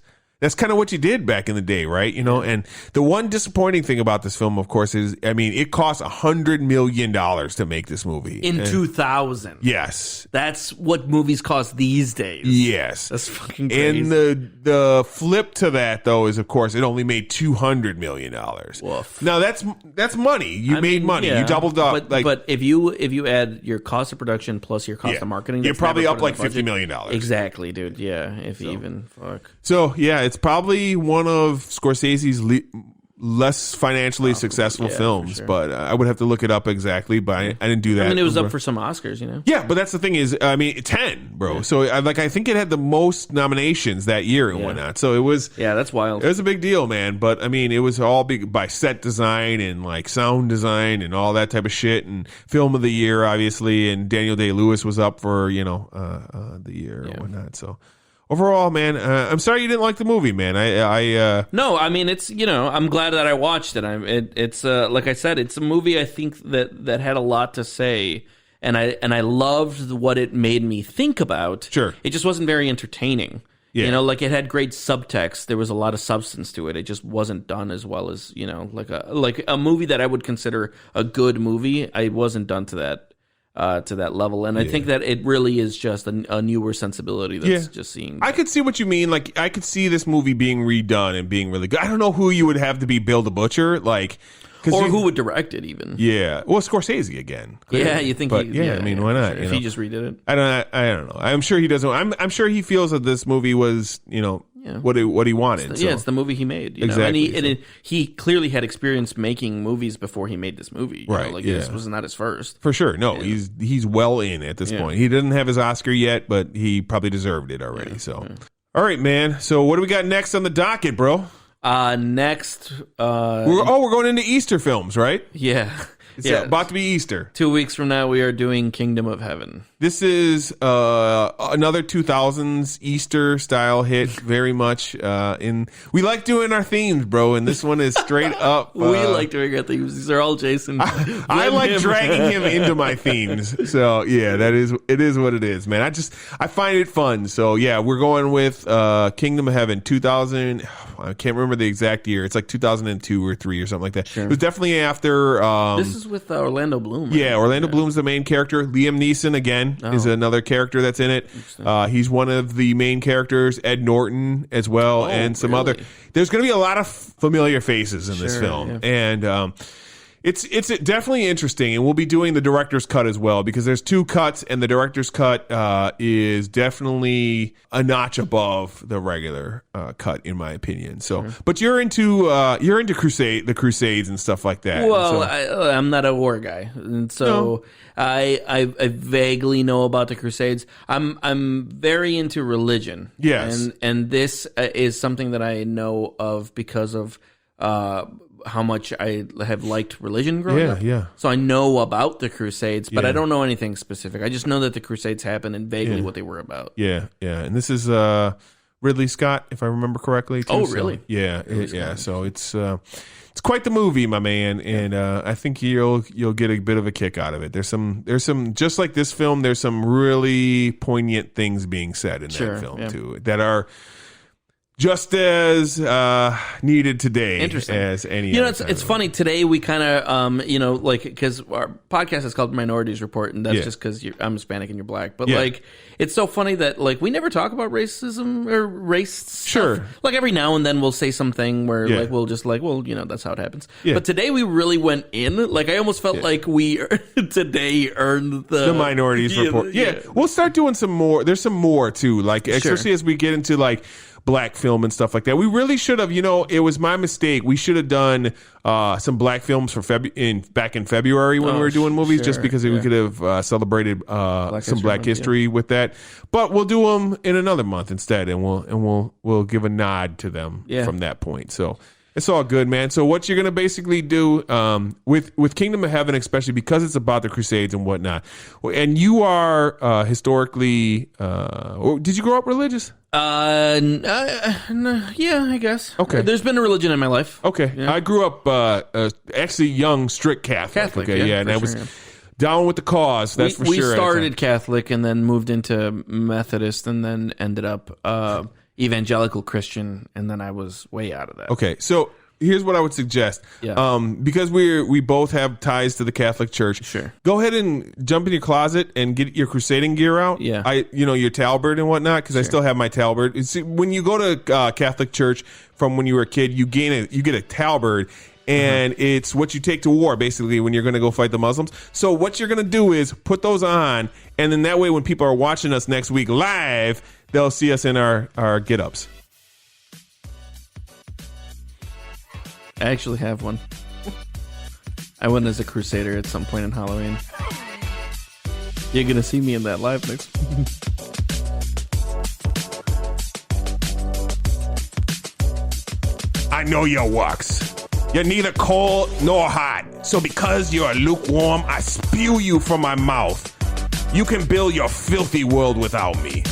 kind of what you did back in the day, right? And the one disappointing thing about this film, of course, is, it cost $100 million to make this movie. In 2000. Yes. That's what movies cost these days. Yes. That's fucking crazy. And the flip to that, though, is, of course, it only made $200 million. Woof. Now, that's money. You made money. Yeah, you doubled up. But if you add your cost of production plus your cost of marketing, you're probably up $50 million. Exactly, dude. Yeah, even. Fuck. So, yeah, it's probably one of Scorsese's less financially successful films, sure. But I would have to look it up exactly, but I didn't do that. It was up for some Oscars, Yeah, but that's the thing is, 10, bro. Yeah. So, I think it had the most nominations that year and whatnot. So, it was... Yeah, that's wild. It was a big deal, man. But, it was all big by set design and, sound design and all that type of shit. And film of the year, obviously. And Daniel Day-Lewis was up for, the year and whatnot. So... Overall, man, I'm sorry you didn't like the movie, man. No, it's I'm glad that I watched it. It's like I said, it's a movie I think that had a lot to say, and I loved what it made me think about. Sure, it just wasn't very entertaining. Yeah. It had great subtext. There was a lot of substance to it. It just wasn't done as well as like a movie that I would consider a good movie. I wasn't done to that level, and I think that it really is just a newer sensibility that's just seeing that. I could see what you mean. I could see this movie being redone and being really good. I don't know who you would have to be Bill the Butcher, or who would direct it even. Yeah, well, Scorsese again. Clearly. Yeah, you think? But why not? Sure. If he just redid it, I don't know. I'm sure he doesn't. I'm sure he feels that this movie was, what he wanted. Yeah, it's the movie he made. You exactly. know? And he clearly had experience making movies before he made this movie. Right. This was not his first. For sure. No, he's well in at this point. He didn't have his Oscar yet, but he probably deserved it already. All right, man. So what do we got next on the docket, bro? Next, we're going into Easter films, right? Yeah. It's about to be Easter. 2 weeks from now, we are doing Kingdom of Heaven. This is another 2000s Easter style hit, very much. We like doing our themes, bro, and this one is straight up. We like doing our themes. These are all Jason. I like dragging him into my themes. So yeah, it is what it is, man. I find it fun. So yeah, we're going with Kingdom of Heaven 2000. I can't remember the exact year. It's like 2002 or 3 or something like that. Sure. It was definitely after. This is with Orlando Bloom. Right? Yeah, Orlando Bloom's the main character. Liam Neeson again is another character that's in it. He's one of the main characters. Ed Norton as well, and some other. There's going to be a lot of familiar faces in this film, and it's definitely interesting. And we'll be doing the director's cut as well because there's 2 cuts, and the director's cut is definitely a notch above the regular cut, in my opinion. So, but you're into the Crusades and stuff like that. Well, I'm not a war guy, and so I vaguely know about the Crusades. I'm very into religion. Yes, and this is something that I know of because of how much I have liked religion growing up. Yeah. So I know about the Crusades, but I don't know anything specific. I just know that the Crusades happened and vaguely what they were about. Yeah. And this is Ridley Scott, if I remember correctly. Too. Oh, really? So, yeah. So it's quite the movie, my man, and I think you'll get a bit of a kick out of it. There's some just like this film. There's some really poignant things being said in that film too that are just as needed today as any other. It's funny. Today we kind of, because our podcast is called Minorities Report, and that's just because I'm Hispanic and you're black. But, it's so funny that, we never talk about racism or race stuff. Sure. Like, every now and then we'll say something where, we'll just that's how it happens. Yeah. But today we really went in. Like, I almost felt like we today earned the Minorities Report. Yeah. We'll start doing some more. There's some more, too. Like, especially as we get into, black film and stuff like that. We really should have, it was my mistake. We should have done some black films for back in February when we were doing movies, just because we could have celebrated some Black History with that. But we'll do them in another month instead, and we'll give a nod to them from that point. So it's all good, man. So what you're gonna basically do with Kingdom of Heaven, especially because it's about the Crusades and whatnot, and you are historically. Did you grow up religious? Yeah, I guess. Okay. There's been a religion in my life. Okay. Yeah. I grew up actually young, strict Catholic. Okay, and I was down with the cause. That's for sure. We started Catholic and then moved into Methodist and then ended up evangelical Christian, and then I was way out of that. Okay, so here's what I would suggest. Yeah. Because we both have ties to the Catholic Church. Sure. Go ahead and jump in your closet and get your crusading gear out. Yeah. Your talberd and whatnot, because I still have my talberd. See, when you go to Catholic Church from when you were a kid, you get a talberd. And it's what you take to war, basically, when you're going to go fight the Muslims. So what you're going to do is put those on, and then that way when people are watching us next week live, they'll see us in our get-ups. I actually have one. I went as a crusader at some point in Halloween. You're going to see me in that live next week. I know your works. You're neither cold nor hot. So because you're lukewarm, I spew you from my mouth. You can build your filthy world without me.